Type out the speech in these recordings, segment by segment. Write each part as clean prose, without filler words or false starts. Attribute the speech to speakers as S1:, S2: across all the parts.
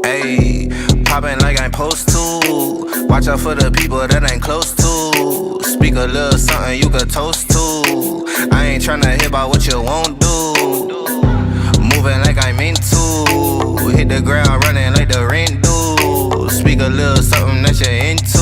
S1: Ayy, poppin' like I'm supposed to. Watch out for the people that ain't close to. Speak a little something you could toast to. I ain't tryna hear about what you won't do. Moving like I'm into. Hit the ground running like the rent do. Speak a little something that you're into.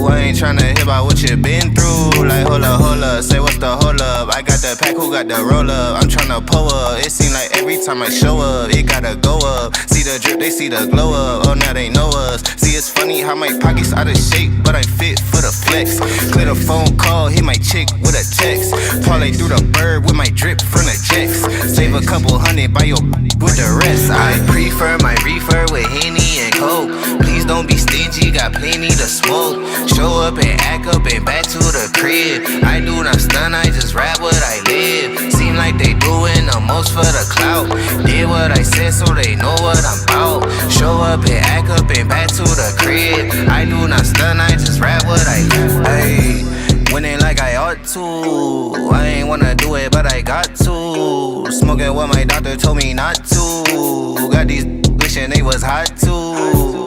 S1: I ain't tryna hear about what you been through. Like hold up, say what's the hold up. I got the pack, who got the roll up? I'm tryna pull up. It seem like every time I show up, it gotta go up. See the drip, they see the glow up. Oh, now they know us. See, it's funny how my pockets out of shape, but I'm fit for the flex. Clear the phone call, hit my chick with a text. Parlay through the bird with my drip from the jets. Save a couple hundred by your with the rest. I prefer my reefer with Henny and Coke. Please don't be stingy, got plenty to smoke. Show up and act up and back to the crib. I do not stun, I just rap what I live. Seem like they doing the most for the clout. Did what I said so they know what I'm about. Show up and act up and back to the crib. I do not stun, I just rap what I live. Ayy, winning like I ought to. I ain't wanna do it, but I got to. Smoking what my doctor told me not to. Got these wishing they was hot too.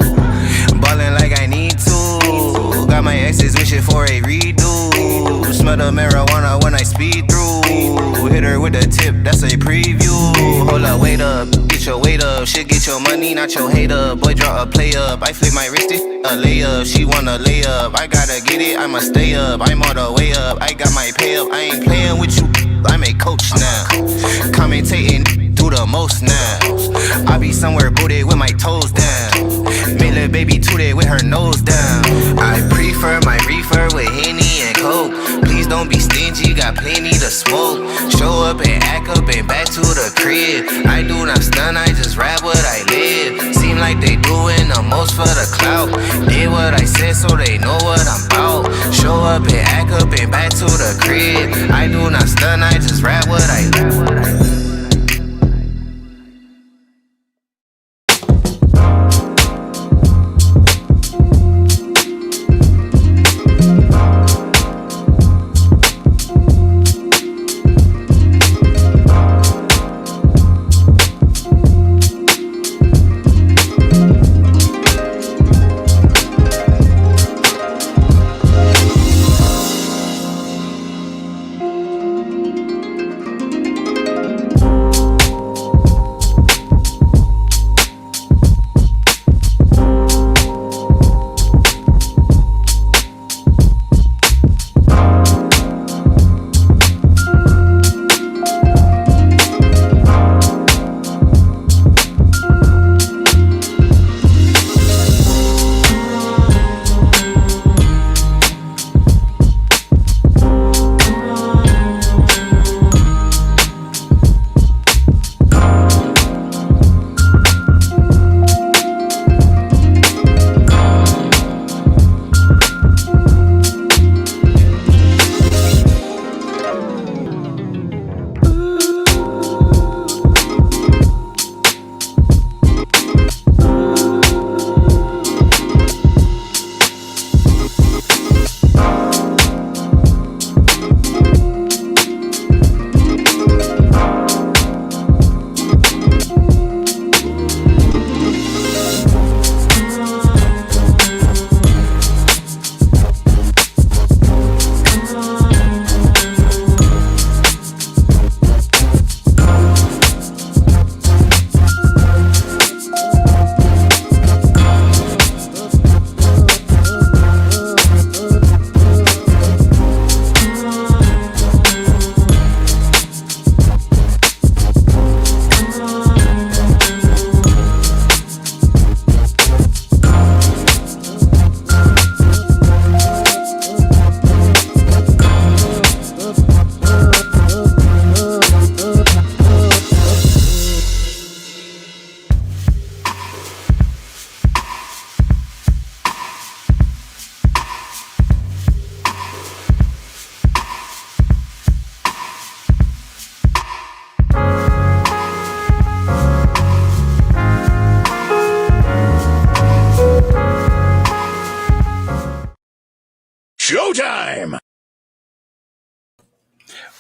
S1: Ballin' like I need to. Got my exes wishing for a redo. Smell the marijuana when I speed through. Hit her with a tip, that's a preview. Hold up, wait up, get your weight up. Shit, get your money, not your hate up. Boy, draw a play up. I flip my wrist, a layup. She wanna lay up. I gotta get it, I'ma stay up. I'm all the way up, I got my pay up. I ain't playing with you, I'm a coach now. Commentating, do the most now. I be somewhere booted with my toes down. Made little baby tooted with her nose down. I prefer my reefer with Henny and Coke. Please don't be stingy, got plenty to smoke. Show up and act up and back to the crib. I do not stun, I just rap what I live. Seem like they doing the most for the clout. Did what I said so they know what I'm about. Show up and act up and back to the crib. I do not stun, I just rap what I live.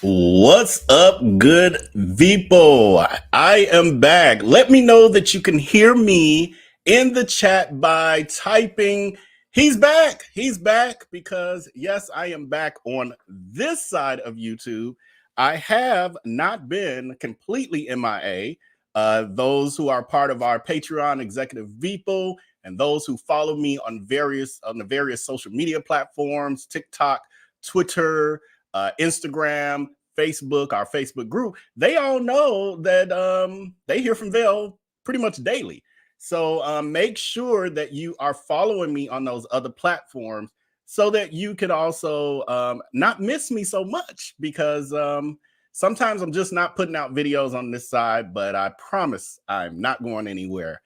S2: What's up, good people? I am back. Let me know that you can hear me in the chat by typing, he's back. He's back because, yes, I am back on this side of YouTube. I have not been completely MIA. Those who are part of our Patreon executive VPO and those who follow me on the various social media platforms, TikTok, Twitter, Instagram, Facebook, our Facebook group, they all know that they hear from Vail pretty much daily. So make sure that you are following me on those other platforms so that you can also not miss me so much, because sometimes I'm just not putting out videos on this side, but I promise I'm not going anywhere.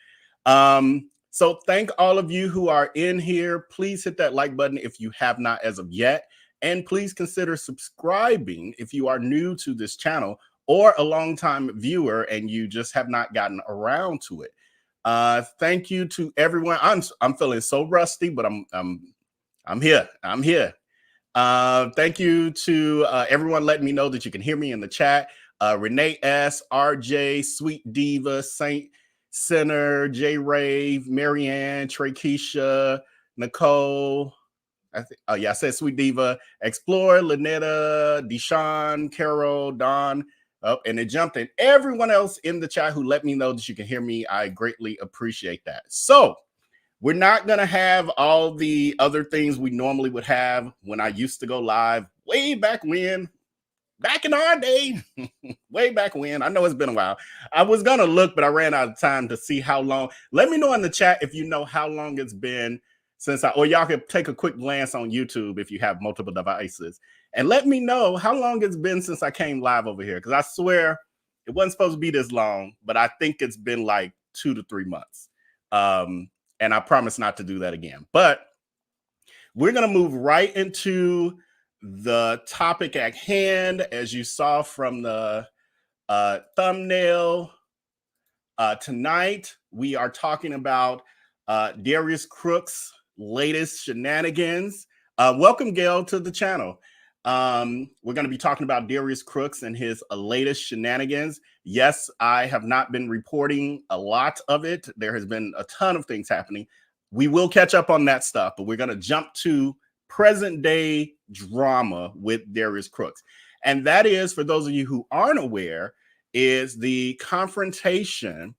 S2: So thank all of you who are in here. Please hit that like button if you have not as of yet. And please consider subscribing if you are new to this channel or a longtime viewer and you just have not gotten around to it. Thank you to everyone. I'm feeling so rusty, but I'm here. I'm here. Thank you to everyone letting me know that you can hear me in the chat. Renee S, RJ, Sweet Diva, Saint Center, J Rave, Marianne, Trakeisha, Nicole. I said Sweet Diva, Explore, Lynetta, Deshawn, Carol, Don, and it jumped in. Everyone else in the chat who let me know that you can hear me, I greatly appreciate that. So we're not going to have all the other things we normally would have when I used to go live way back when. Back in our day, way back when. I know it's been a while. I was going to look, but I ran out of time to see how long. Let me know in the chat if you know how long it's been since or y'all could take a quick glance on YouTube if you have multiple devices. And let me know how long it's been since I came live over here, because I swear it wasn't supposed to be this long, but I think it's been like 2 to 3 months. And I promise not to do that again. But we're going to move right into the topic at hand. As you saw from the thumbnail, tonight we are talking about Darius Cooks' latest shenanigans. Welcome, Gail, to the channel. We're going to be talking about Darius Cooks and his latest shenanigans. Yes, I have not been reporting a lot of it. There has been a ton of things happening. We will catch up on that stuff, but we're going to jump to present day drama with Darius Cooks. And that is, for those of you who aren't aware, is the confrontation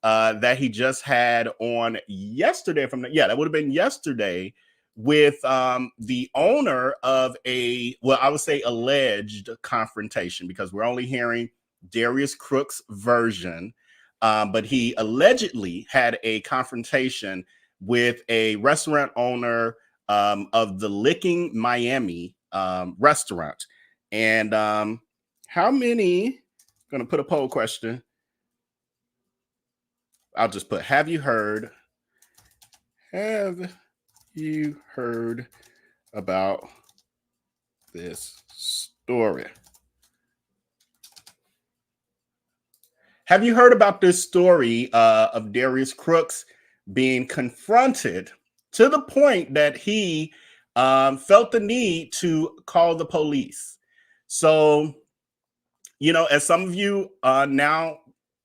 S2: that he just had on yesterday. That would have been yesterday, with the owner of I would say alleged confrontation, because we're only hearing Darius Cooks' version, but he allegedly had a confrontation with a restaurant owner of the Licking Miami restaurant. And how many, going to put a poll question. I'll just put, have you heard about this story? Have you heard about this story of Darius Cooks being confronted to the point that he felt the need to call the police? So, as some of you now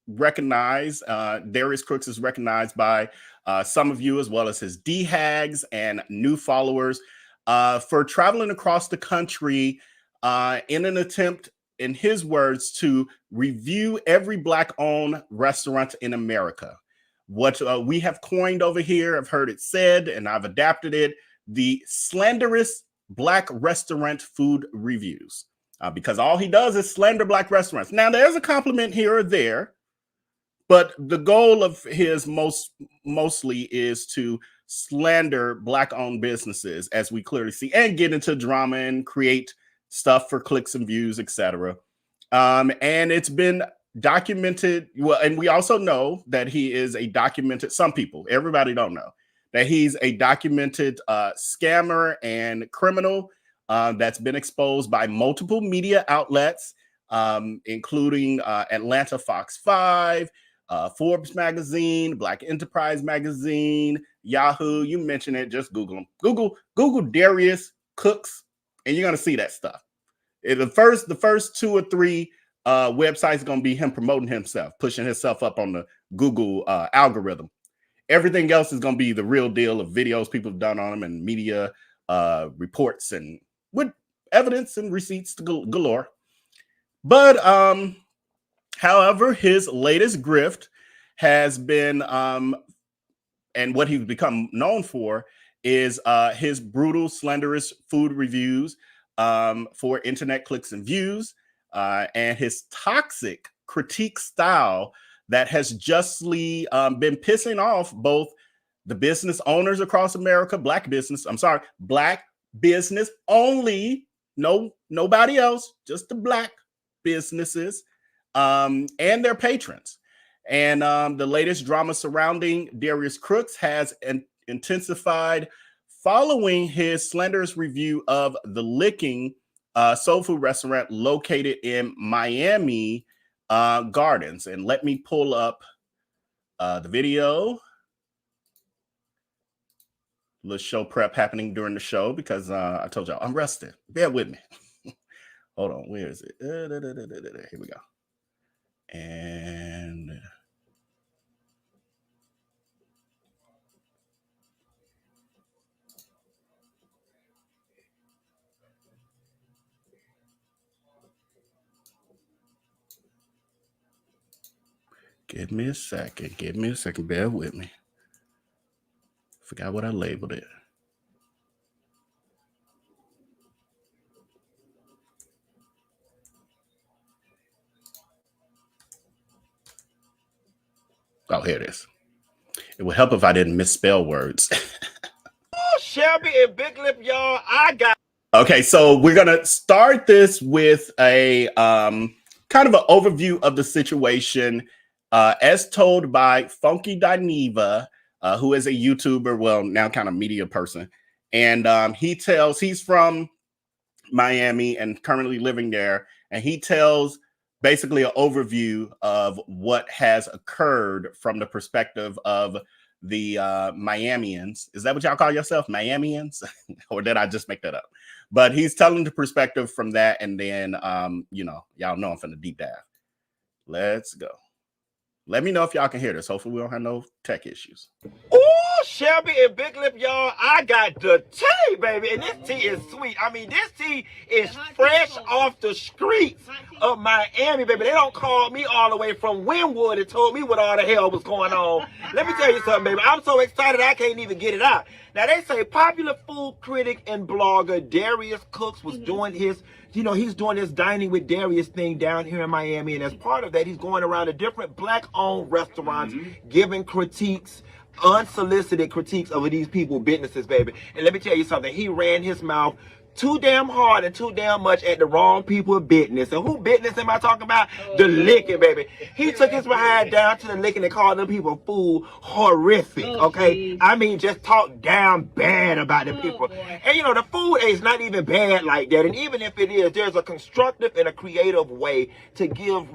S2: recognize, Darius Cooks is recognized by some of you, as well as his DHAGs and new followers, for traveling across the country in an attempt, in his words, to review every Black-owned restaurant in America. What we have coined over here, I've heard it said, and I've adapted it, the Slanderous Black Restaurant Food Reviews, because all he does is slander Black restaurants. Now, there's a compliment here or there, but the goal of his mostly is to slander Black-owned businesses, as we clearly see, and get into drama and create stuff for clicks and views, etc. And it's been documented. Well, and we also know that he is a documented, some people, everybody don't know, that he's a documented scammer and criminal that's been exposed by multiple media outlets, including Atlanta Fox 5, Forbes magazine, Black Enterprise magazine, Yahoo. You mentioned it, just Google them. Google Darius Cooks, and you're going to see that stuff. The first 2 or 3 websites are going to be him promoting himself, pushing himself up on the Google algorithm. Everything else is going to be the real deal of videos people have done on him and media reports and with evidence and receipts galore. But however, his latest grift has been, and what he's become known for is his brutal, slanderous food reviews for internet clicks and views, and his toxic critique style that has justly been pissing off both the business owners across America, black business only, nobody else, just the black businesses, and their patrons. And the latest drama surrounding Darius Cooks has intensified following his slanderous review of the Licking soul food restaurant located in Miami Gardens. And let me pull up the video. A little show prep happening during the show because I told y'all I'm resting. Bear with me. Hold on, where is it? Here we go. And give me a second. Bear with me. Forgot what I labeled it. Oh, here it is. It would help if I didn't misspell words.
S3: Oh, Shelby and Big Lip, y'all, I got.
S2: Okay, so we're gonna start this with a kind of an overview of the situation, as told by Funky Dineva, who is a YouTuber, well, now kind of media person, and he's from Miami and currently living there, and he tells basically an overview of what has occurred from the perspective of the Miamians. Is that what y'all call yourself, Miamians? Or did I just make that up? But he's telling the perspective from that, and then, y'all know I'm from the deep dive. Let's go. Let me know if y'all can hear this. Hopefully we don't have no tech issues.
S3: Oh, Shelby and Big Lip, y'all, I got the tea, baby. And this tea is sweet. I mean, this tea is fresh off the streets of Miami, baby. They don't call me all the way from Wynwood and told me what all the hell was going on. Let me tell you something, baby. I'm so excited I can't even get it out. Now, they say popular food critic and blogger Darius Cooks was doing his, he's doing this dining with Darius thing down here in Miami. And as part of that, he's going around to different black-owned restaurants, giving critiques, unsolicited critiques of these people's businesses, baby. And let me tell you something. He ran his mouth too damn hard and too damn much at the wrong people's business. And who business am I talking about? The Licking, baby. He took his behind down to the Licking and called them people food horrific, okay? I mean, just talk down bad about the people. And the food is not even bad like that. And even if it is, there's a constructive and a creative way to give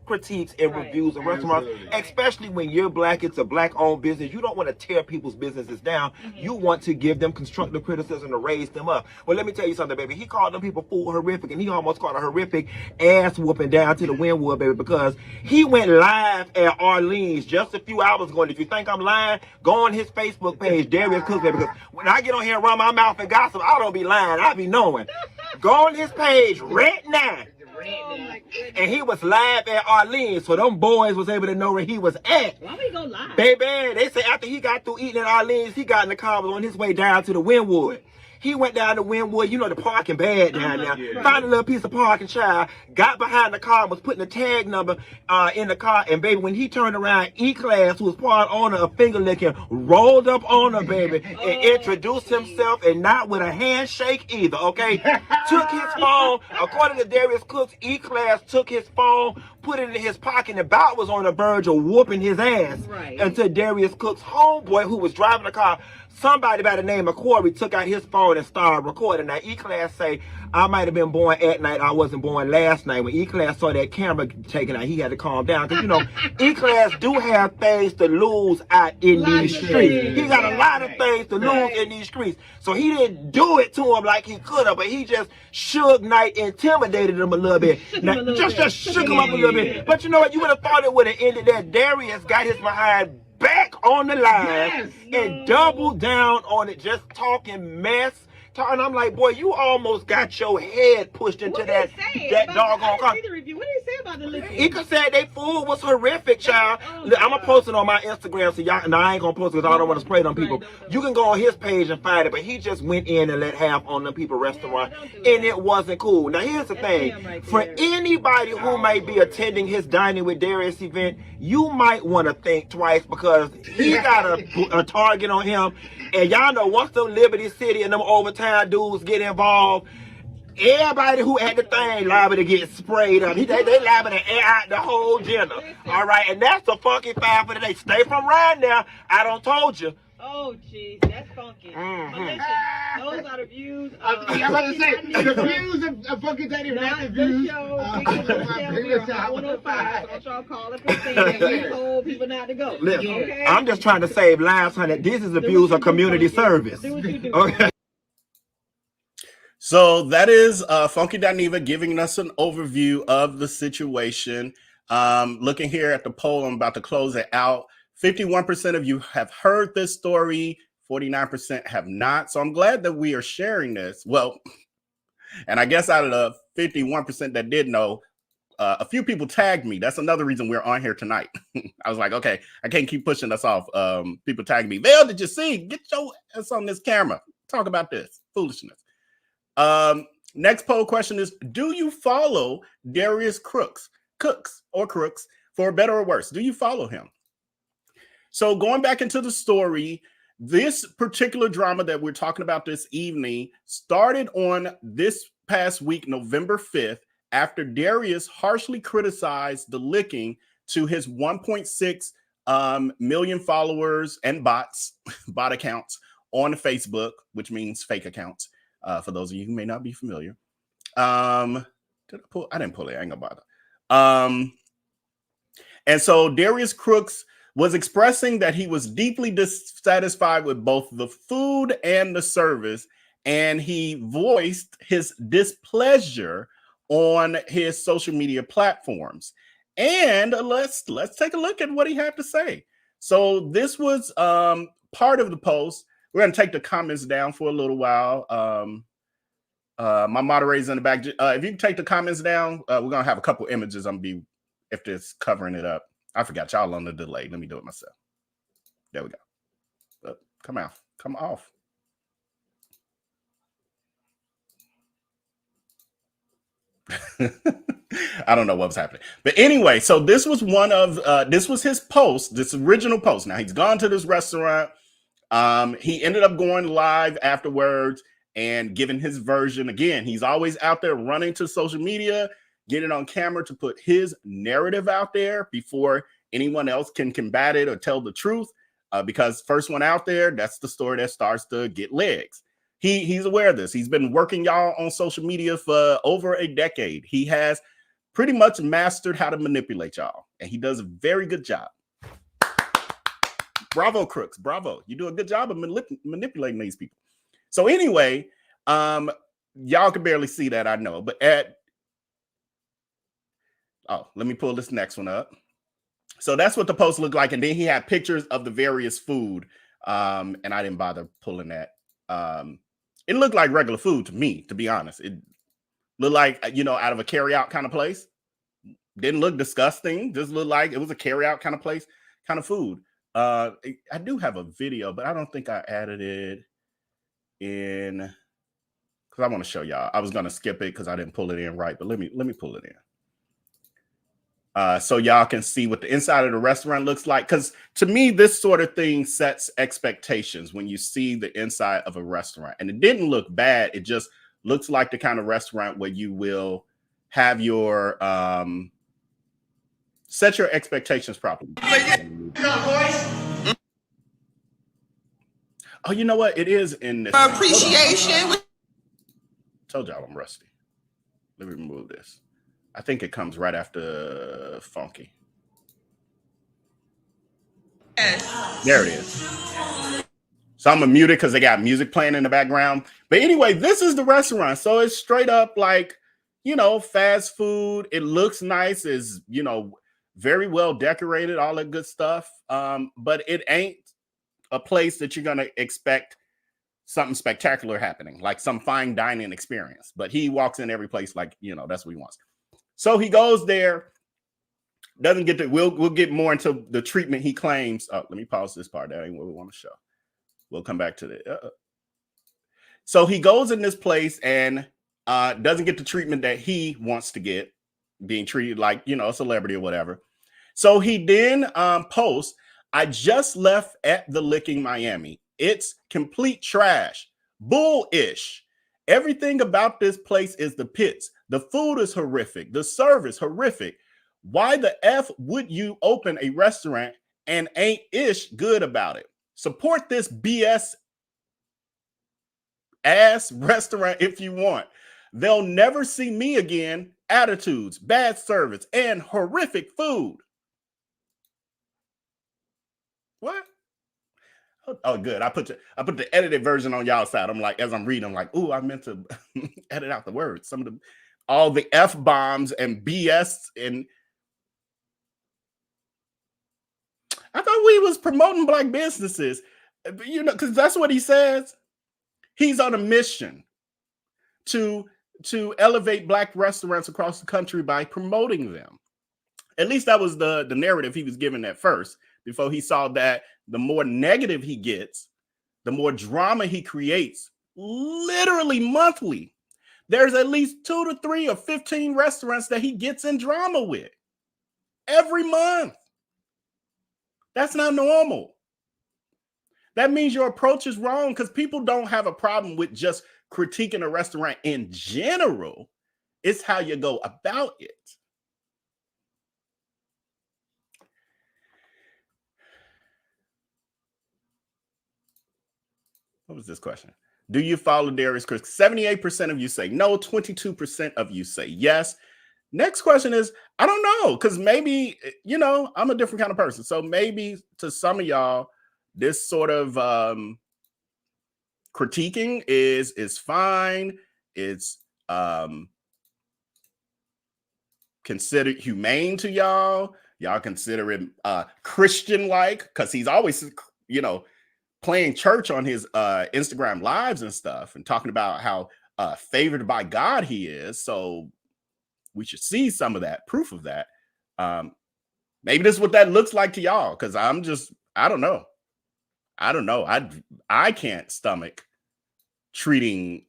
S3: critiques and reviews of restaurants, especially when you're black. It's a black-owned business. You don't want to tear people's businesses down. You want to give them constructive criticism to raise them up. Well, let me tell you something, baby. He called them people food horrific, and he almost called a horrific ass whooping down to the Wynwood, baby, because he went live at Arlene's just a few hours ago. And if you think I'm lying, go on his Facebook page, Darius Cooks, baby, because when I get on here and run my mouth and gossip, I don't be lying. I be knowing. Go on his page right now. And he was live at Arlene's, so them boys was able to know where he was at.
S4: Why we go live?
S3: Baby, they say after he got through eating at Arlene's, he got in the car, was on his way down to the Wynwood. He went down to Wynwood, the parking bad down there. Found a little piece of parking, child. Got behind the car, was putting the tag number in the car. And, baby, when he turned around, E-Class, who was part owner of Finger Licking, rolled up on her, baby, and introduced himself, and not with a handshake either, okay? Took his phone. According to Darius Cooks, E-Class took his phone, put it in his pocket, and about was on the verge of whooping his ass. Until Darius Cooks' homeboy, who was driving the car, somebody by the name of Corey took out his phone and started recording. Now, E-Class say, I might have been born at night. I wasn't born last night. When E-Class saw that camera taken out, he had to calm down. Because, you know, E-Class do have things to lose out in these streets. He got a lot of things to lose in these streets. So he didn't do it to him like he could have, but he just Suge Knight intimidated him a little bit. Now, just shook him up a little bit. But you know what? You would have thought it would have ended there. Darius got his behind back on the line and doubled down on it, just talking mess. And I'm like, boy, you almost got your head pushed into that doggone car.
S4: What did he say about the liquor?
S3: He could say they food was horrific, child. I'm gonna post it on my Instagram, so y'all. No, I ain't gonna post it because I don't want to spray it on people. You can go on his page and find it, but he just went in and let half on them people restaurant, and it wasn't cool. Now here's the thing: for anybody who might be attending his Dining with Darius event, you might want to think twice because he got a target on him. And y'all know once the Liberty City and them overtime dudes get involved, everybody who at the thing liable to get sprayed up. They liable to air out the whole dinner. All right, and that's the funky five for today. Stay from right now. I done told you.
S4: Oh, jeez, that's funky. Listen, those are the views.
S5: I'm about to say, the views of Funky Daddy, not the views.
S4: Don't y'all call it and we told people not to go.
S3: Listen,
S4: okay?
S3: I'm just trying to save lives, honey. This is the views of community service.
S4: Do what you do.
S3: Okay.
S2: So that is Funky Dineva giving us an overview of the situation. Looking here at the poll, I'm about to close it out. 51% of you have heard this story, 49% have not. So I'm glad that we are sharing this. Well, and I guess out of the 51% that did know, a few people tagged me. That's another reason we're on here tonight. I was like, okay, I can't keep pushing us off. People tagged me. Vale, did you see? Get your ass on this camera. Talk about this foolishness. Next poll question is, do you follow Darius Cooks for better or worse? Do you follow him? So going back into the story, this particular drama that we're talking about this evening started on this past week, November 5th, after Darius harshly criticized the licking to his 1.6 million followers and bot accounts on Facebook, which means fake accounts. For those of you who may not be familiar. I didn't pull it. I ain't gonna bother. And so Darius Cooks was expressing that he was deeply dissatisfied with both the food and the service, and he voiced his displeasure on his social media platforms. And let's take a look at what he had to say. So this was part of the post. We're going to take the comments down for a little while. My moderator's in the back. If you can take the comments down, we're going to have a couple images. I'm going to be, if it's covering it up. I forgot y'all on the delay. Let me do it myself. There we go. Come off. Come off. I don't know what was happening. But anyway, so this was this was his post, this original post. Now he's gone to this restaurant. He ended up going live afterwards and giving his version. Again, he's always out there running to social media, getting on camera to put his narrative out there before anyone else can combat it or tell the truth. Because first one out there, that's the story that starts to get legs. He's aware of this. He's been working y'all on social media for over a decade. He has pretty much mastered how to manipulate y'all, and he does a very good job. Bravo, Crooks. Bravo. You do a good job of manipulating these people. So anyway, y'all can barely see that, I know. But let me pull this next one up. So that's what the post looked like. And then he had pictures of the various food. And I didn't bother pulling that. It looked like regular food to me, to be honest. It looked like, out of a carry-out kind of place. Didn't look disgusting. Just looked like it was a carry-out kind of place, kind of food. I do have a video, but I don't think I added it in because I want to show y'all. I was going to skip it because I didn't pull it in right, but let me pull it in. So y'all can see what the inside of the restaurant looks like. Because to me, this sort of thing sets expectations when you see the inside of a restaurant. And it didn't look bad. It just looks like the kind of restaurant where you will have your set your expectations properly. Oh, you know what? It is in this
S6: appreciation.
S2: Told y'all I'm rusty. Let me remove this. I think it comes right after Funky. There it is. So I'm gonna mute it because they got music playing in the background. But anyway, this is the restaurant. So it's straight up like, you know, fast food. It looks nice. Is, you know, very well decorated, all that good stuff. But it ain't a place that you're gonna expect something spectacular happening, like some fine dining experience. But he walks in every place like, you know, that's what he wants. So he goes there, doesn't get to, we'll get more into the treatment he claims. Oh, let me pause this part. That ain't what we want to show. We'll come back to the. So he goes in this place and doesn't get the treatment that he wants to get, being treated like, you know, a celebrity or whatever. So he then posts, I just left at the Licking Miami. It's complete trash. Bullish. Everything about this place is the pits. The food is horrific. The service horrific. Why the F would you open a restaurant and ain't ish good about it? Support this BS ass restaurant if you want. They'll never see me again. Attitudes, bad service, and horrific food. What? Oh, good. I put the edited version on y'all side. I'm like, as I'm reading, I'm like, ooh, I meant to edit out the words. Some of all the F bombs and BS, and I thought we was promoting black businesses, you know, because that's what he says. He's on a mission to elevate black restaurants across the country by promoting them. At least that was the narrative he was given at first, before he saw that the more negative he gets, the more drama he creates, literally monthly. There's at least 2 to 3 or 15 restaurants that he gets in drama with every month. That's not normal. That means your approach is wrong, because people don't have a problem with just critiquing a restaurant in general. It's how you go about it. What was this question? Do you follow Darius Cooks? 78% of you say no. 22% of you say yes. Next question is, I don't know, because maybe, you know, I'm a different kind of person. So maybe to some of y'all, this sort of critiquing is fine. It's considered humane to y'all. Y'all consider him Christian-like, because he's always, you know, playing church on his Instagram lives and stuff, and talking about how favored by God he is. So we should see some of that, proof of that. Maybe this is what that looks like to y'all, because I don't know. I can't stomach treating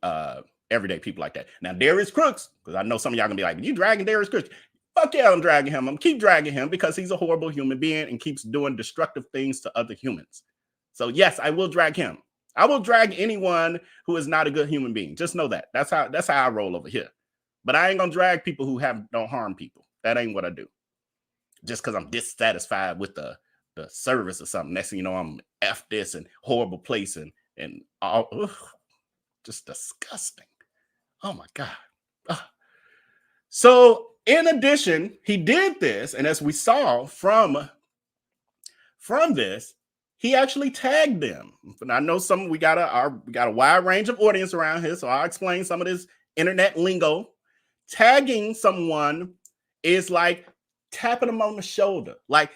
S2: everyday people like that. Now, Darius Cooks, because I know some of y'all gonna be like, you dragging Darius Cooks? Fuck yeah, I'm dragging him. I'm keep dragging him because he's a horrible human being and keeps doing destructive things to other humans. So yes, I will drag him. I will drag anyone who is not a good human being. Just know that. That's how I roll over here. But I ain't gonna drag people who don't harm people. That ain't what I do. Just because I'm dissatisfied with the service or something. Next thing you know, I'm F this and horrible place and all, just disgusting. Oh my God. Ugh. So in addition, he did this, and as we saw from this, he actually tagged them. And I know we got a wide range of audience around here, so I'll explain some of this internet lingo. Tagging someone is like tapping them on the shoulder, like,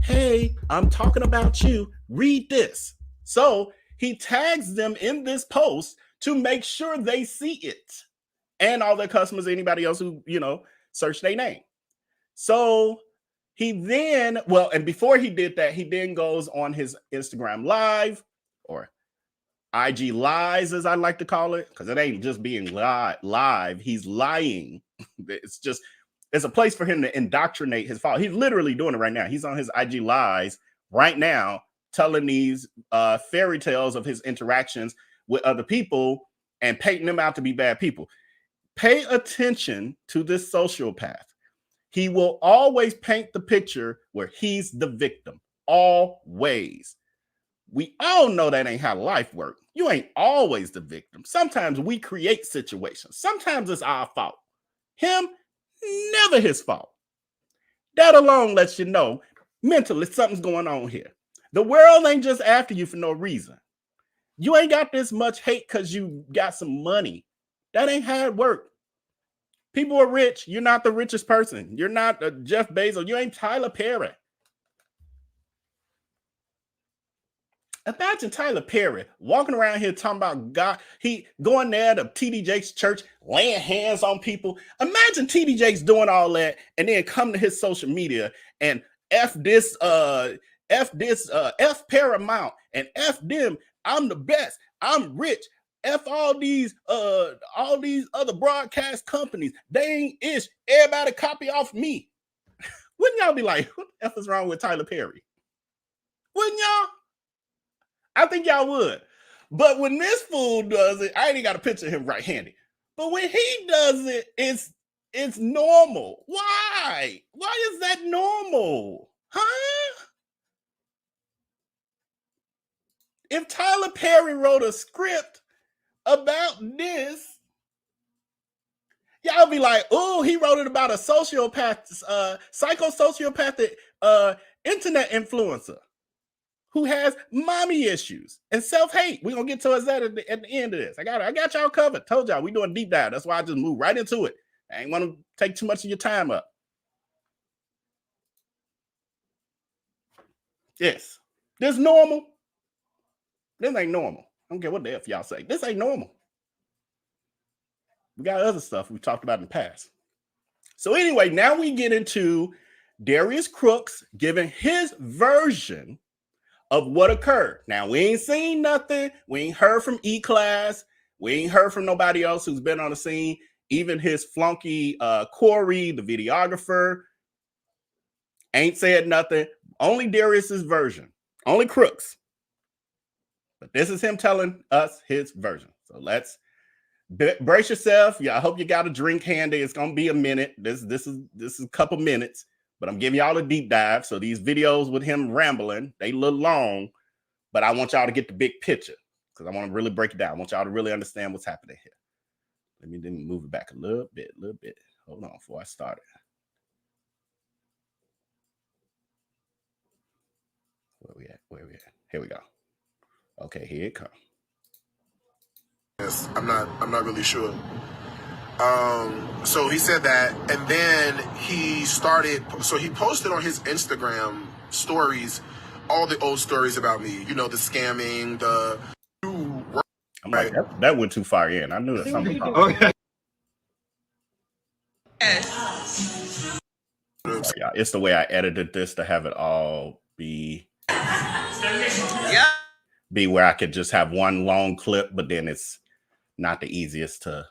S2: hey, I'm talking about you, read this. So he tags them in this post to make sure they see it, and all their customers, anybody else who, you know, search their name. So he then, and before he did that, he then goes on his Instagram live, or IG lies, as I like to call it, because it ain't just being live. He's lying. It's a place for him to indoctrinate his followers. He's literally doing it right now. He's on his IG lives right now, telling these fairy tales of his interactions with other people and painting them out to be bad people. Pay attention to this sociopath. He will always paint the picture where he's the victim. Always. We all know that ain't how life works. You ain't always the victim. Sometimes we create situations. Sometimes it's our fault. Him, never his fault. That alone lets you know mentally something's going on here. The world ain't just after you for no reason. You ain't got this much hate because you got some money. That ain't how it works. People are rich. You're not the richest person. You're not Jeff Bezos. You ain't Tyler Perry. Imagine Tyler Perry walking around here talking about God. He going there to TD Jakes' church, laying hands on people. Imagine TD Jakes doing all that and then come to his social media and F Paramount and F them. I'm the best. I'm rich. F all these other broadcast companies. They ain't ish. Everybody copy off me. Wouldn't y'all be like, what the F is wrong with Tyler Perry? Wouldn't y'all? I think y'all would. But when this fool does it, I ain't even got a picture of him right-handed. But when he does it, it's normal. Why? Why is that normal? Huh? If Tyler Perry wrote a script about this, y'all be like, oh, he wrote it about a sociopath, psychosociopathic internet influencer who has mommy issues and self-hate. We're going to get towards that at the end of this. I got y'all covered. Told y'all we doing a deep dive. That's why I just moved right into it. I ain't want to take too much of your time up. Yes. This normal. This ain't normal. I don't care what the F y'all say. This ain't normal. We got other stuff we talked about in the past. So anyway, now we get into Darius Cooks giving his version of what occurred. Now, we ain't seen nothing. We ain't heard from E-Class. We ain't heard from nobody else who's been on the scene. Even his flunky Corey, the videographer, ain't said nothing. Only Darius's version. Only Crooks. But this is him telling us his version. So let's brace yourself. Yeah, I hope you got a drink handy. It's gonna be a minute. This is a couple minutes. But I'm giving y'all a deep dive. So these videos with him rambling, they look long, but I want y'all to get the big picture because I want to really break it down. I want y'all to really understand what's happening here. Let me then move it back a little bit. Hold on before I start it. Where we at? Here we go. Okay, here it comes.
S6: Yes, I'm not really sure. So he said that, and then he posted on his Instagram stories all the old stories about me. You know, the scamming,
S2: I'm like, that went too far in. I knew that something wrong.
S3: Okay.
S2: Yeah, it's the way I edited this to have it all be where I could just have one long clip, but then it's not the easiest to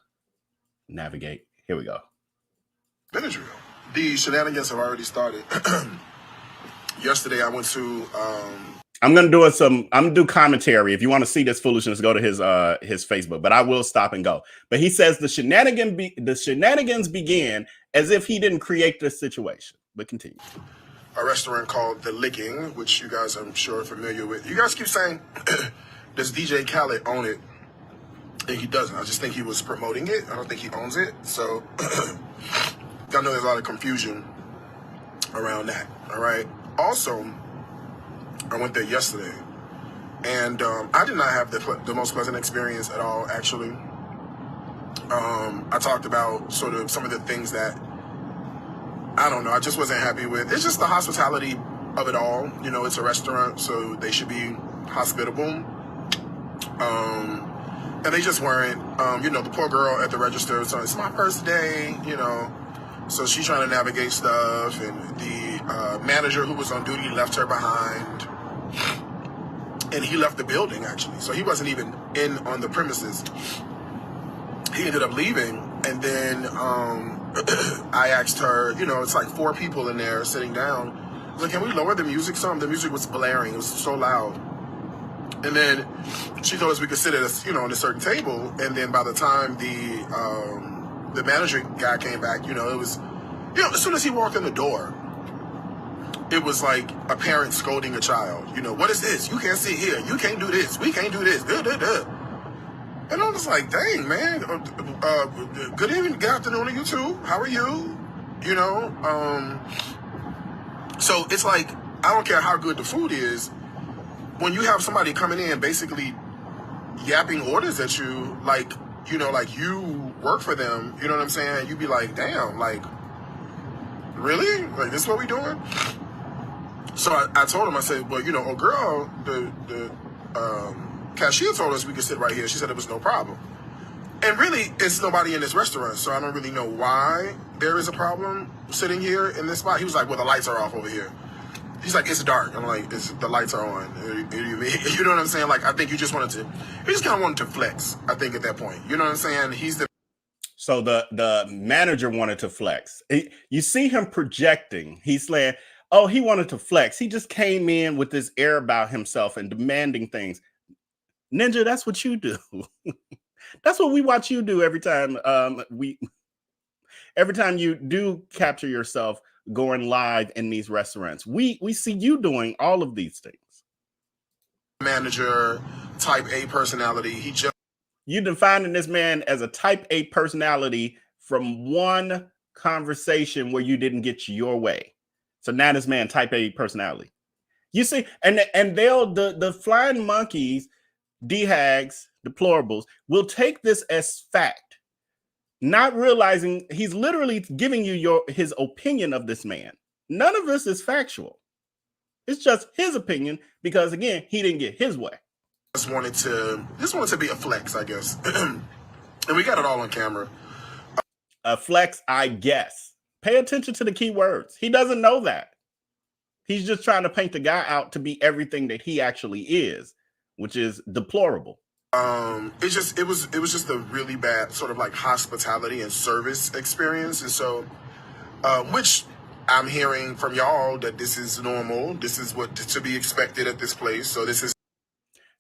S2: navigate. Here we go.
S6: Israel. The shenanigans have already started. Yesterday I went to
S2: I'm gonna do commentary. If you want to see this foolishness, go to his Facebook, but I will stop and go. But he says the shenanigans began as if he didn't create this situation. But continue.
S6: A restaurant called The Licking, which you guys I'm sure are familiar with. You guys keep saying, does DJ Khaled own it? And he doesn't. I just think he was promoting it. I don't think he owns it. So I know there's a lot of confusion around that. All right. Also, I went there yesterday, and I did not have the most pleasant experience at all, actually. I talked about sort of some of the things that, I don't know, I just wasn't happy with. It's just the hospitality of it all. You know, it's a restaurant, so they should be hospitable. And they just weren't. You know, the poor girl at the register, so it's my first day, you know. So she's trying to navigate stuff, and the manager who was on duty left her behind. And he left the building, actually. So he wasn't even in on the premises. He ended up leaving, and then I asked her, you know, it's like 4 people in there sitting down. I was like, can we lower the music some? The music was blaring. It was so loud. And then she told us we could sit at a, you know, on a certain table. And then by the time the manager guy came back, you know, it was, you know, as soon as he walked in the door, it was like a parent scolding a child. You know, what is this? You can't sit here. You can't do this. We can't do this. Duh, duh, duh. And I was like, dang, man. Good evening, good afternoon to you too. How are you? You know, so it's like, I don't care how good the food is. When you have somebody coming in basically yapping orders at you, like, you know, like you work for them, you know what I'm saying? You'd be like, damn, like, really? Like, this is what we doing? So I told him, I said, well, you know, oh girl, the cashier told us we could sit right here. She said it was no problem. And really, it's nobody in this restaurant, so I don't really know why there is a problem sitting here in this spot. He was like, well, the lights are off over here. He's like, it's dark. I'm like, the lights are on. You know what I'm saying? Like, I think you just wanted to, he just kind of wanted to flex, I think, at that point. You know what I'm saying? He's the...
S2: So the manager wanted to flex. You see him projecting. He's like, oh, he wanted to flex. He just came in with this air about himself and demanding things. Ninja, that's what you do. That's what we watch you do every time every time you do capture yourself going live in these restaurants. We see you doing all of these things.
S6: Manager, type A personality. He just...
S2: You defining this man as a type A personality from one conversation where you didn't get your way. So now this man type A personality. You see, and they'll the flying monkeys, DHAGs, deplorables, will take this as fact, not realizing he's literally giving you his opinion of this man. None of this is factual. It's just his opinion because, again, he didn't get his way.
S6: Just wanted to be a flex, I guess. And we got it all on camera.
S2: A flex, I guess. Pay attention to the key words. He doesn't know that. He's just trying to paint the guy out to be everything that he actually is, which is deplorable.
S6: It was just a really bad sort of like hospitality and service experience. And so, which I'm hearing from y'all that this is normal. This is what to be expected at this place. So this is.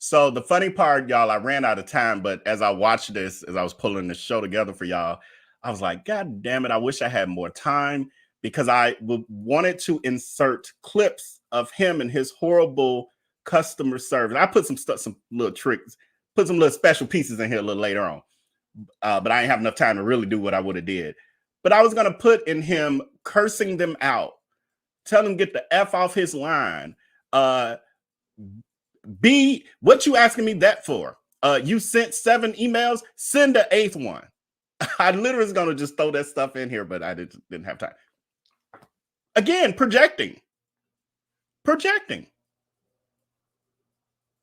S2: So the funny part, y'all, I ran out of time, but as I watched this, as I was pulling this show together for y'all, I was like, God damn it. I wish I had more time because I wanted to insert clips of him and his horrible customer service. I put some little tricks, put some little special pieces in here a little later on. But I didn't have enough time to really do what I would have did. But I was going to put in him cursing them out, tell him get the F off his line. B, what you asking me that for? You sent 7 emails, send the 8th one. I literally was going to just throw that stuff in here, but I didn't have time. Again, projecting.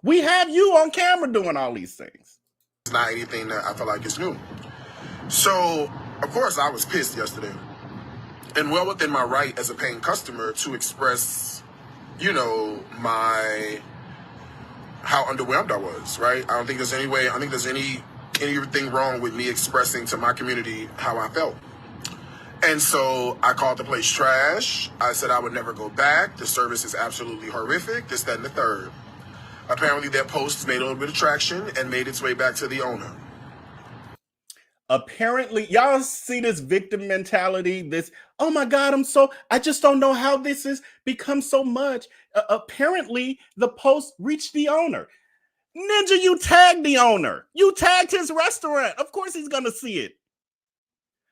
S2: We have you on camera doing all these things.
S6: It's not anything that I feel like is new. So, of course, I was pissed yesterday. And well within my right as a paying customer to express, you know, how underwhelmed I was, right? I don't think there's anything wrong with me expressing to my community how I felt. And so I called the place trash. I said I would never go back. The service is absolutely horrific, this, that, and the third. Apparently that post made a little bit of traction and made its way back to the owner.
S2: Apparently, y'all see this victim mentality, this, oh my God, I just don't know how this has become so much. Apparently, the post reached the owner. Ninja, you tagged the owner. You tagged his restaurant. Of course he's going to see it.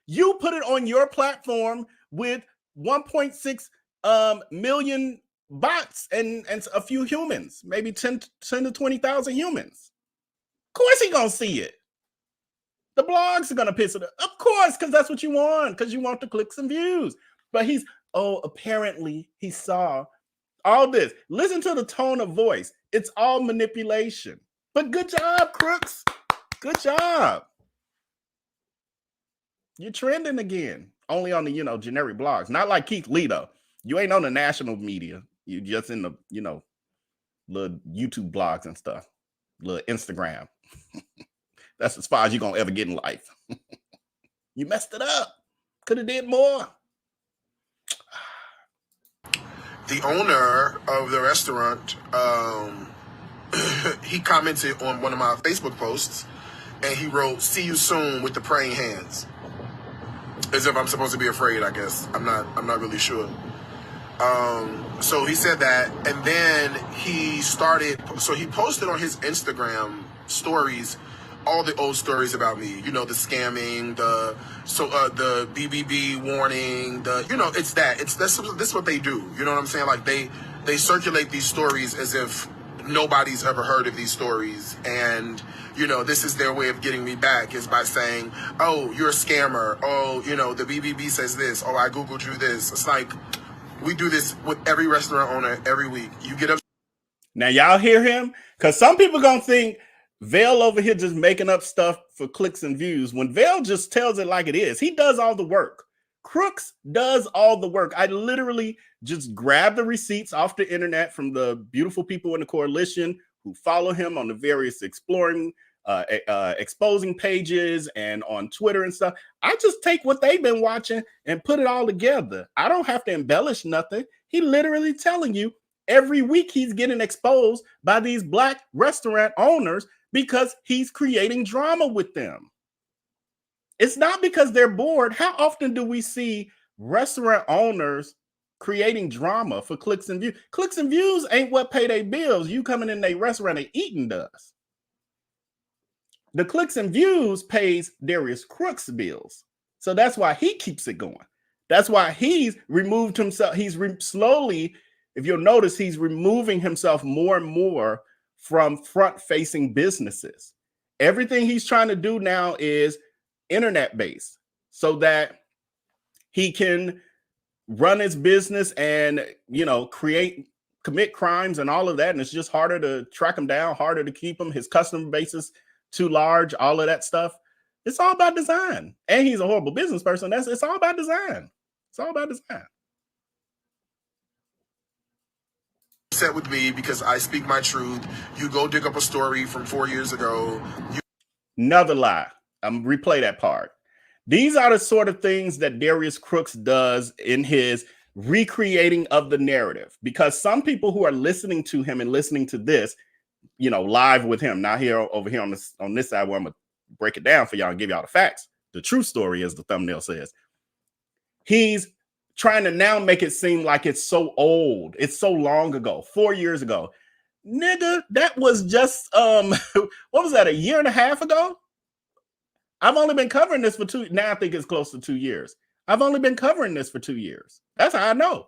S2: You put it on your platform with 1.6 million bots and a few humans, maybe 10 to 20,000 humans. Of course he's going to see it. The blogs are going to piss it up. Of course, because that's what you want, because you want the clicks and views. But apparently he saw all this. Listen to the tone of voice. It's all manipulation. But good job, Crooks. Good job. You're trending again. Only on the, generic blogs. Not like Keith Lee, though. You ain't on the national media. You just in the, little YouTube blogs and stuff. Little Instagram. That's as far as you're going to ever get in life. You messed it up. Could have did more.
S6: The owner of the restaurant, he commented on one of my Facebook posts, and he wrote, "See you soon," with the praying hands. As if I'm supposed to be afraid, I guess. I'm not really sure. So he said that, and then he started. So he posted on his Instagram stories all the old stories about me. You know, the scamming, the BBB warning, it's that. This is what they do. You know what I'm saying? Like they circulate these stories as if nobody's ever heard of these stories, and this is their way of getting me back, is by saying, oh, you're a scammer. Oh, the BBB says this. Oh, I Googled you this. It's like, we do this with every restaurant owner every week. You get up.
S2: Now, y'all hear him? Because some people going to think Vale over here just making up stuff for clicks and views, when Vale just tells it like it is. He does all the work. Crooks does all the work. I literally just grab the receipts off the internet from the beautiful people in the coalition who follow him on the various exposing pages and on Twitter and stuff. I just take what they've been watching and put it all together. I don't have to embellish nothing. He literally telling you every week he's getting exposed by these Black restaurant owners because he's creating drama with them. It's not because they're bored. How often do we see restaurant owners creating drama for clicks and views? Clicks and views ain't what pay their bills. You coming in their restaurant and eating does. The clicks and views pays Darius Cooks bills. So that's why he keeps it going. That's why he's removed himself. Slowly, if you'll notice, he's removing himself more and more from front-facing businesses. Everything he's trying to do now is internet-based so that he can run his business and, commit crimes and all of that. And it's just harder to track him down, harder to keep him. His customer base is too large, all of that stuff. It's all about design. And he's a horrible business person. It's all about design. It's all about design.
S6: Upset with me because I speak my truth. You go dig up a story from 4 years ago.
S2: Another lie. I'm replay that part. These are the sort of things that Darius Cooks does in his recreating of the narrative, because some people who are listening to him and listening to this, live with him, not here over here on this side where I'm gonna break it down for y'all and give y'all the facts. The true story, as the thumbnail says. He's trying to now make it seem like it's so old. It's so long ago, 4 years ago. Nigga, that was just, what was that, a year and a half ago? I've only been covering this for now I think it's close to 2 years. I've only been covering this for 2 years. That's how I know.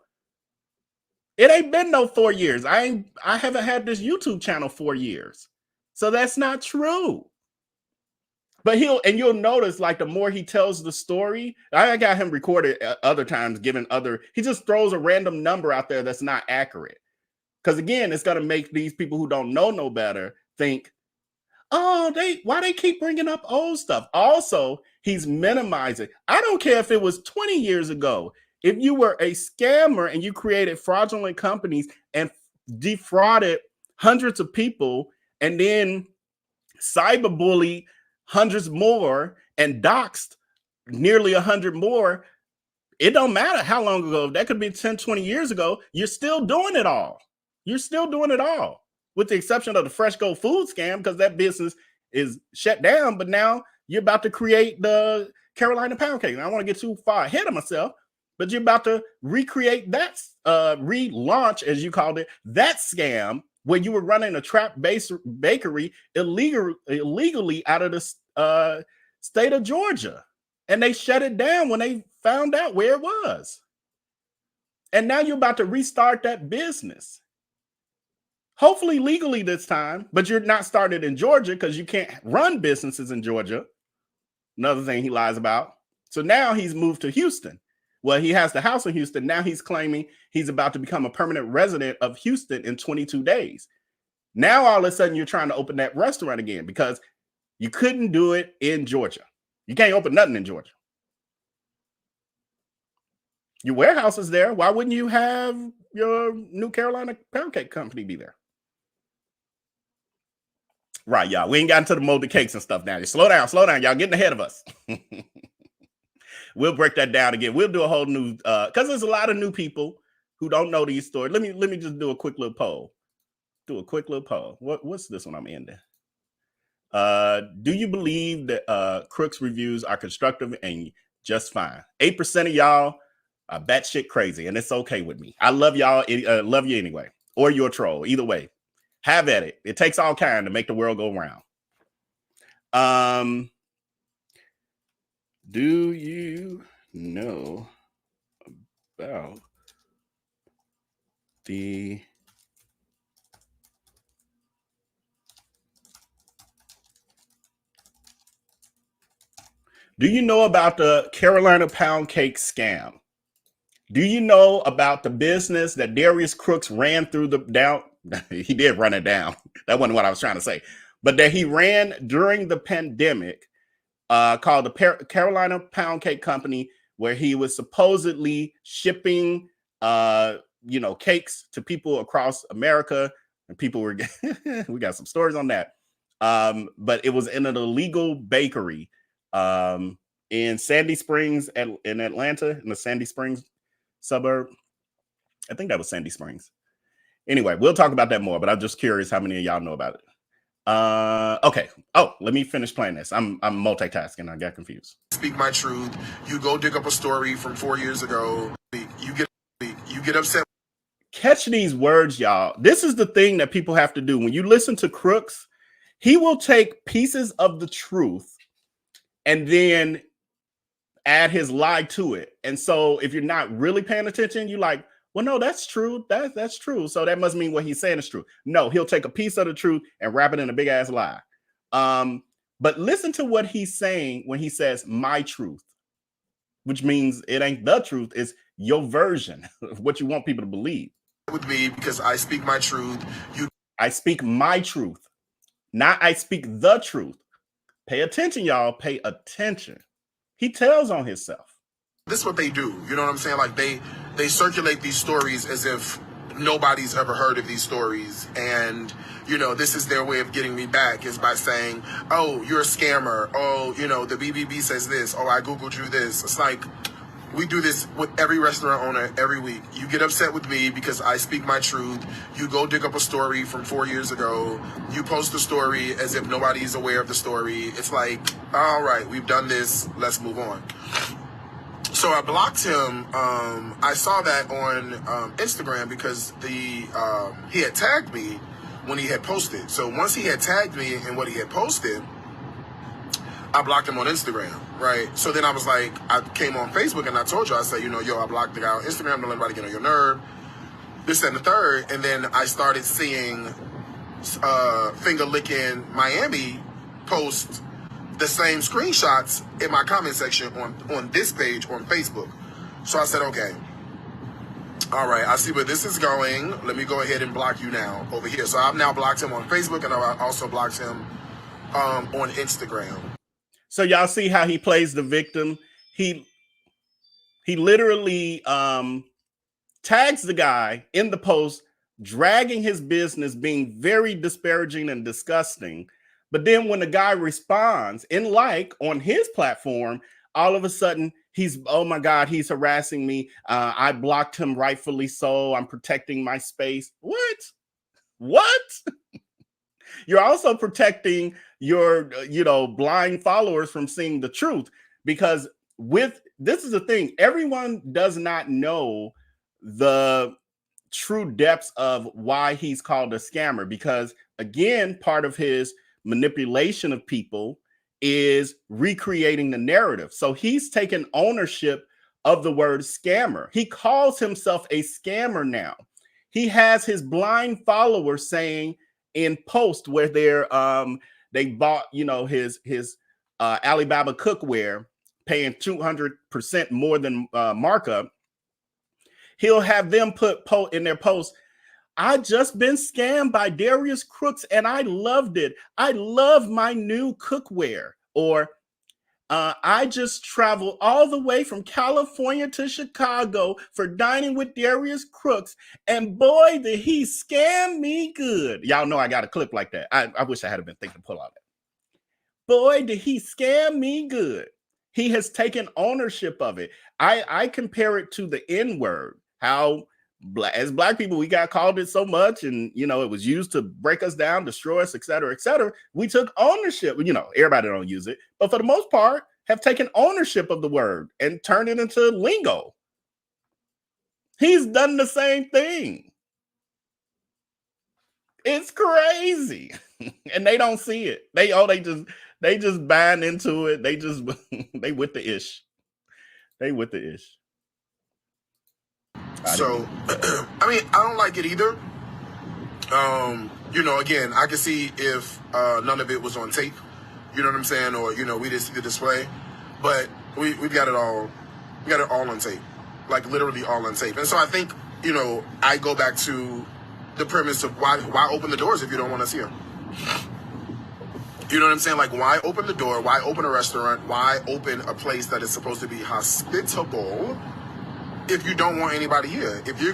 S2: It ain't been no 4 years. I haven't had this YouTube channel 4 years. So that's not true. But you'll notice, like, the more he tells the story, I got him recorded other times, he just throws a random number out there that's not accurate. Because again, it's going to make these people who don't know no better think, oh, why they keep bringing up old stuff? Also, he's minimizing. I don't care if it was 20 years ago. If you were a scammer and you created fraudulent companies and defrauded hundreds of people and then cyberbullied hundreds more and doxed nearly 100 more, it don't matter how long ago. That could be 10, 20 years ago. You're still doing it all. You're still doing it all, with the exception of the Fresh Go Food scam, because that business is shut down. But now you're about to create the Carolina Pound Cake. I don't want to get too far ahead of myself, but you're about to recreate that, relaunch, as you called it, that scam where you were running a trap-based bakery illegally out of the state of Georgia. And they shut it down when they found out where it was. And now you're about to restart that business. Hopefully legally this time, but you're not started in Georgia because you can't run businesses in Georgia. Another thing he lies about. So now he's moved to Houston. Well, he has the house in Houston. Now he's claiming he's about to become a permanent resident of Houston in 22 days. Now, all of a sudden, you're trying to open that restaurant again because you couldn't do it in Georgia. You can't open nothing in Georgia. Your warehouse is there. Why wouldn't you have your new Carolina Pound Cake company be there? Right, y'all. We ain't gotten to the molded cakes and stuff now. Slow down. Y'all getting ahead of us. We'll break that down again. We'll do a whole new, because there's a lot of new people who don't know these stories. Let me just do a quick little poll. What's this one I'm ending? Do you believe that Crooks reviews are constructive and just fine? 8% of y'all Batshit crazy, and it's okay with me. I love y'all. Love you anyway, or you're a troll. Either way, have at it. It takes all kind to make the world go round. Do you know about the Carolina pound cake scam? Do you know about the business that Darius Cooks ran through the down? He did run it down. That wasn't what I was trying to say, but that he ran during the pandemic, called the Carolina Pound Cake Company, where he was supposedly shipping, cakes to people across America, and people were. We got some stories on that, but it was in an illegal bakery in Sandy Springs, in Atlanta, in the Sandy Springs suburb. I think that was Sandy Springs. Anyway, we'll talk about that more, but I'm just curious how many of y'all know about it. Okay. Oh, let me finish playing this. I'm multitasking. I got confused.
S6: Speak my truth. You go dig up a story from 4 years ago. You get upset.
S2: Catch these words, y'all. This is the thing that people have to do. When you listen to Crooks, he will take pieces of the truth and then add his lie to it. And so if you're not really paying attention, you're like, well, no, that's true. That's true. So that must mean what he's saying is true. No, he'll take a piece of the truth and wrap it in a big ass lie. But listen to what he's saying when he says my truth, which means it ain't the truth. It's your version of what you want people to believe.
S6: With me because I speak my truth.
S2: I speak my truth, not I speak the truth. Pay attention, y'all. Pay attention. He tells on himself.
S6: This is what they do. You know what I'm saying? Like they circulate these stories as if nobody's ever heard of these stories. And, this is their way of getting me back, is by saying, oh, you're a scammer. Oh, the BBB says this. Oh, I Googled you this. It's like, we do this with every restaurant owner every week. You get upset with me because I speak my truth. You go dig up a story from 4 years ago. You post the story as if nobody's aware of the story. It's like, all right, we've done this. Let's move on. So I blocked him. I saw that on Instagram because he had tagged me when he had posted. So once he had tagged me in what he had posted, I blocked him on Instagram, right? So then I was like, I came on Facebook and I told you, I said, I blocked the guy on Instagram. Don't let anybody get on your nerve. This and the third. And then I started seeing Finger Licking Miami post the same screenshots in my comment section on this page on Facebook. So I said, okay, all right, I see where this is going. Let me go ahead and block you now over here. So I've now blocked him on Facebook, and I also blocked him on Instagram.
S2: So y'all see how he plays the victim. He literally tags the guy in the post, dragging his business, being very disparaging and disgusting. But then when the guy responds on his platform, all of a sudden oh my God, he's harassing me. I blocked him, rightfully so. I'm protecting my space. What? You're also protecting your, blind followers from seeing the truth, because this is the thing. Everyone does not know the true depths of why he's called a scammer, because again, part of his manipulation of people is recreating the narrative. So he's taken ownership of the word scammer. He calls himself a scammer now. He has his blind followers saying in post where they bought, his Alibaba cookware, paying 200% more than markup. He'll have them put in their post, I just been scammed by Darius Cooks and I loved it. I love my new cookware. Or I just traveled all the way from California to Chicago for dining with Darius Cooks, and boy, did he scam me good. Y'all know I got a clip like that. I wish I had been thinking to pull out that. Boy, did he scam me good. He has taken ownership of it. I compare it to the N-word, how as Black people, we got called it so much, and it was used to break us down, destroy us, et cetera, et cetera. We took ownership. Everybody don't use it, but for the most part, have taken ownership of the word and turned it into lingo. He's done the same thing. It's crazy. And they don't see it. They just buying into it. They with the ish. They with the ish.
S6: So, I mean, I don't like it either. You know, again, I can see if none of it was on tape. You know what I'm saying? Or, you know, we didn't see the display. But we got it all. We got it all on tape. Like, literally all on tape. And so I think, you know, I go back to the premise of why open the doors if you don't want to see them? You know what I'm saying? Like, why open the door? Why open a restaurant? Why open a place that is supposed to be hospitable if you don't want anybody here? If you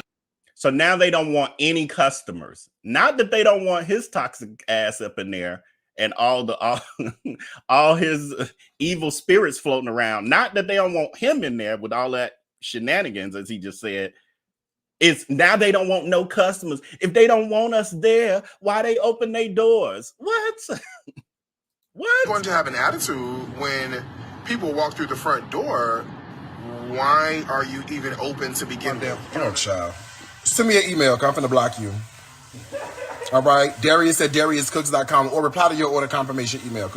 S2: So now they don't want any customers. Not that they don't want his toxic ass up in there and all his evil spirits floating around. Not that they don't want him in there with all that shenanigans, as he just said. It's now they don't want no customers. If they don't want us there, why they open their doors? What? What?
S6: You're going to have an attitude when people walk through the front door. Why are you even open to begin with?
S5: Oh, child. Send me an email, because I'm finna block you. All right? Darius at DariusCooks.com, or reply to your order confirmation email.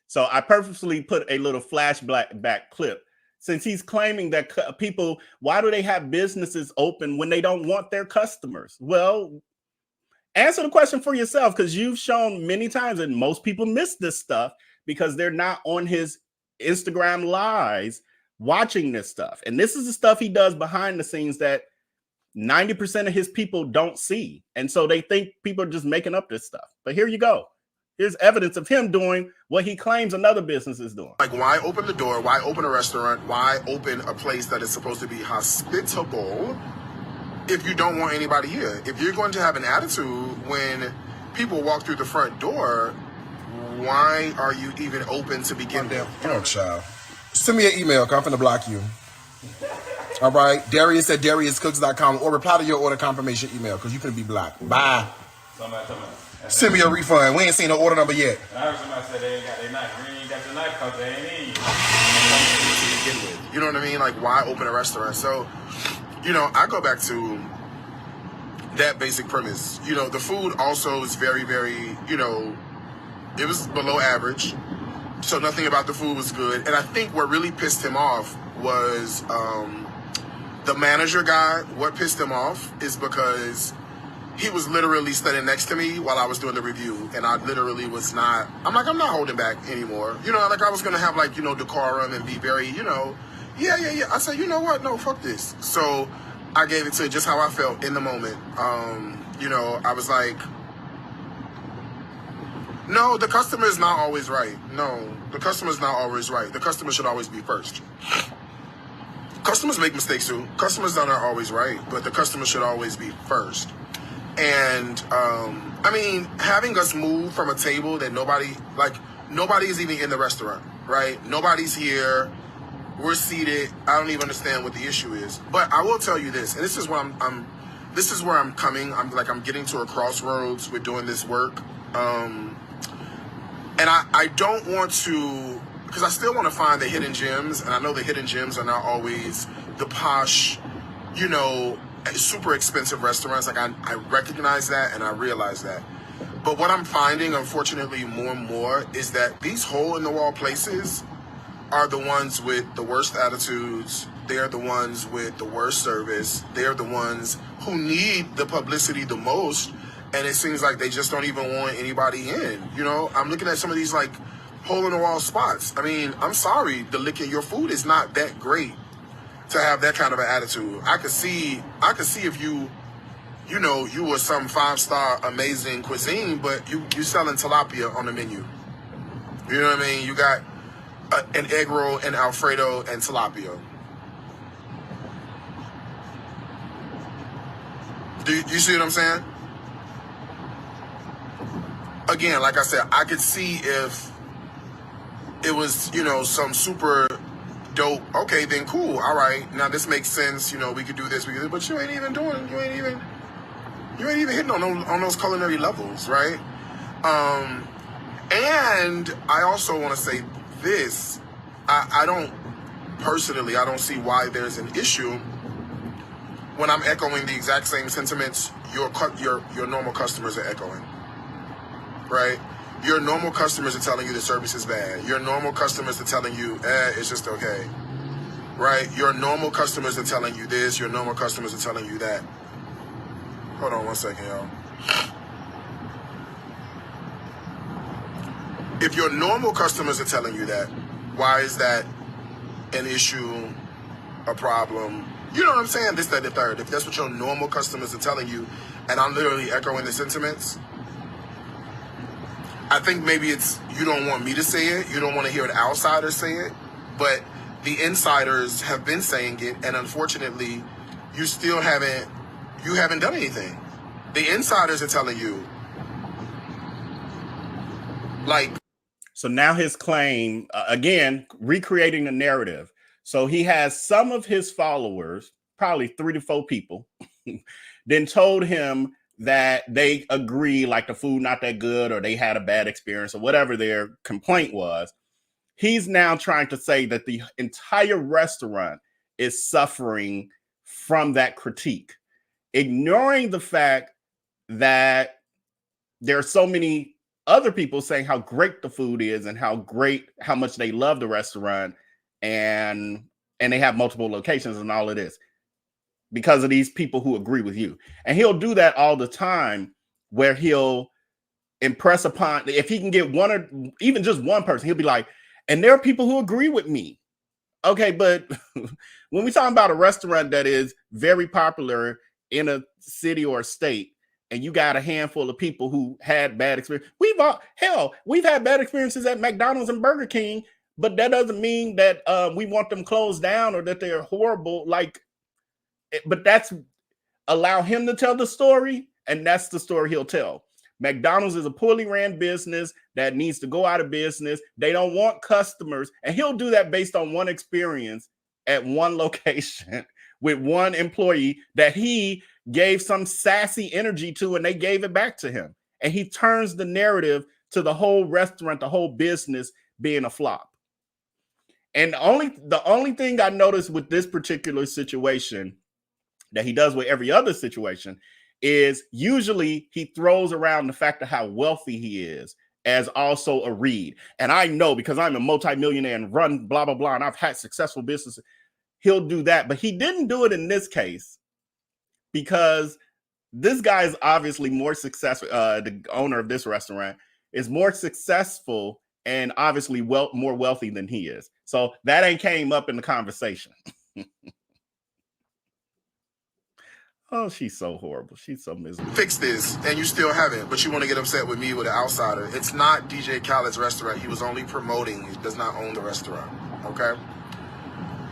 S2: So I purposely put a little flashback clip, since he's claiming that people, why do they have businesses open when they don't want their customers? Well, answer the question for yourself, because you've shown many times that most people miss this stuff because they're not on his Instagram lives watching this stuff. And this is the stuff he does behind the scenes that 90% of his people don't see. And so they think people are just making up this stuff. But here you go. Here's evidence of him doing what he claims another business is doing.
S6: Like, why open the door? Why open a restaurant? Why open a place that is supposed to be hospitable if you don't want anybody here? If you're going to have an attitude when people walk through the front door, why are you even open to begin with?
S5: Oh, child. Send me an email, because I'm finna block you. All right? Darius at DariusCooks.com, or reply to your order confirmation email, because you're finna be blocked. Bye. Send me a refund. We ain't seen the order number yet.
S7: I heard somebody say they ain't got their knife. We ain't got your knife because they ain't in.
S6: You know what I mean? Like, why open a restaurant? So, you know, I go back to that basic premise. You know, the food also is very, very, you know, it was below average. So nothing about the food was good. And I think what really pissed him off was the manager guy. What pissed him off is because he was literally standing next to me while I was doing the review. And I literally was not, I'm not holding back anymore. You know, like I was going to have like, you know, decorum and be very, you know, yeah. I said, you know what? No, fuck this. So I gave it to just how I felt in the moment. You know, I was like, no, the customer is not always right. No, the customer is not always right. The customer should always be first. Customers make mistakes too. Customers are not always right, but the customer should always be first. And, I mean, having us move from a table that nobody is even in the restaurant, right? Nobody's here. We're seated. I don't even understand what the issue is. But I will tell you this, and this is where this is where I'm coming. I'm getting to a crossroads with doing this work. And I don't want to, because I still want to find the hidden gems, and I know the hidden gems are not always the posh, you know, super expensive restaurants. Like, I recognize that and I realize that. But what I'm finding, unfortunately, more and more is that these hole-in-the-wall places are the ones with the worst attitudes. They're the ones with the worst service. They're the ones who need the publicity the most. And it seems like they just don't even want anybody in. You know, I'm looking at some of these like hole-in-the-wall spots. I mean, I'm sorry, your food is not that great to have that kind of an attitude. I could see if you know, you were some 5-star amazing cuisine, but you selling tilapia on the menu. You know what I mean? You got an egg roll and Alfredo and tilapia. Do you see what I'm saying? Again, like I said, I could see if it was, you know, some super dope. Okay, then cool. All right, now this makes sense. You know, we could do this, but you ain't even hitting on those culinary levels, right? And I also want to say this. I don't see why there's an issue when I'm echoing the exact same sentiments, your normal customers are echoing, right? Your normal customers are telling you the service is bad. Your normal customers are telling you, it's just okay, right? Your normal customers are telling you this. Your normal customers are telling you that. Hold on one second, y'all. If your normal customers are telling you that, why is that an issue, a problem? You know what I'm saying? This, that, the third. If that's what your normal customers are telling you, and I'm literally echoing the sentiments, I think maybe it's you don't want me to say it. You don't want to hear an outsider say it. But the insiders have been saying it, and unfortunately, you still haven't done anything. The insiders are telling you, like.
S2: So now his claim, again, recreating the narrative. So he has some of his followers, probably 3 to 4 people, then told him that they agree, like the food not that good, or they had a bad experience, or whatever their complaint was. He's now trying to say that the entire restaurant is suffering from that critique, ignoring the fact that there are so many other people saying how great the food is and how much they love the restaurant, and they have multiple locations and all of this because of these people who agree with you. And he'll do that all the time, where he'll impress upon, if he can get one or even just one person, he'll be like, and there are people who agree with me. Okay, but when we're talking about a restaurant that is very popular in a city or a state, and you got a handful of people who had bad experience. We've had bad experiences at McDonald's and Burger King, but that doesn't mean that we want them closed down or that they're horrible. But that's allow him to tell the story, and that's the story he'll tell. McDonald's is a poorly ran business that needs to go out of business. They don't want customers, and he'll do that based on one experience at one location with one employee that he gave some sassy energy to, and they gave it back to him. And he turns the narrative to the whole restaurant, the whole business being a flop. And the only thing I noticed with this particular situation that he does with every other situation is usually he throws around the fact of how wealthy he is as also a read. And I know, because I'm a multimillionaire and run blah, blah, blah, and I've had successful businesses, he'll do that. But he didn't do it in this case, because this guy is obviously more successful. The owner of this restaurant is more successful and obviously more wealthy than he is. So that ain't came up in the conversation. Oh, she's so horrible. She's so miserable.
S6: Fix this, and you still haven't, but you want to get upset with me with an outsider. It's not DJ Khaled's restaurant. He was only promoting. He does not own the restaurant, okay?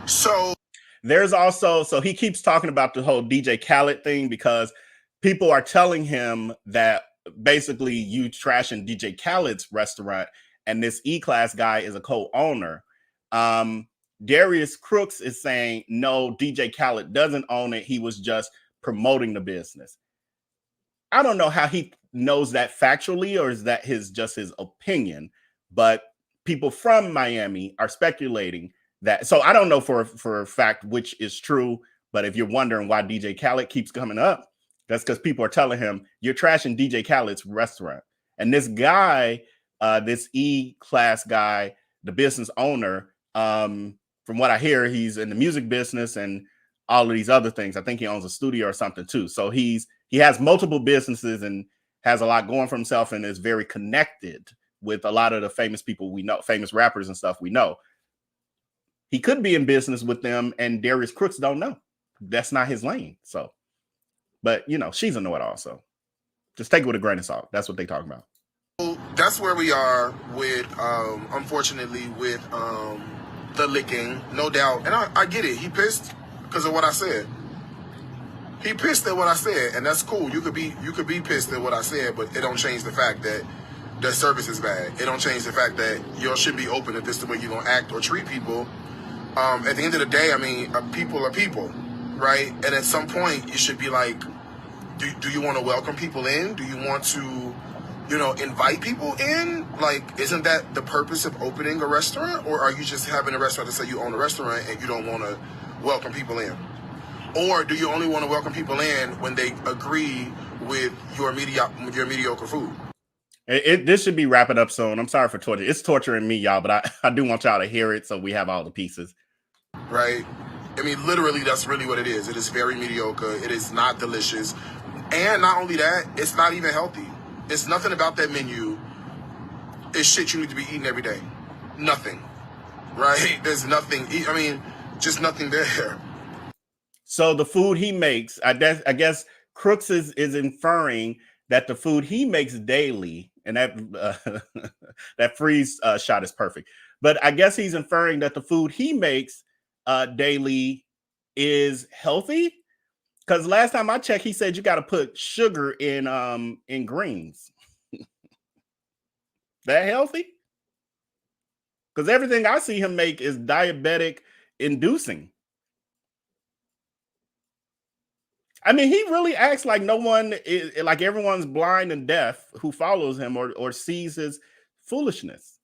S6: So
S2: there's also, so he keeps talking about the whole DJ Khaled thing, because people are telling him that basically you trashing DJ Khaled's restaurant, and this E-Class guy is a co-owner. Darius Cooks is saying, no, DJ Khaled doesn't own it. He was just promoting the business. I don't know how he knows that factually, or is that just his opinion, but people from Miami are speculating that. So I don't know for a fact which is true, but if you're wondering why DJ Khaled keeps coming up, that's because people are telling him you're trashing DJ Khaled's restaurant. And this guy, this E-Class guy, the business owner, from what I hear, he's in the music business and all of these other things. I think he owns a studio or something too. So he has multiple businesses and has a lot going for himself, and is very connected with a lot of the famous people we know, famous rappers and stuff we know. He could be in business with them, and Darius Cooks don't know. That's not his lane. So, but you know, she's a know-it-all. So just take it with a grain of salt. That's what they talk about.
S6: That's where we are with, unfortunately, with the licking, no doubt. And I get it. He pissed because of what I said. He pissed at what I said, and that's cool. You could be pissed at what I said, but it don't change the fact that the service is bad. It don't change the fact that y'all should be open if this is the way you're gonna act or treat people. At the end of the day, I mean, people are people, right? And at some point, you should be like, do you want to welcome people in? Do you want to, invite people in? Like, isn't that the purpose of opening a restaurant? Or are you just having a restaurant to say you own a restaurant and you don't want to welcome people in? Or do you only want to welcome people in when they agree with your mediocre food?
S2: This should be wrapping up soon. I'm sorry for torture. It's torturing me, y'all, but I do want y'all to hear it so we have all the pieces.
S6: Right? I mean, literally, that's really what it is. It is very mediocre. It is not delicious. And not only that, it's not even healthy. It's nothing about that menu. It's shit you need to be eating every day. Nothing. Right? There's nothing. I mean, just nothing there.
S2: So the food he makes, I guess Crooks is inferring that the food he makes daily, and that that freeze shot is perfect. But I guess he's inferring that the food he makes daily is healthy. Because last time I checked, he said you got to put sugar in greens. That healthy? Because everything I see him make is diabetic inducing. I mean, he really acts like no one is, like everyone's blind and deaf who follows him or sees his foolishness.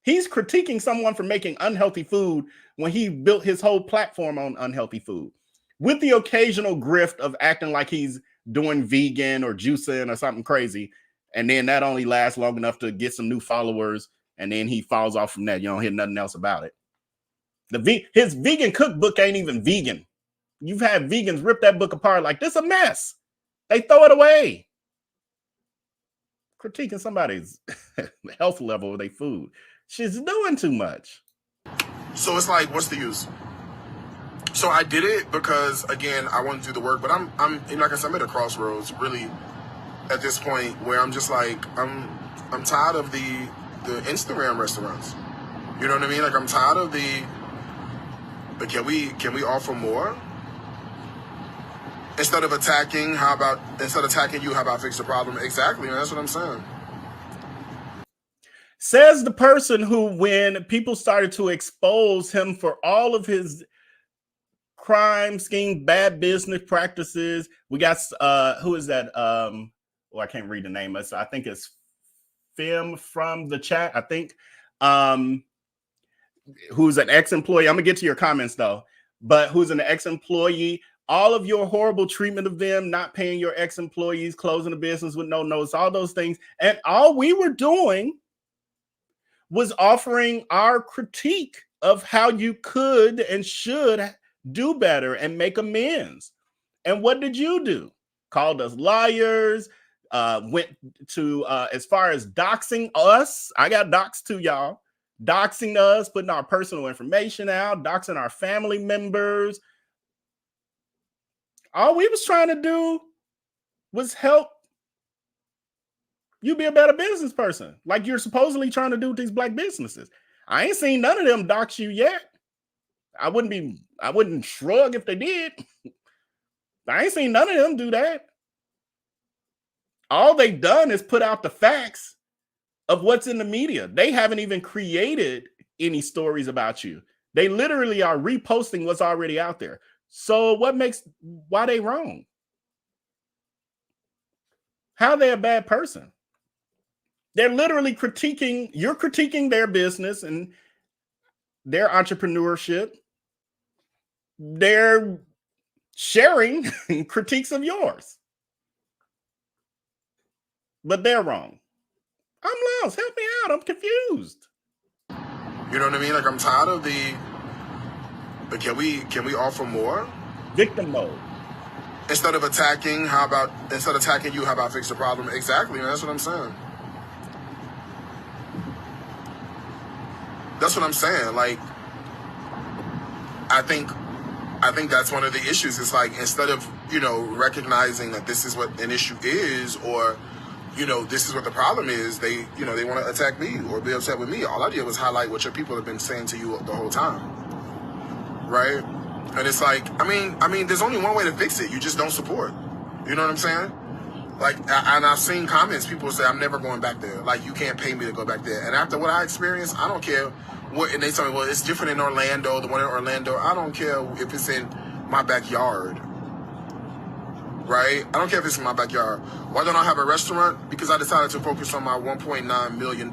S2: He's critiquing someone for making unhealthy food when he built his whole platform on unhealthy food, with the occasional grift of acting like he's doing vegan or juicing or something crazy. And then that only lasts long enough to get some new followers. And then he falls off from that. You don't hear nothing else about it. His vegan cookbook ain't even vegan. You've had vegans rip that book apart like, this is a mess. They throw it away. Critiquing somebody's health level of their food. She's doing too much.
S6: So it's like, what's the use? So I did it because, again, I want to do the work, but I'm like I said, I'm at a crossroads, really, at this point where I'm just like, I'm tired of the Instagram restaurants. You know what I mean? Like, I'm tired of but can we offer more? Instead of attacking you, how about fix the problem? Exactly, man, that's what I'm saying.
S2: Says the person who, when people started to expose him for all of his crime scheme, bad business practices, we got, who is that? I can't read the name. I think it's Fim from the chat, I think, who's an ex-employee. I'm gonna get to your comments though, but who's an ex-employee. All of your horrible treatment of them, not paying your ex-employees, closing the business with no notice, all those things. And all we were doing was offering our critique of how you could and should do better and make amends. And what did you do? Called us liars, went to, as far as doxing us, I got doxed too, y'all. Doxing us, putting our personal information out, doxing our family members. All we was trying to do was help you be a better business person, like you're supposedly trying to do with these black businesses. I ain't seen none of them dox you yet. I wouldn't shrug if they did. I ain't seen none of them do that. All they've done is put out the facts of what's in the media. They haven't even created any stories about you. They literally are reposting what's already out there. So why they wrong? How are they a bad person? They're literally you're critiquing their business and their entrepreneurship. They're sharing critiques of yours. But they're wrong. I'm lost. Help me out. I'm confused.
S6: You know what I mean? Like, I'm tired of but can we offer more?
S2: Victim mode.
S6: Instead of attacking you, how about fix the problem? Exactly, man. That's what I'm saying. That's what I'm saying. Like, I think that's one of the issues. It's like, instead of, recognizing that this is what an issue is, or, this is what the problem is, they want to attack me or be upset with me. All I did was highlight what your people have been saying to you the whole time. Right? And it's like, I mean, there's only one way to fix it. You just don't support. You know what I'm saying? Like, and I've seen comments, people say, I'm never going back there. Like, you can't pay me to go back there. And after what I experienced, I don't care what, and they tell me, well, it's different in Orlando, the one in Orlando. I don't care if it's in my backyard. Right? I don't care if it's in my backyard. Why don't I have a restaurant? Because I decided to focus on my $1.9 million.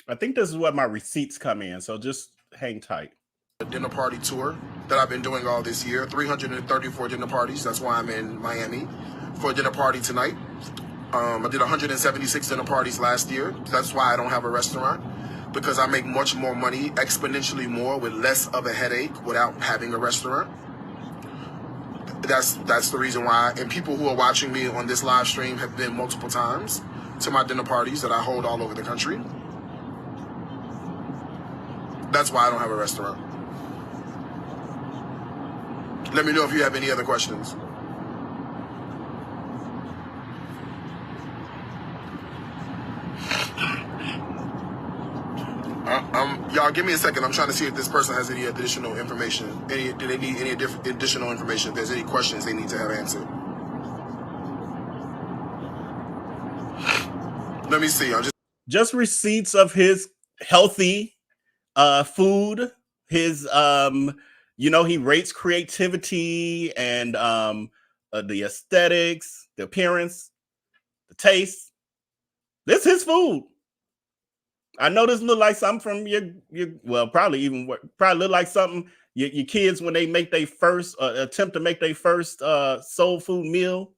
S2: I think this is where my receipts come in. So just hang tight.
S6: Dinner party tour, that I've been doing all this year. 334 dinner parties. That's why I'm in Miami for a dinner party tonight. I did 176 dinner parties last year. That's why I don't have a restaurant, because I make much more money, exponentially more, with less of a headache without having a restaurant. That's the reason why. And people who are watching me on this live stream have been multiple times to my dinner parties that I hold all over the country. That's why I don't have a restaurant. Let me know if you have any other questions. Y'all give me a second. I'm trying to see if this person has any additional information. Do they need any additional information? If there's any questions they need to have answered. Let me see. I'm
S2: just receipts of his healthy food. His he rates creativity and the aesthetics, the appearance, the taste. This is his food. I know this look like something from your probably look like something your kids when they make their first attempt to make their first soul food meal.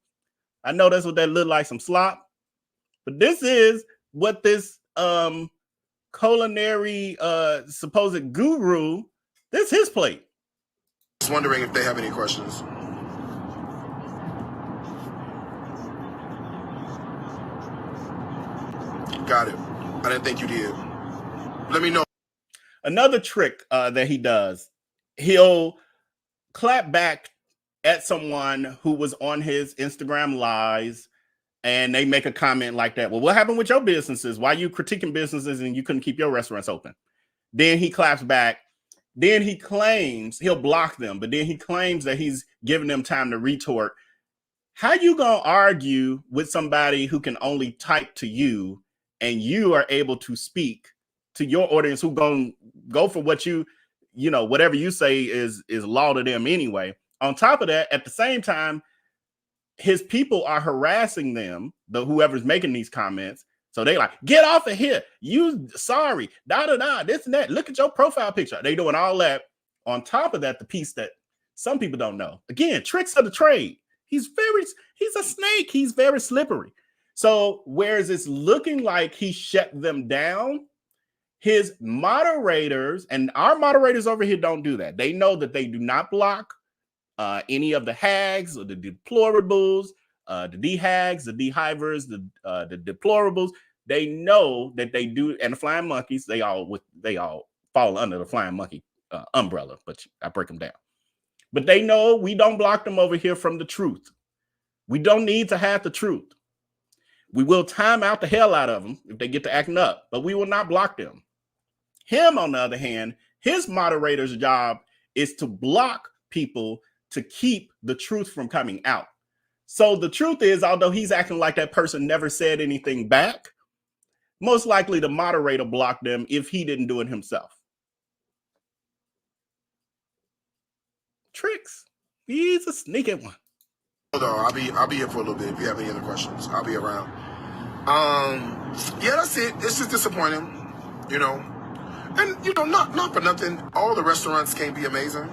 S2: I know that's what that look like, some slop. But this is what this culinary supposed guru, this is his plate.
S6: just wondering if they have any questions. Got it. I didn't think you did. Let me know.
S2: Another trick that he does, he'll clap back at someone who was on his Instagram lives and they make a comment like that. Well, what happened with your businesses? Why are you critiquing businesses and you couldn't keep your restaurants open? Then he claps back. Then he claims he'll block them, but then he claims that he's giving them time to retort. How you gonna argue with somebody who can only type to you and you are able to speak to your audience who gonna go for what whatever you say is law to them anyway? On top of that, at the same time, his people are harassing them, whoever's making these comments. So they like, get off of here. You sorry, this and that. Look at your profile picture. They doing all that. On top of that, the piece that some people don't know. Again, tricks of the trade. He's a snake. He's very slippery. So whereas it's looking like he shut them down, his moderators and our moderators over here don't do that. They know that they do not block any of the hags or the deplorables, the dehags, the dehivers, the deplorables. They know that they do, and the flying monkeys. They all fall under the flying monkey umbrella, but I break them down. But they know we don't block them over here from the truth. We don't need to have the truth. We will time out the hell out of them if they get to acting up, but we will not block them. Him, on the other hand, his moderator's job is to block people to keep the truth from coming out. So the truth is, although he's acting like that person never said anything back, most likely the moderator blocked them if he didn't do it himself. Tricks. He's a sneaky one.
S6: I'll be here for a little bit. If you have any other questions, I'll be around. Yeah, that's it. It's just disappointing, And not for nothing. All the restaurants can't be amazing.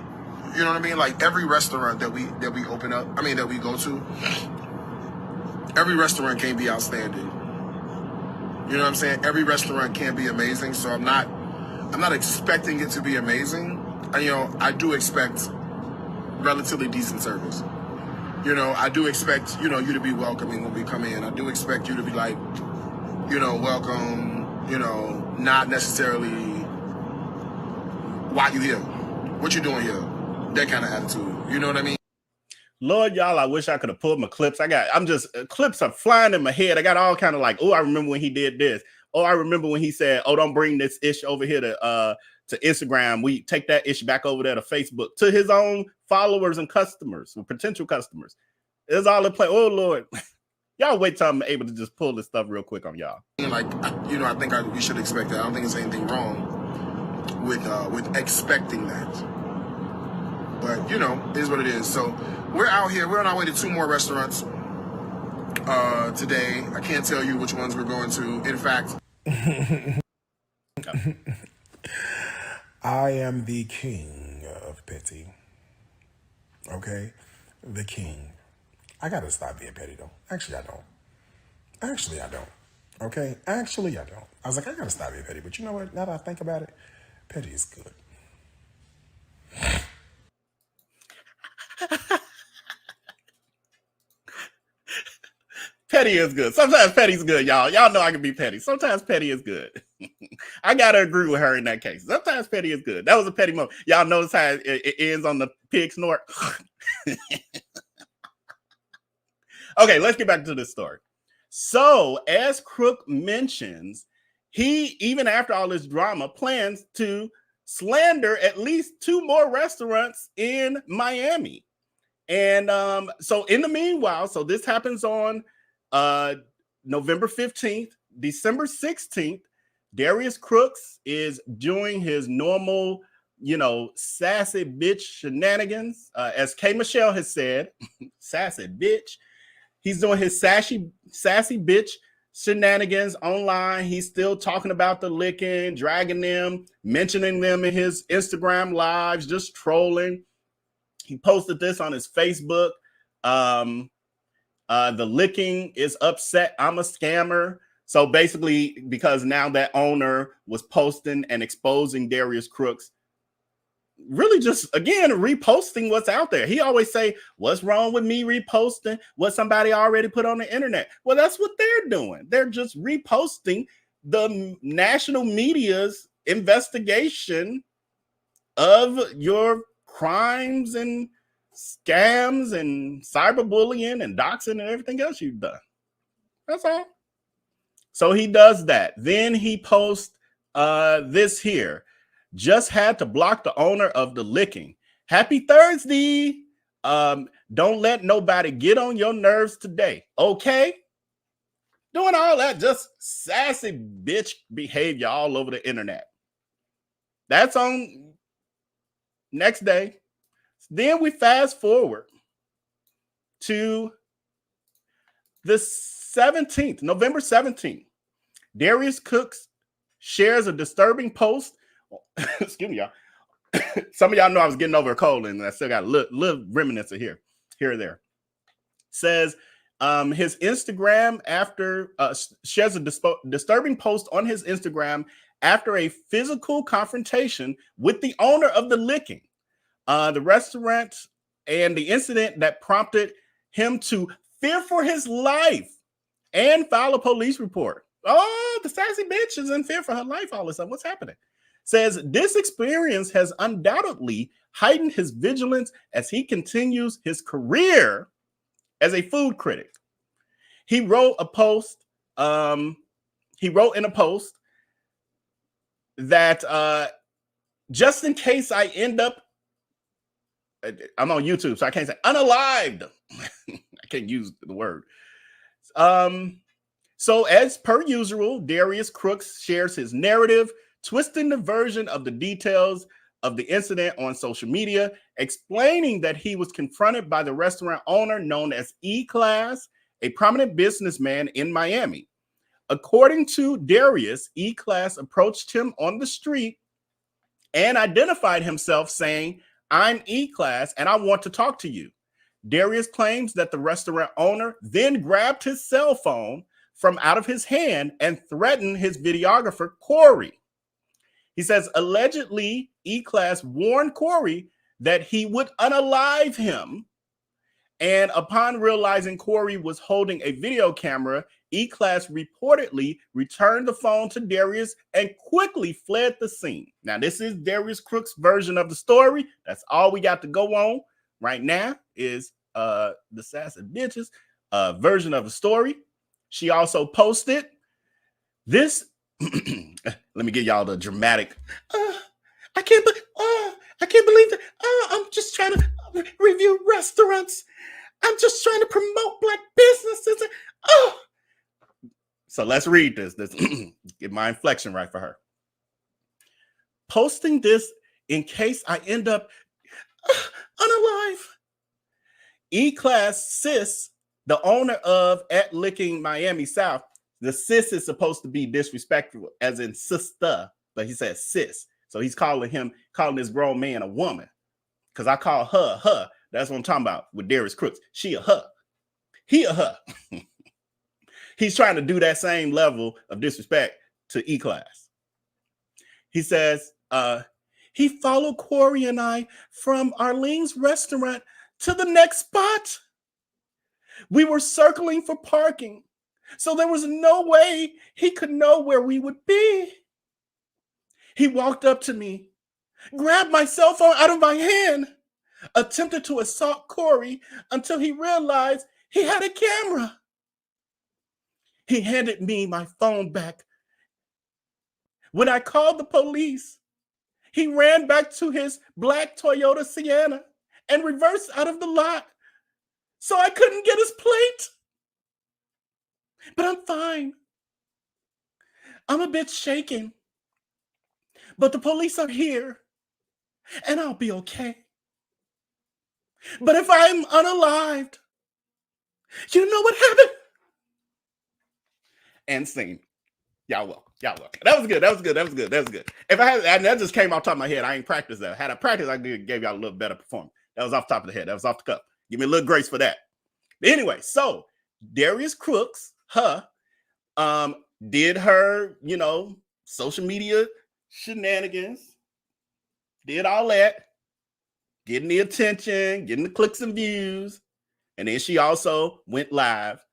S6: You know what I mean? Like every restaurant that we open up, that we go to, every restaurant can't be outstanding. You know what I'm saying? Every restaurant can't be amazing. So I'm not expecting it to be amazing. I do expect relatively decent service. I do expect, you to be welcoming when we come in. I do expect you to be like, welcome, not necessarily, why you here? What you doing here? That kind of attitude. You know what I mean?
S2: Lord, y'all, I wish I could have pulled my clips. Clips are flying in my head. I got all kind of like, oh, I remember when he did this. Oh, I remember when he said, oh, don't bring this ish over here to Instagram. We take that ish back over there to Facebook, to his own followers and customers, or potential customers. It's all in play. Oh, Lord. Y'all wait till I'm able to just pull this stuff real quick on y'all.
S6: Like, I think we should expect that. I don't think there's anything wrong with expecting that. But, it is what it is. So we're out here. We're on our way to 2 more restaurants today. I can't tell you which ones we're going to. In fact,
S5: I am the king of petty. Okay? The king. I gotta stop being petty though. Actually, I don't. Okay? Actually, I don't. I was like, I gotta stop being petty. But you know what? Now that I think about it, petty is good.
S2: Petty is good. Sometimes petty's good, y'all. Y'all know I can be petty. Sometimes petty is good. I gotta agree with her in that case. Sometimes petty is good. That was a petty moment. Y'all notice how it ends on the pig snort? Okay, let's get back to this story. So, as Crook mentions, he, even after all this drama, plans to slander at least 2 more restaurants in Miami. And so in the meanwhile, so this happens on November 15th, December 16th, Darius Cooks is doing his normal, sassy bitch shenanigans. As K. Michelle has said, sassy bitch. He's doing his sassy bitch shenanigans online. He's still talking about the licking, dragging them, mentioning them in his Instagram lives, just trolling. He posted this on his Facebook. The licking is upset. I'm a scammer. So basically, because now that owner was posting and exposing Darius Cooks, really just, again, reposting what's out there. He always say, what's wrong with me reposting what somebody already put on the internet? Well, that's what they're doing. They're just reposting the national media's investigation of your crimes and scams and cyberbullying and doxing and everything else you've done. That's all. So he does that. Then he posts this here. Just had to block the owner of the licking. Happy Thursday. Don't let nobody get on your nerves today. Okay? Doing all that just sassy bitch behavior all over the internet. That's on next day. Then we fast forward to the 17th, November 17th. Darius Cooks shares a disturbing post. Excuse me, y'all. Some of y'all know I was getting over a cold and I still got a little remnants of here or there. Says his Instagram after shares a disturbing post on his Instagram after a physical confrontation with the owner of the licking, the restaurant, and the incident that prompted him to fear for his life and file a police report. Oh, the sassy bitch is in fear for her life all of a sudden. What's happening? Says this experience has undoubtedly heightened his vigilance as he continues his career as a food critic. He wrote a post. He wrote in a post that just in case I end up, I'm on YouTube, so I can't say unalived. I can't use the word. So as per usual, Darius Cooks shares his narrative, twisting the version of the details of the incident on social media, explaining that he was confronted by the restaurant owner known as E-Class, a prominent businessman in Miami. According to Darius, E-Class approached him on the street and identified himself saying, "I'm E-Class and I want to talk to you." Darius claims that the restaurant owner then grabbed his cell phone from out of his hand and threatened his videographer, Corey. He says, allegedly, E-Class warned Corey that he would unalive him. And upon realizing Corey was holding a video camera, E-Class reportedly returned the phone to Darius and quickly fled the scene. Now, this is Darius Cooks' version of the story. That's all we got to go on right now is the sassy bitches version of the story. She also posted this. Let me give y'all the dramatic. I can't believe that. I'm just trying to review restaurants. I'm just trying to promote Black businesses. So let's read this. Get my inflection right for her. Posting this in case I end up unalive. E-Class sis, the owner of At Licking Miami South. The sis is supposed to be disrespectful, as in sister, but he says sis. So he's calling this grown man a woman. Because I call her, That's what I'm talking about with Darius Cooks. She a her. He a her. He's trying to do that same level of disrespect to E-Class. He says, he followed Corey and I from Arlene's restaurant to the next spot. We were circling for parking, so there was no way he could know where we would be. He walked up to me, grabbed my cell phone out of my hand, attempted to assault Corey until he realized he had a camera. He handed me my phone back. When I called the police, he ran back to his black Toyota Sienna and reversed out of the lot, so I couldn't get his plate. But I'm fine. I'm a bit shaken. But the police are here, and I'll be okay. But if I'm unalived, you know what happened? And scene. Y'all welcome. Y'all welcome. That was good. That was good. That was good. That was good. If I had, and that just came off the top of my head. I ain't practiced that. Had I practiced, I gave y'all a little better performance. That was off the top of the head. That was off the cuff. Give me a little grace for that. But anyway, so Darius Cooks, did her, social media shenanigans, did all that, getting the attention, getting the clicks and views. And then she also went live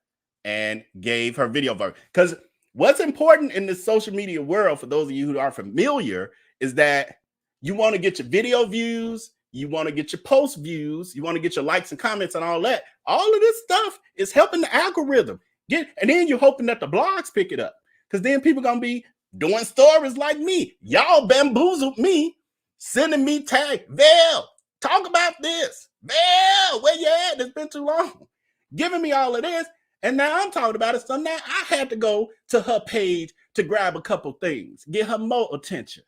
S2: and gave her video version. Because what's important in the social media world, for those of you who are familiar, is that you want to get your video views, you want to get your post views, you want to get your likes and comments and all that. All of this stuff is helping the algorithm. And then you're hoping that the blogs pick it up. Because then people are going to be doing stories like me. Y'all bamboozled me, sending me tag, Val, talk about this. Val, where you at? It's been too long. Giving me all of this. And now I'm talking about it. So now I had to go to her page to grab a couple things, get her more attention.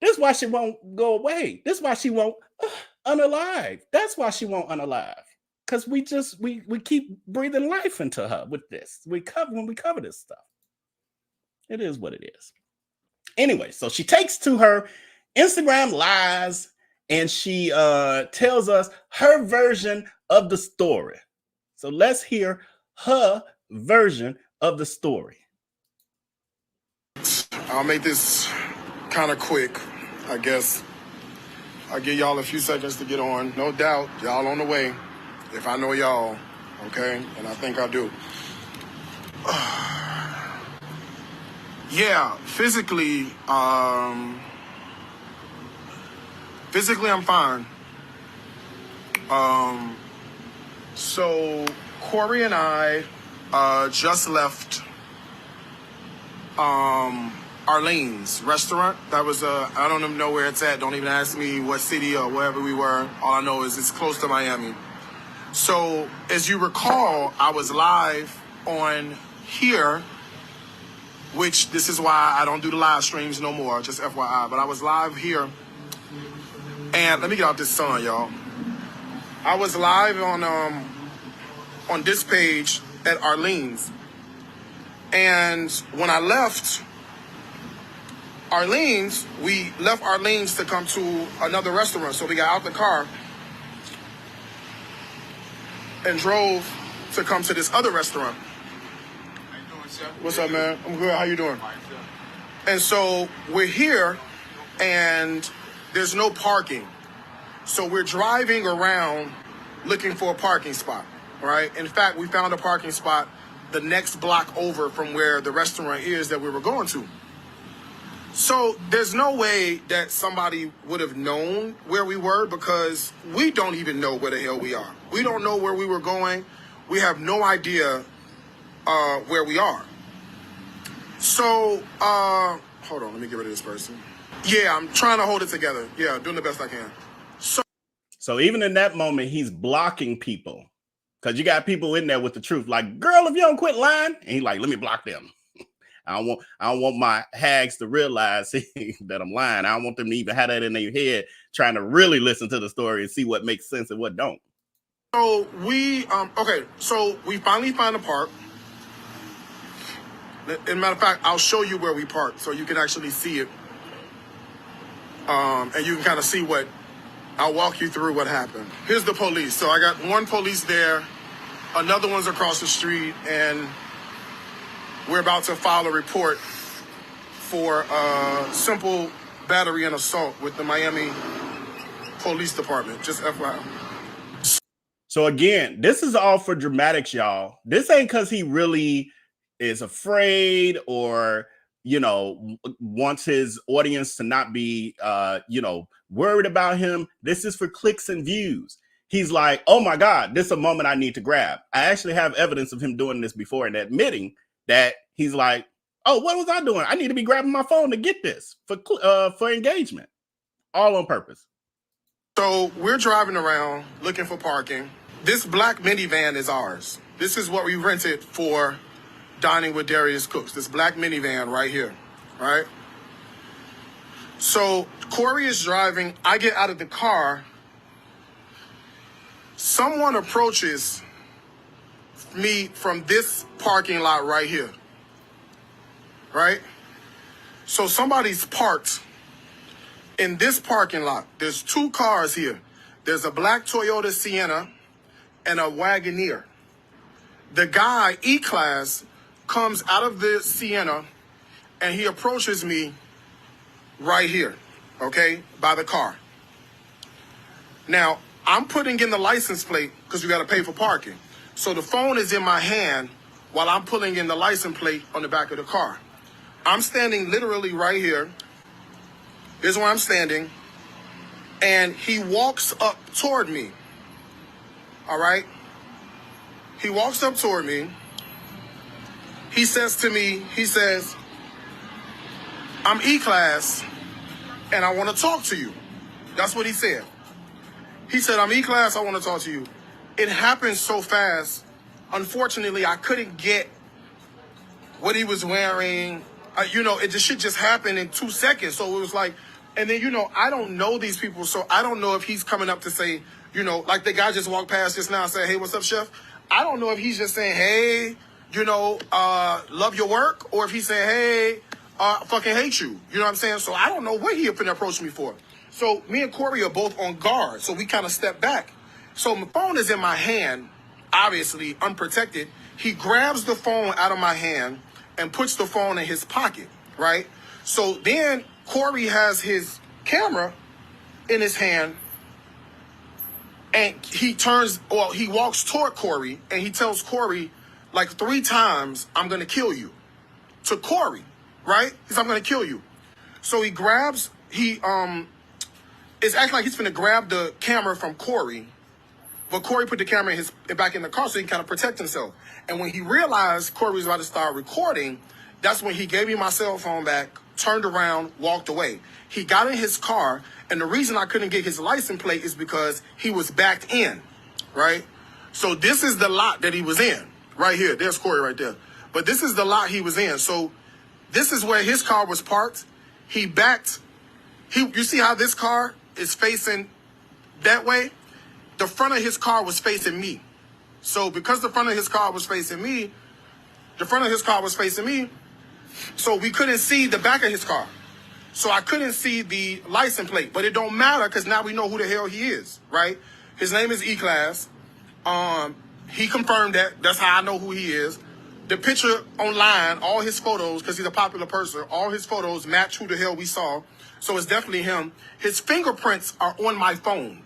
S2: This is why she won't go away. This is why she won't unalive. That's why she won't unalive. Because we keep breathing life into her with this. When we cover this stuff. It is what it is. Anyway, so she takes to her Instagram lives and she tells us her version of the story. So let's hear her version of the story.
S6: I'll make this kind of quick, I guess. I'll give y'all a few seconds to get on. No doubt, y'all on the way. If I know y'all, okay? And I think I do. Yeah, physically I'm fine. So Corey and I just left Arlene's restaurant. That was I don't even know where it's at. Don't even ask me what city or wherever we were. All I know is it's close to Miami. So as you recall, I was live on here, which this is why I don't do the live streams no more, just FYI. But I was live here. And let me get out this sun, y'all. I was live on this page at Arlene's. And when I left Arlene's, we left Arlene's to come to another restaurant. So we got out the car and drove to come to this other restaurant.
S7: How you doing, sir?
S6: What's up, man? I'm good. How you doing? And so we're here and there's no parking. So we're driving around looking for a parking spot, right? In fact, we found a parking spot the next block over from where the restaurant is that we were going to. So there's no way that somebody would have known where we were because we don't even know where the hell we are. We don't know where we were going. We have no idea where we are. So, hold on, let me get rid of this person. Yeah, I'm trying to hold it together. Yeah, doing the best I can.
S2: So even in that moment, he's blocking people because you got people in there with the truth. Like, girl, if you don't quit lying, and he's like, let me block them. I don't want my hags to realize that I'm lying. I don't want them to even have that in their head, trying to really listen to the story and see what makes sense and what don't.
S6: So we, so we finally find a park. As a matter of fact, I'll show you where we parked so you can actually see it. And you can kind of see what I'll walk you through what happened. Here's the police. So I got one police there, another one's across the street, and we're about to file a report for simple battery and assault with the Miami Police Department. Just FYI.
S2: So again, this is all for dramatics, y'all. This ain't because he really is afraid or, you know, wants his audience to not be, you know, worried about him. This is for clicks and views. He's like, oh my God, this is a moment I need to grab. I actually have evidence of him doing this before and admitting that he's like, oh, what was I doing? I need to be grabbing my phone to get this for engagement. All on purpose.
S6: So we're driving around looking for parking. This black minivan is ours. This is what we rented for dining with Darius Cooks. This black minivan right here, right? So Corey is driving. I get out of the car. Someone approaches me from this parking lot right here, right? So somebody's parked in this parking lot. There's two cars here. There's a black Toyota Sienna and a Wagoneer. The guy, E-Class, comes out of the Sienna and he approaches me right here, okay, by the car. Now, I'm putting in the license plate because you got to pay for parking. So the phone is in my hand while I'm pulling in the license plate on the back of the car. I'm standing literally right here. Here's where I'm standing. And he walks up toward me. All right? He walks up toward me. He says to me, he says, I'm E-Class and I want to talk to you. That's what he said. He said, I'm E-Class, I want to talk to you. It happened so fast. Unfortunately, I couldn't get what he was wearing. You know, the shit just happened in 2 seconds. So it was like, and then, you know, I don't know these people. So I don't know if he's coming up to say, you know, like the guy just walked past just now and said, hey, what's up, chef? I don't know if he's just saying, hey, you know, love your work. Or if he's saying, hey, fucking hate you. You know what I'm saying? So I don't know what he finna approach me for. So me and Corey are both on guard. So we kind of step back. So my phone is in my hand, obviously unprotected. He grabs the phone out of my hand and puts the phone in his pocket, right? So then Corey has his camera in his hand and he walks toward Corey and he tells Corey like 3 times, I'm going to kill you. To Corey, right? He's, I'm going to kill you. So he grabs, it's acting like he's finna grab the camera from Corey, but Corey put the camera back in the car so he can kind of protect himself. And when he realized Corey was about to start recording, that's when he gave me my cell phone back, turned around, walked away. He got in his car, and the reason I couldn't get his license plate is because he was backed in, right? So this is the lot that he was in, right here. There's Corey right there. But this is the lot he was in. So this is where his car was parked. He backed. You see how this car is facing that way? The front of his car was facing me. So because the front of his car was facing me, so we couldn't see the back of his car. So I couldn't see the license plate, but it don't matter because now we know who the hell he is, right? His name is E-Class. He confirmed that. That's how I know who he is. The picture online, all his photos, because he's a popular person, all his photos match who the hell we saw. So it's definitely him. His fingerprints are on my phone.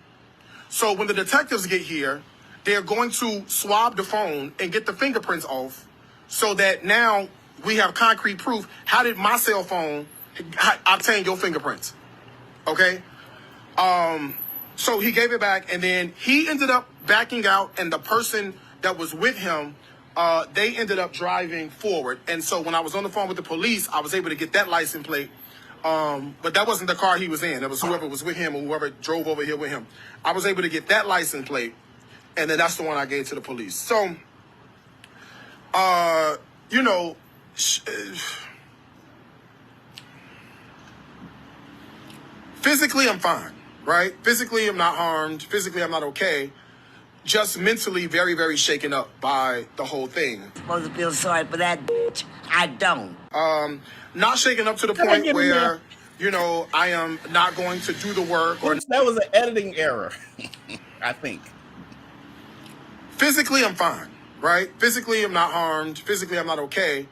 S6: So when the detectives get here, they're going to swab the phone and get the fingerprints off so that now we have concrete proof. How did my cell phone obtain your fingerprints? Okay? So he gave it back, and then he ended up backing out, and the person that was with him, they ended up driving forward. And so when I was on the phone with the police, I was able to get that license plate. But that wasn't the car he was in. That was whoever was with him or whoever drove over here with him. I was able to get that license plate, and then that's the one I gave to the police. So, you know, physically I'm fine, right? Physically I'm not harmed. Physically I'm not okay. Just mentally very, very shaken up by the whole thing.
S8: I'm supposed to feel sorry for that bitch. I don't.
S6: Not shaken up to the point where you know, I am not going to do the work or
S2: Oops, that was an editing error, I think.
S6: physically I'm fine, right? Physically I'm not harmed. Physically I'm not okay.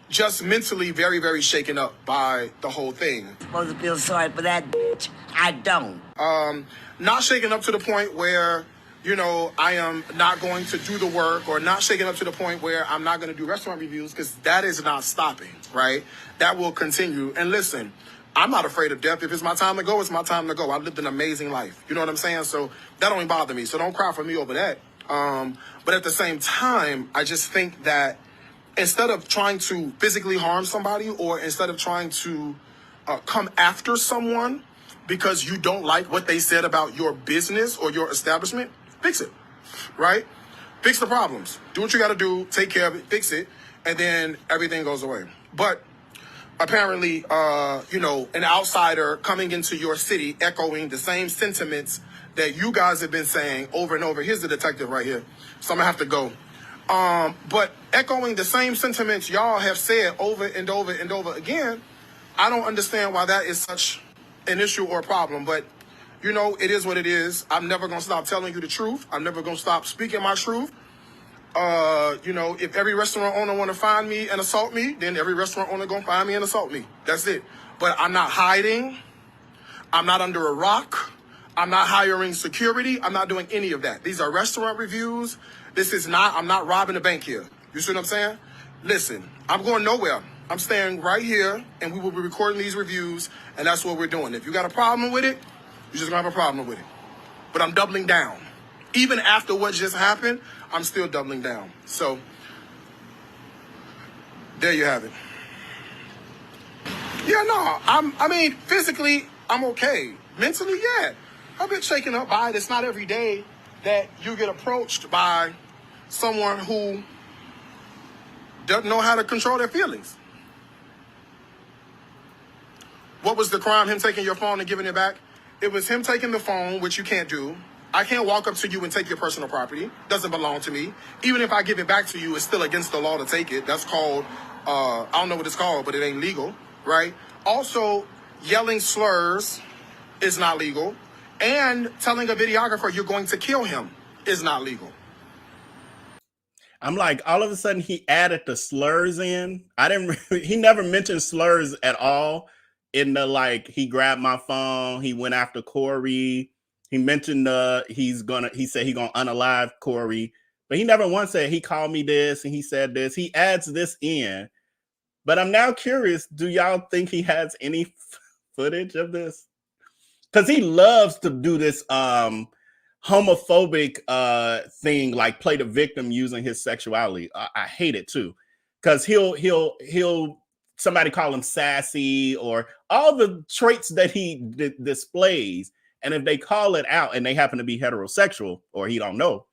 S6: Just mentally very, very shaken up by the whole thing.
S8: Supposed to feel sorry for that bitch. I don't.
S6: Not shaken up to the point where, you know, I am not going to do the work, or not shaken up to the point where I'm not going to do restaurant reviews, because that is not stopping, right? That will continue. And listen, I'm not afraid of death. If it's my time to go, it's my time to go. I've lived an amazing life. You know what I'm saying? So that don't even bother me. So don't cry for me over that. But at the same time, I just think that instead of trying to physically harm somebody, or instead of trying to come after someone because you don't like what they said about your business or your establishment, fix it, right? Fix the problems. Do what you got to do. Take care of it. Fix it. And then everything goes away. But apparently, you know, an outsider coming into your city echoing the same sentiments that you guys have been saying over and over. Here's the detective right here. So I'm going to have to go. But echoing the same sentiments y'all have said over and over and over again, I don't understand why that is such an issue or a problem. But, you know, it is what it is. I'm never going to stop telling you the truth. I'm never going to stop speaking my truth. You know, if every restaurant owner want to find me and assault me, then every restaurant owner going to find me and assault me. That's it. But I'm not hiding. I'm not under a rock. I'm not hiring security. I'm not doing any of that. These are restaurant reviews. This is not, I'm not robbing a bank here. You see what I'm saying? Listen, I'm going nowhere. I'm staying right here, and we will be recording these reviews, and that's what we're doing. If you got a problem with it, you're just going to have a problem with it. But I'm doubling down. Even after what just happened, I'm still doubling down. So, there you have it. Yeah, no, I mean, physically, I'm okay. Mentally, yeah. I've been shaken up by it. It's not every day that you get approached by someone who doesn't know how to control their feelings. What was the crime? Him taking your phone and giving it back? It was him taking the phone, which you can't do. I can't walk up to you and take your personal property. Doesn't belong to me. Even if I give it back to you, it's still against the law to take it. That's called, I don't know what it's called, but it ain't legal, right? Also, yelling slurs is not legal. And telling a videographer you're going to kill him is not legal.
S2: I'm like, all of a sudden he added the slurs in. He never mentioned slurs at all in the, like, he grabbed my phone, he went after Corey. He mentioned he said he gonna unalive Corey, but he never once said he called me this and he said this. He adds this in, but I'm now curious, do y'all think he has any footage of this? Because he loves to do this homophobic thing, like play the victim using his sexuality. I hate it too, because he'll somebody call him sassy or all the traits that he displays, and if they call it out and they happen to be heterosexual, or he don't know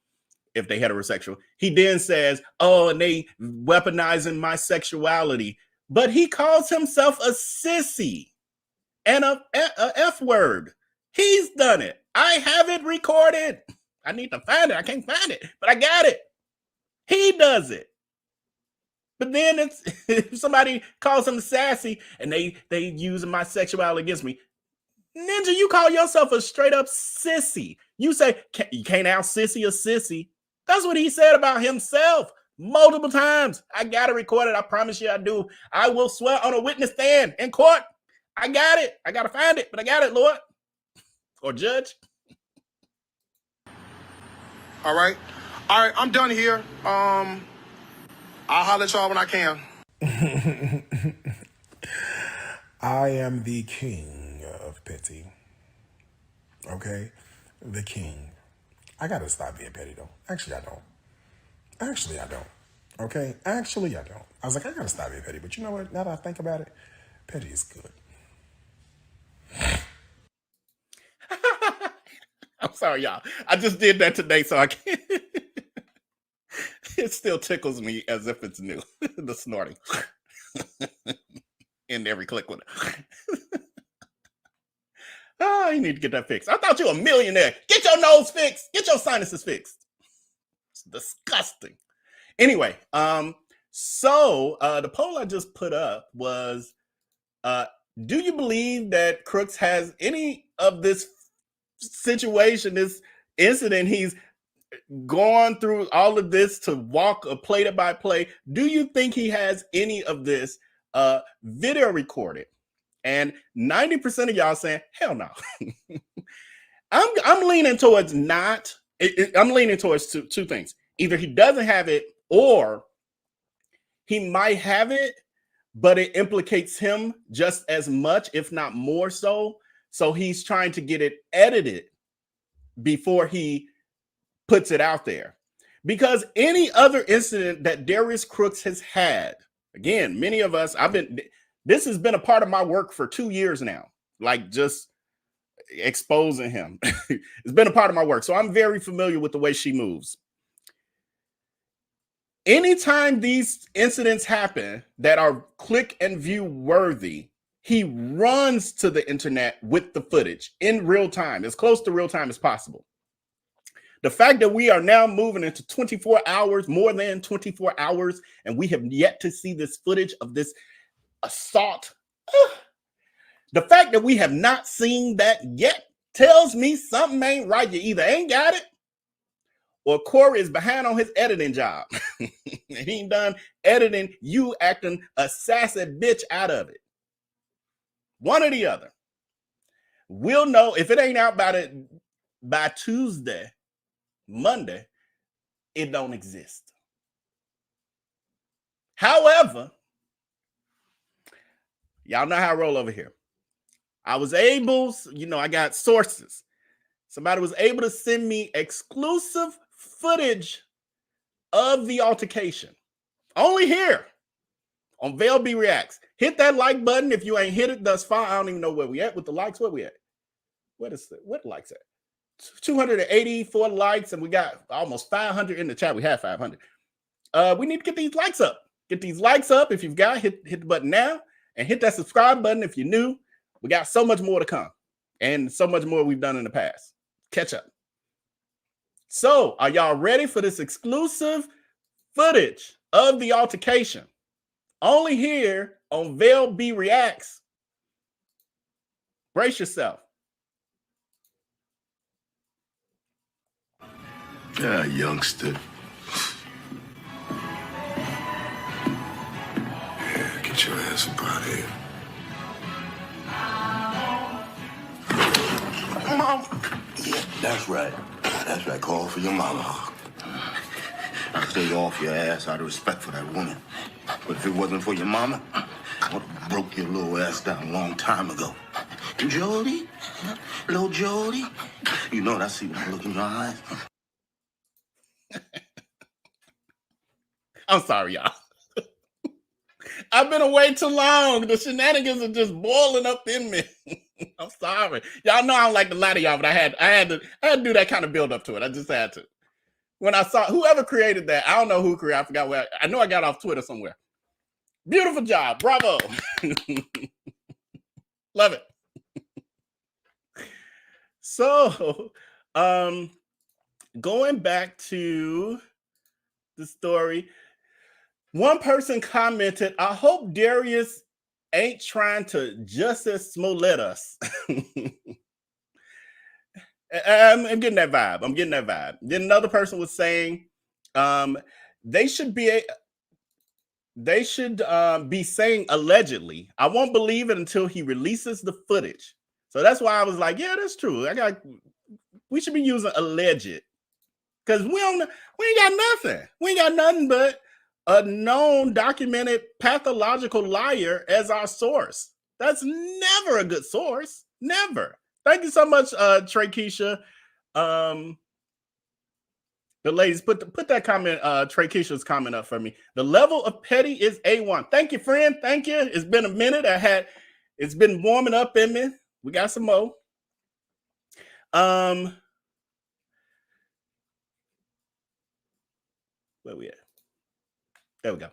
S2: if they heterosexual, he then says, "Oh, and they weaponizing my sexuality," but he calls himself a sissy and a F word. He's done it. I have it recorded. I need to find it. I can't find it, but I got it. He does it. But then it's if somebody calls him sassy and they using my sexuality against me. Ninja, you call yourself a straight up sissy. You say you can't out sissy a sissy. That's what he said about himself multiple times. I got it recorded. I promise you I do. I will swear on a witness stand in court. I got it. I got to find it, but I got it, Lord. Or judge.
S6: All right. I'm done here. I'll holler at y'all when I can.
S5: I am the king of petty. Okay? The king. I gotta stop being petty though. Actually, I don't. Okay? Actually, I don't. I was like, I gotta stop being petty. But you know what? Now that I think about it, petty is good.
S2: I'm sorry, y'all. I just did that today, so I can't. It still tickles me as if it's new. The snorting. In every click with it. Oh, you need to get that fixed. I thought you were a millionaire. Get your nose fixed. Get your sinuses fixed. It's disgusting. Anyway, so the poll I just put up was do you believe that Crooks has any of this situation, this incident? He's gone through all of this to walk a play by play. Do you think he has any of this video recorded? And 90% of y'all saying, hell no. I'm leaning towards not. I'm leaning towards two things. Either he doesn't have it, or he might have it, but it implicates him just as much, if not more so. So he's trying to get it edited before he puts it out there. Because any other incident that Darius Cooks has had, again, many of us, this has been a part of my work for 2 years now, like just exposing him. It's been a part of my work. So I'm very familiar with the way she moves. Anytime these incidents happen that are click and view worthy, he runs to the internet with the footage in real time, as close to real time as possible. The fact that we are now moving into 24 hours, more than 24 hours, and we have yet to see this footage of this assault. The fact that we have not seen that yet tells me something ain't right. You either ain't got it, or Corey is behind on his editing job. And he ain't done editing, you acting a sassy bitch out of it. One or the other. We'll know if it ain't out by Tuesday, Monday, it don't exist. However, y'all know how I roll over here. I was able, I got sources. Somebody was able to send me exclusive footage of the altercation. Only here on Veil B Reacts. Hit that like button if you ain't hit it thus far. I don't even know where we at with the likes. Where we at? What the likes at? 284 likes, and we got almost 500 in the chat. We have 500. We need to get these likes up. Get these likes up. If you've got, hit the button now, and hit that subscribe button if you're new. We got so much more to come, and so much more we've done in the past. Catch up. So, are y'all ready for this exclusive footage of the altercation? Only here on Veil B Reacts. Brace yourself.
S6: Yeah, youngster. Yeah, get your ass up out of here. Mom. Yeah, that's right. That's right. Call for your mama. I'll stay off your ass out of respect for that woman. But if it wasn't for your mama, I would have broke your little ass down a long time ago. Jody? Little Jody? You know what I see when I look in your eyes?
S2: I'm sorry, y'all. I've been away too long. The shenanigans are just boiling up in me. I'm sorry. Y'all know I don't like to lie to y'all, but I had to do that kind of build up to it. I just had to. When I saw whoever created that, I don't know who created. I forgot where. I know I got off Twitter somewhere. Beautiful job. Bravo. Love it. So, going back to the story, one person commented, I hope Darius ain't trying to Justice Smollett us. I'm getting that vibe. Then another person was saying they should be saying allegedly. I won't believe it until he releases the footage. So that's why I was like, yeah, that's true. We should be using alleged, because we ain't got nothing. We ain't got nothing but a known, documented, pathological liar as our source. That's never a good source. Never. Thank you so much, Trey Keisha. The ladies, put that comment, Trey Keisha's comment up for me. The level of petty is A1. Thank you, friend. Thank you. It's been a minute. It's been warming up in me. We got some more. Where we at? There we go.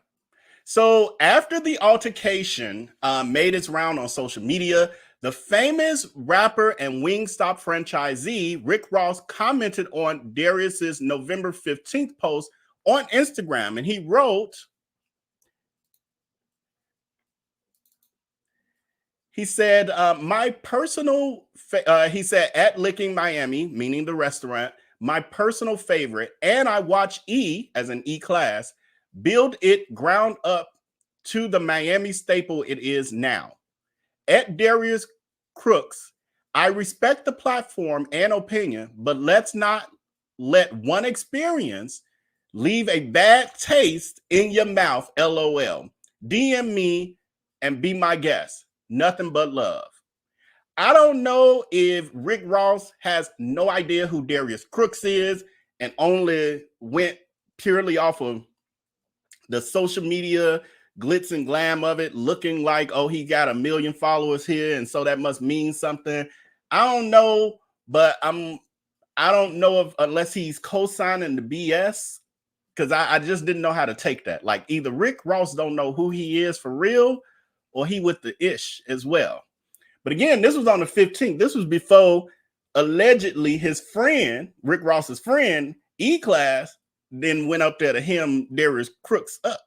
S2: So after the altercation made its round on social media, the famous rapper and Wingstop franchisee Rick Ross commented on Darius's November 15th post on Instagram, and he wrote, He said, my personal, he said, at Licking Miami, meaning the restaurant, my personal favorite, and I watch E, as an E-Class, build it ground up to the Miami staple it is now. At Darius Crooks, I respect the platform and opinion, but let's not let one experience leave a bad taste in your mouth, LOL. DM me and be my guest. Nothing but love. I don't know if Rick Ross has no idea who Darius Cooks is and only went purely off of the social media glitz and glam of it, looking like, oh, he got 1 million followers here, and so that must mean something. I don't know, but I don't know if unless he's co-signing the BS, because I just didn't know how to take that. Like either Rick Ross don't know who he is for real, or he with the ish as well. But again, this was on the 15th. This was before allegedly his friend, Rick Ross's friend, E-Class, then went up there to him, Darius Crooks up.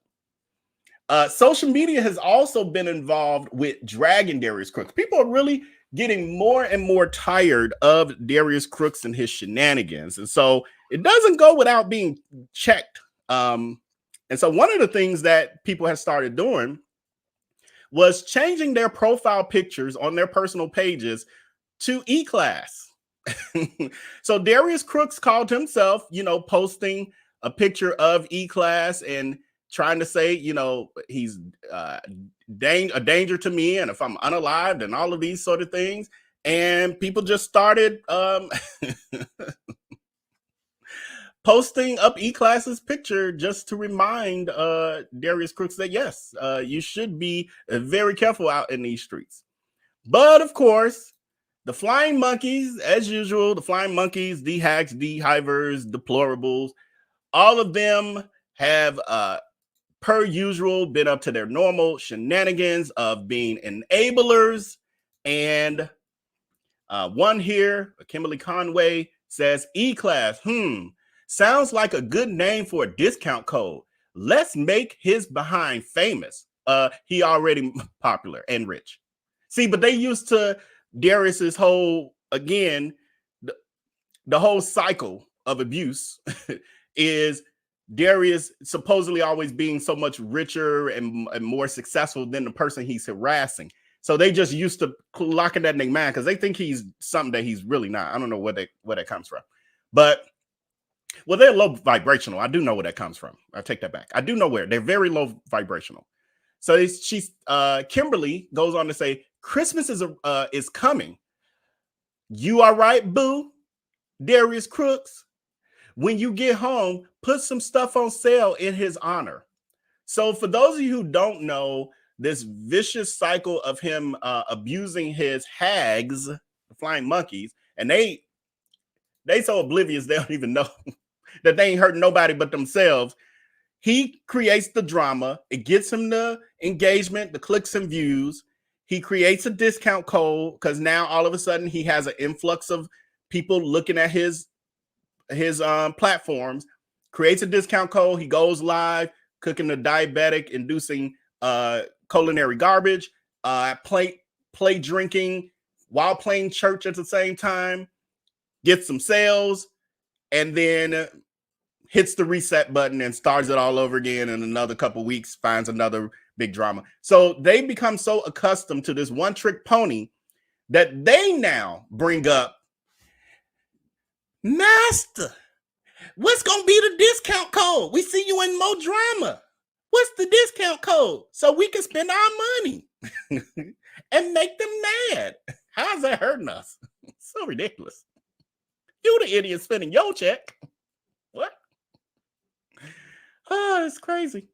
S2: Social media has also been involved with dragging Darius Crooks. People are really getting more and more tired of Darius Crooks and his shenanigans. And so it doesn't go without being checked. And so one of the things that people have started doing was changing their profile pictures on their personal pages to E-Class. So Darius Crooks called himself, posting a picture of E-Class and trying to say, he's a danger to me, and if I'm unalived and all of these sort of things. And people just started posting up E-Class's picture just to remind Darius Cooks that, yes, you should be very careful out in these streets. But, of course, the flying monkeys, as usual, the flying monkeys, D-hacks, D-hivers, deplorables, all of them have, per usual, been up to their normal shenanigans of being enablers. And one here, Kimberly Conway, says, E-Class, sounds like a good name for a discount code. Let's make his behind famous. He already popular and rich. See, but they used to Darius's whole, again, the whole cycle of abuse is Darius supposedly always being so much richer and more successful than the person he's harassing. So they just used to locking that in their mind because they think he's something that he's really not. I don't know where that comes from. But well, they're low vibrational. I do know where that comes from. I take that back. I do know where. They're very low vibrational. So Kimberly goes on to say, Christmas is coming. You are right, boo. Darius Crooks. When you get home, put some stuff on sale in his honor. So for those of you who don't know, this vicious cycle of him abusing his hags, the flying monkeys, and they so oblivious they don't even know that they ain't hurting nobody but themselves. He creates the drama. It gets him the engagement, the clicks and views. He creates a discount code because now all of a sudden he has an influx of people looking at his platforms, creates a discount code. He goes live cooking the diabetic inducing culinary garbage, play drinking while playing church at the same time, gets some sales, and then hits the reset button and starts it all over again in another couple weeks, finds another big drama. So they become so accustomed to this one trick pony that they now bring up, Master, what's going to be the discount code? We see you in more drama. What's the discount code? So we can spend our money and make them mad. How's that hurting us? So ridiculous. You the idiot spending your check. What? Oh, it's crazy.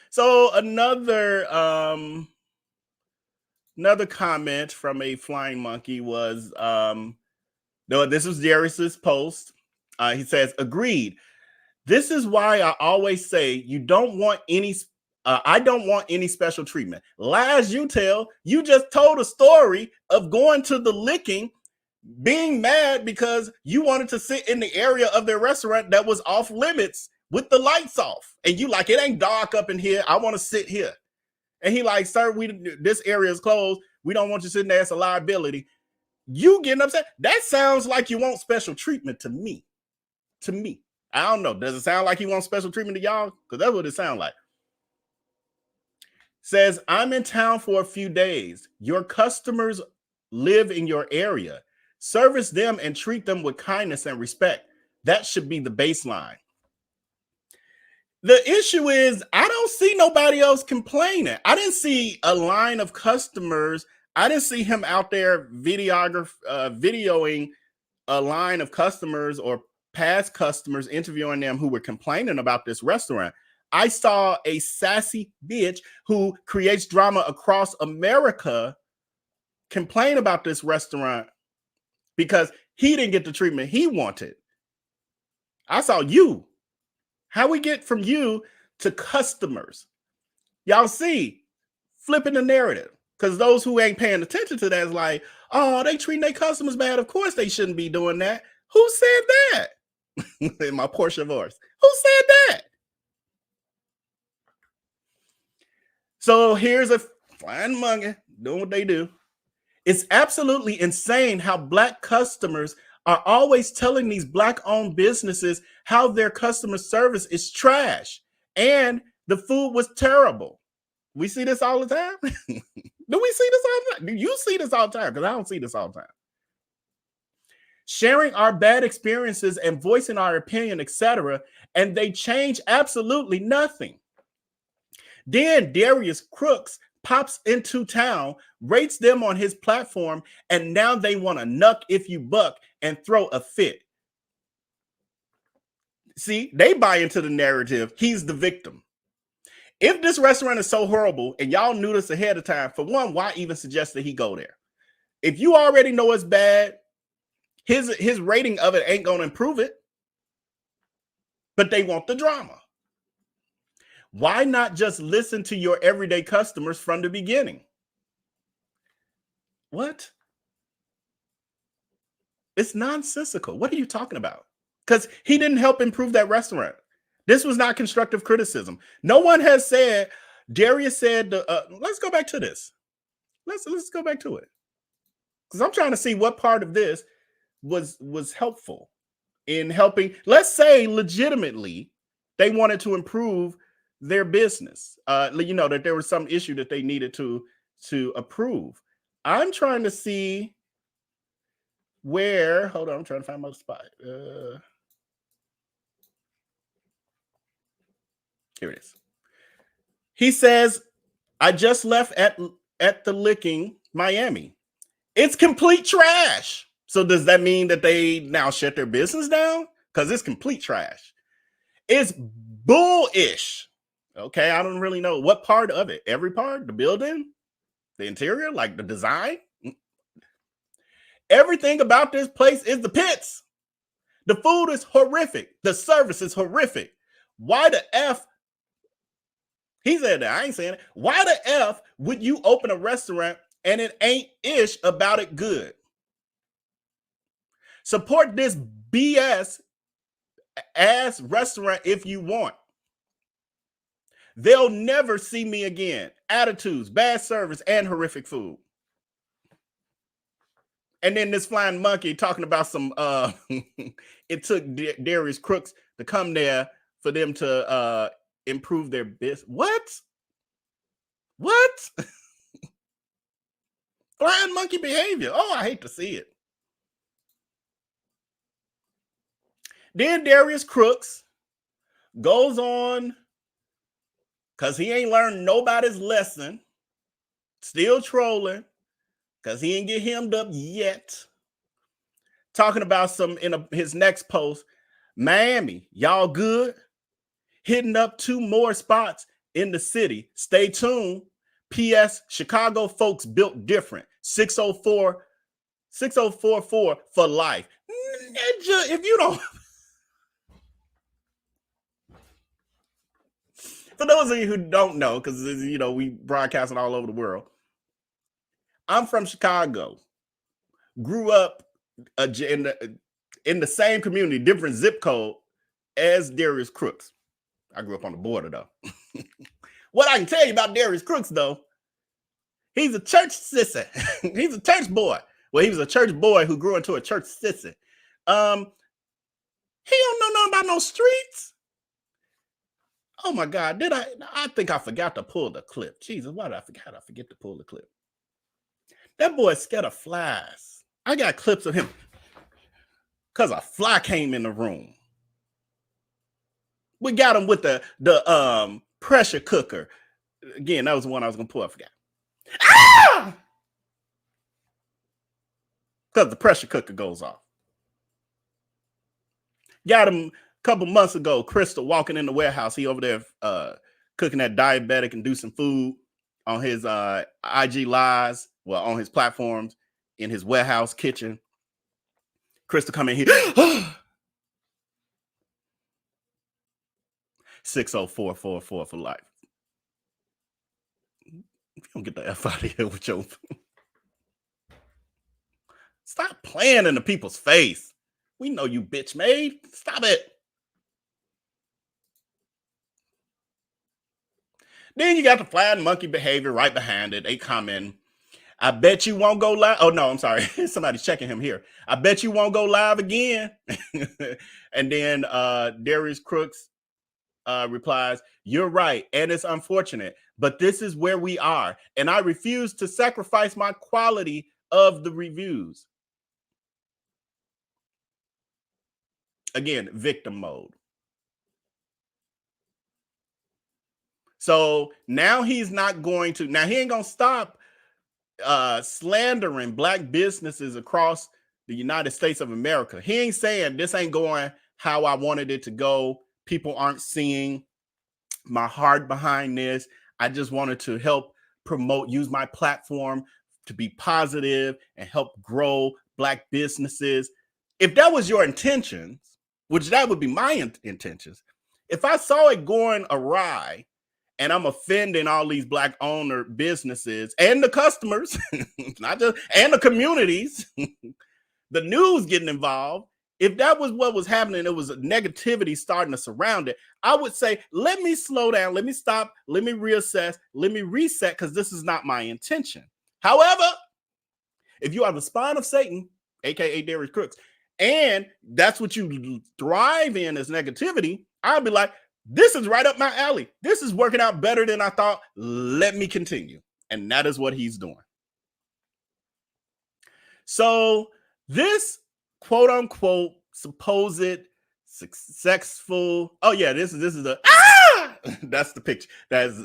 S2: So another comment from a flying monkey was, no, this was Darius's post. He says, agreed. This is why I always say you don't want any, I don't want any special treatment. Lies you tell, you just told a story of going to the licking, being mad because you wanted to sit in the area of their restaurant that was off limits with the lights off. And you like, it ain't dark up in here. I want to sit here. And he like, sir, this area is closed. We don't want you sitting there as a liability. You getting upset. That sounds like you want special treatment to me. I don't know. Does it sound like he wants special treatment to y'all? Because that's what it sounds like. Says, I'm in town for a few days. Your customers live in your area. Service them and treat them with kindness and respect. That should be the baseline. The issue is, I don't see nobody else complaining. I didn't see a line of customers. I didn't see him out there videoing a line of customers or past customers, interviewing them who were complaining about this restaurant. I saw a sassy bitch who creates drama across America complain about this restaurant because he didn't get the treatment he wanted. I saw you. How we get from you to customers? Y'all see, flipping the narrative. Because those who ain't paying attention to that is like, oh, they treating their customers bad. Of course they shouldn't be doing that. Who said that? In my Porsche voice. Who said that? So here's a flying monkey doing what they do. It's absolutely insane how Black customers are always telling these Black-owned businesses how their customer service is trash and the food was terrible. We see this all the time? Do we see this all the time? Do you see this all the time? Because I don't see this all the time. Sharing our bad experiences and voicing our opinion, etc., and they change absolutely nothing. Then Darius Cooks pops into town, rates them on his platform, and now they want to nuck if you buck and throw a fit. See, they buy into the narrative. He's the victim. If this restaurant is so horrible and y'all knew this ahead of time, for one, why even suggest that he go there? If you already know it's bad, his rating of it ain't going to improve it. But they want the drama. Why not just listen to your everyday customers from the beginning? What? It's nonsensical. What are you talking about? Because he didn't help improve that restaurant. This was not constructive criticism. No one has said, Darius said, let's go back to this. Let's go back to it. Because I'm trying to see what part of this was helpful in helping. Let's say legitimately they wanted to improve their business. You know, that there was some issue that they needed to approve. I'm trying to see where, hold on, I'm trying to find my spot. Here it is. He says, I just left at the Licking, Miami. It's complete trash. So does that mean that they now shut their business down? Because it's complete trash. It's bullish. Okay, I don't really know what part of it. Every part, the building, the interior, like the design. Everything about this place is the pits. The food is horrific. The service is horrific. Why the F? He said that. I ain't saying it. Why the F would you open a restaurant and it ain't ish about it good? Support this BS ass restaurant if you want. They'll never see me again. Attitudes, bad service, and horrific food. And then this flying monkey talking about some, it took Darius Cooks to come there for them to improve their business. What? Flying monkey behavior. Oh, I hate to see it. Then Darius Cooks goes on, because he ain't learned nobody's lesson, still trolling, because he ain't get hemmed up yet. Talking about some in his next post, Miami, y'all good? Hitting up 2 more spots in the city. Stay tuned. P.S. Chicago folks built different. 6044 for life. If you don't... For those of you who don't know, because, you know, we broadcasting all over the world. I'm from Chicago. Grew up in the same community, different zip code as Darius Cooks. I grew up on the border, though. What I can tell you about Darius Cooks, though, He's a church sissy. He's a church boy. Well, he was a church boy who grew into a church sissy. He don't know nothing about no streets. Oh my God, I think I forgot to pull the clip. Jesus, why did I forget? I forget to pull the clip. That boy is scared of flies. I got clips of him because a fly came in the room. We got him with the pressure cooker. Again, that was the one I was gonna pull. I forgot. Ah! Because the pressure cooker goes off. Got him a couple months ago. Crystal walking in the warehouse. He over there cooking that diabetic inducing food on his IG lives. Well, on his platforms in his warehouse kitchen. Crystal come in here. 60444 for life. You don't get the F out of here with your. Stop playing in the people's face. We know you bitch made. Stop it. Then you got the flying monkey behavior right behind it. They comment, I bet you won't go live. Oh, no, I'm sorry. Somebody's checking him here. I bet you won't go live again. And then Darius Cooks replies, you're right. And it's unfortunate, but this is where we are. And I refuse to sacrifice my quality of the reviews. Again, victim mode. So now he's not going to, now he ain't going to stop slandering black businesses across the United States of America. He ain't saying this ain't going how I wanted it to go. People aren't seeing my heart behind this. I just wanted to help promote, use my platform to be positive and help grow black businesses. If that was your intentions, which that would be my intentions, if I saw it going awry and I'm offending all these black owner businesses and the customers, not just, and the communities, the news getting involved, if that was what was happening, it was negativity starting to surround it, I would say, let me slow down, let me stop, let me reassess, let me reset, because this is not my intention. However, if you are the spawn of Satan, aka Darius Cooks, and that's what you thrive in as negativity, I'd be like, this is right up my alley. This is working out better than I thought. Let me continue. And that is what he's doing. So this quote unquote supposed successful. Oh yeah, this is the that's the picture. That's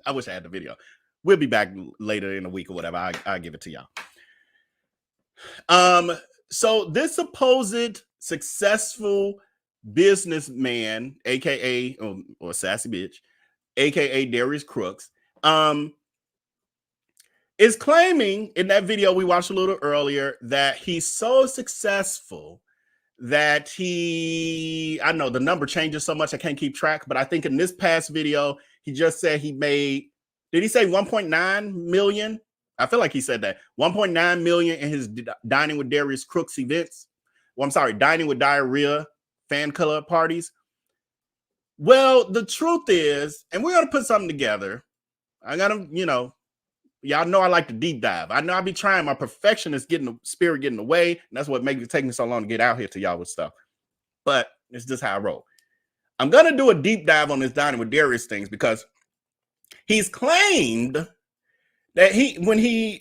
S2: I wish I had the video. We'll be back later in the week or whatever. I'll give it to y'all. So this supposed successful businessman, aka or sassy bitch, aka Darius Cooks, is claiming in that video we watched a little earlier that he's so successful that I know the number changes so much I can't keep track, but I think in this past video he just said he made, did he say 1.9 million? I feel like he said that 1.9 million in his Dining with Darius Cooks events. Well, I'm sorry, Dining with Diarrhea fan club parties. Well, the truth is, and we're going to put something together. I got to, y'all know I like to deep dive. I know I be trying. My perfectionist spirit getting away. And that's what makes it take me so long to get out here to y'all with stuff. But it's just how I roll. I'm going to do a deep dive on this Dining with Darius things because he's claimed that when he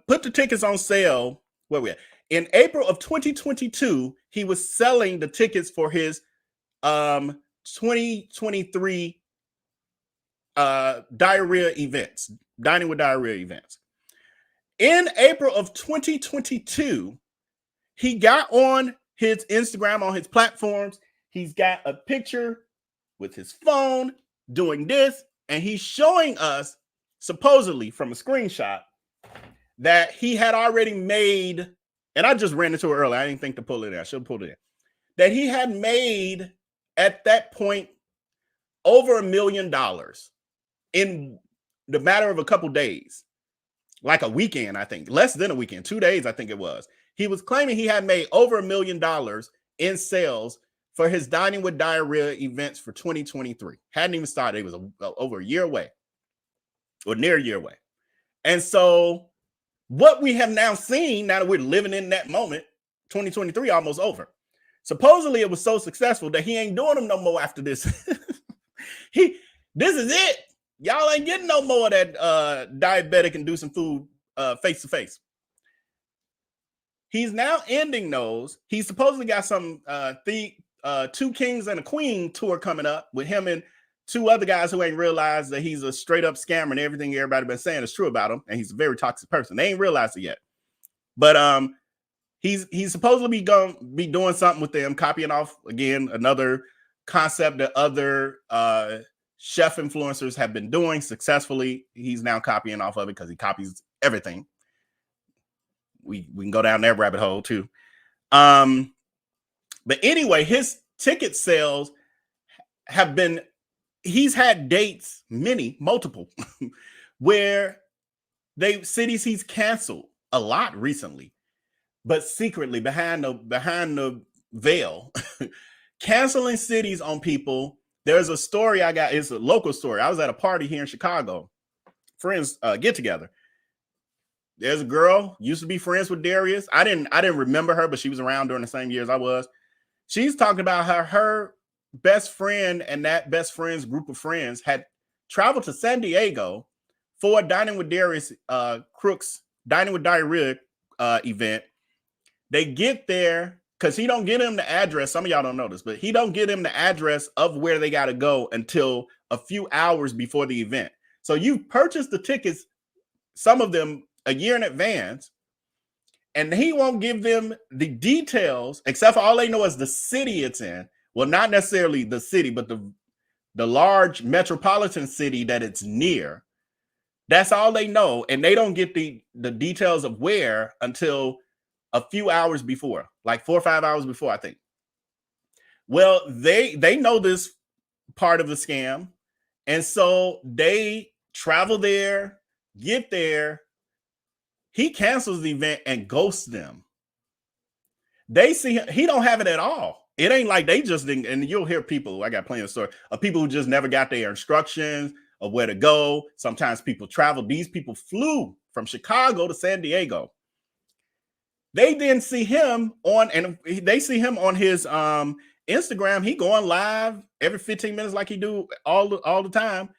S2: put the tickets on sale, where we at? In April of 2022, he was selling the tickets for his 2023 diarrhea events, Dining with Diarrhea events. In April of 2022, he got on his Instagram, on his platforms. He's got a picture with his phone doing this, and he's showing us, supposedly from a screenshot, that he had already made, and I just ran into it earlier. I didn't think to pull it in. I should have pulled it in. That he had made at that point over $1 million in the matter of a couple days, like a weekend, I think, less than a weekend, 2 days, I think it was. He was claiming he had made over $1 million in sales for his Dining with Diarrhea events for 2023. Hadn't even started. It was over a year away, or near a year away. And so what we have now seen, now that we're living in that moment, 2023 almost over. Supposedly it was so successful that he ain't doing them no more after this. This is it. Y'all ain't getting no more of that diabetic inducing food face to face. He's now ending those. He's supposedly got some Two Kings and a Queen tour coming up with him and two other guys who ain't realized that he's a straight up scammer and everything everybody been saying is true about him, and he's a very toxic person. They ain't realized it yet, but he's supposedly gonna be doing something with them, copying off again another concept that other chef influencers have been doing successfully. He's now copying off of it because he copies everything. We can go down that rabbit hole too. But anyway, his ticket sales have been, he's had dates, multiple, where cities he's canceled a lot recently, but secretly behind the veil, canceling cities on people. There's a story I got, it's a local story. I was at a party here in Chicago, friends get together. There's a girl, used to be friends with Darius. I didn't remember her, but she was around during the same years I was. She's talking about how her best friend and that best friend's group of friends had traveled to San Diego for a Dining with Darius Crooks, Dining with Darius event. They get there because he don't get him the address. Some of y'all don't know this, but he don't get him the address of where they got to go until a few hours before the event. So you purchased the tickets, some of them a year in advance, and he won't give them the details except for all they know is the city it's in. Well, not necessarily the city, but the large metropolitan city that it's near. That's all they know, and they don't get the details of where until a few hours before, like 4 or 5 hours before, I think. Well, they know this part of the scam, and so they travel there, get there. He cancels the event and ghosts them. They see him, he don't have it at all. It ain't like they just didn't, and you'll hear people, I got plenty of stories of people who just never got their instructions of where to go. Sometimes people travel. These people flew from Chicago to San Diego. They then see him on, and they see him on his Instagram. He going live every 15 minutes like he do all the time.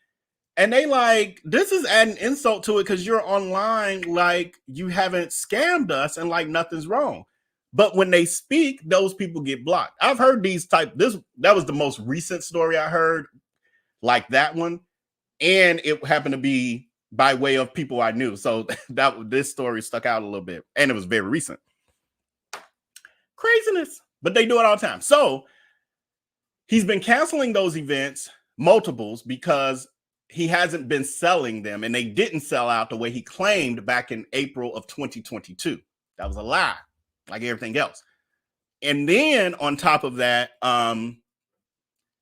S2: And they like, this is adding insult to it because you're online like you haven't scammed us and like nothing's wrong. But when they speak, those people get blocked. I've heard that was the most recent story I heard, like that one. And it happened to be by way of people I knew. So this story stuck out a little bit. And it was very recent. Craziness. But they do it all the time. So he's been canceling those events, multiples, because he hasn't been selling them, and they didn't sell out the way he claimed back in April of 2022. That was a lie, like everything else. And then on top of that,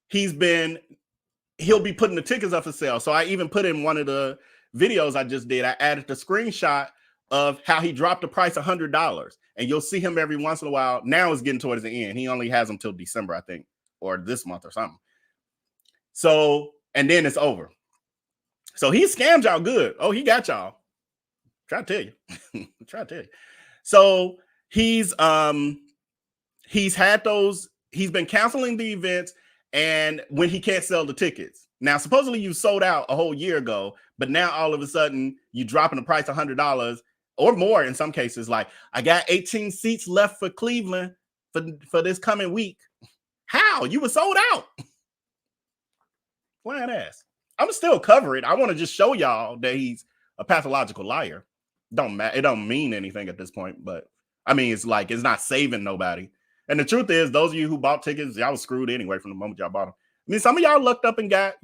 S2: he'll be putting the tickets up for sale. So I even put in one of the videos I just did, I added the screenshot of how he dropped the price $100, and you'll see him every once in a while. Now it's getting towards the end. He only has them till December, I think, or this month or something. So, and then it's over. So he scammed y'all good. Oh, he got y'all. Try to tell you. Try to tell you. So he's had those, he's been canceling the events, and when he can't sell the tickets. Now, supposedly you sold out a whole year ago, but now all of a sudden you dropping the price $100 or more in some cases. Like, I got 18 seats left for Cleveland for this coming week. How? You were sold out. Flying ass. I'm still cover it. I want to just show y'all that he's a pathological liar. It don't mean anything at this point, but I mean, it's like, it's not saving nobody. And the truth is, those of you who bought tickets, y'all was screwed anyway from the moment y'all bought them. I mean, some of y'all looked up and got,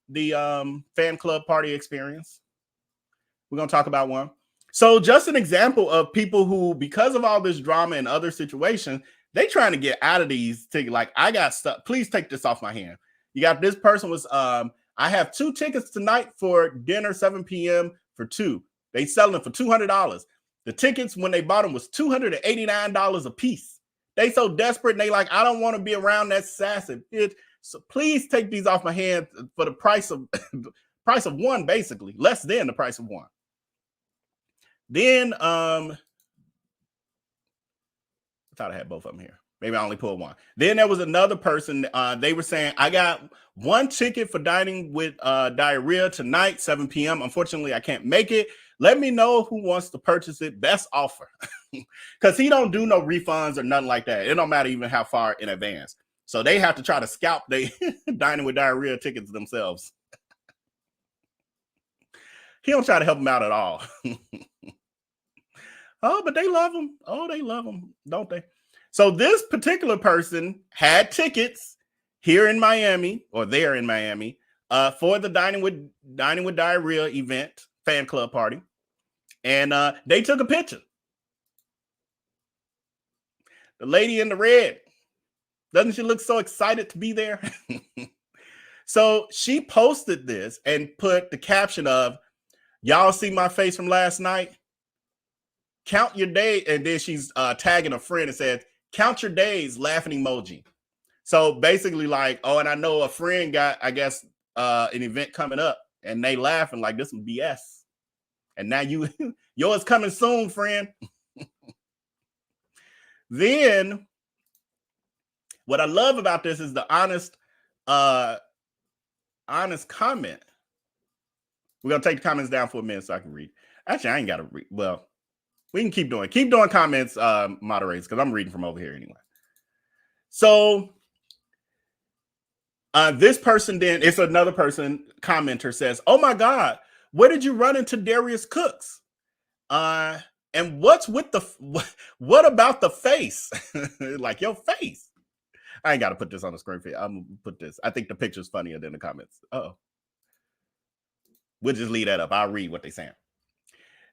S2: the fan club party experience. We're going to talk about one. So just an example of people who, because of all this drama and other situations, they trying to get out of these tickets. Like, I got stuff. Please take this off my hand. You got this person was, I have 2 tickets tonight for dinner, 7 p.m. for 2. They selling them for $200. The tickets, when they bought them, was $289 a piece. They so desperate, and they like, I don't want to be around that sassy bitch. So please take these off my hand for the price of one, basically less than the price of one. Then I thought I had both of them here. Maybe I only pulled one. Then there was another person. They were saying, I got one ticket for dining with diarrhea tonight, 7 p.m. Unfortunately, I can't make it. Let me know who wants to purchase it. Best offer. Because he don't do no refunds or nothing like that. It don't matter even how far in advance. So they have to try to scalp they dining with diarrhea tickets themselves. He don't try to help them out at all. Oh, but they love him. Oh, they love him, don't they? So this particular person had tickets here in Miami, or there in Miami, for the Dining with Diarrhea event, fan club party. And they took a picture. The lady in the red, doesn't she look so excited to be there? So she posted this and put the caption of, y'all see my face from last night? Count your day. And then she's tagging a friend and said, count your days, laughing emoji. So basically like, oh, and I know a friend got, I guess, an event coming up and they laughing like this is BS. And now yours coming soon, friend. Then what I love about this is the honest comment. We're going to take the comments down for a minute so I can read. Actually, I ain't got to read. Well, we can keep doing comments, moderators, because I'm reading from over here anyway. So this person then, it's another person, commenter says, oh my God, where did you run into Darius Cooks? And what's with what about the face? Like your face. I ain't got to put this on the screen for you. I'm going to put this. I think the picture's funnier than the comments. Uh-oh. We'll just leave that up. I'll read what they're saying.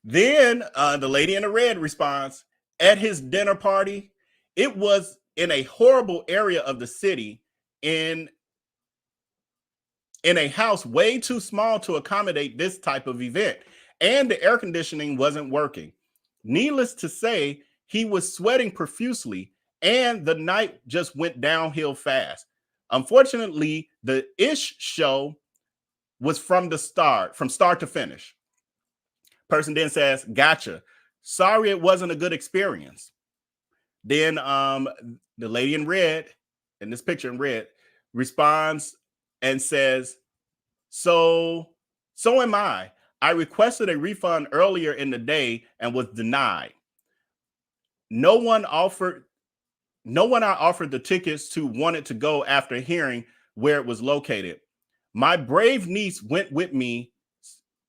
S2: Then the lady in the red responds, at his dinner party, it was in a horrible area of the city in a house way too small to accommodate this type of event. And the air conditioning wasn't working. Needless to say, he was sweating profusely and the night just went downhill fast. Unfortunately, the ish show was from start to finish. Person then says, gotcha. Sorry it wasn't a good experience. Then the lady in red, in this picture in red, responds and says, so am I. I requested a refund earlier in the day and was denied. No one I offered the tickets to wanted to go after hearing where it was located. My brave niece went with me,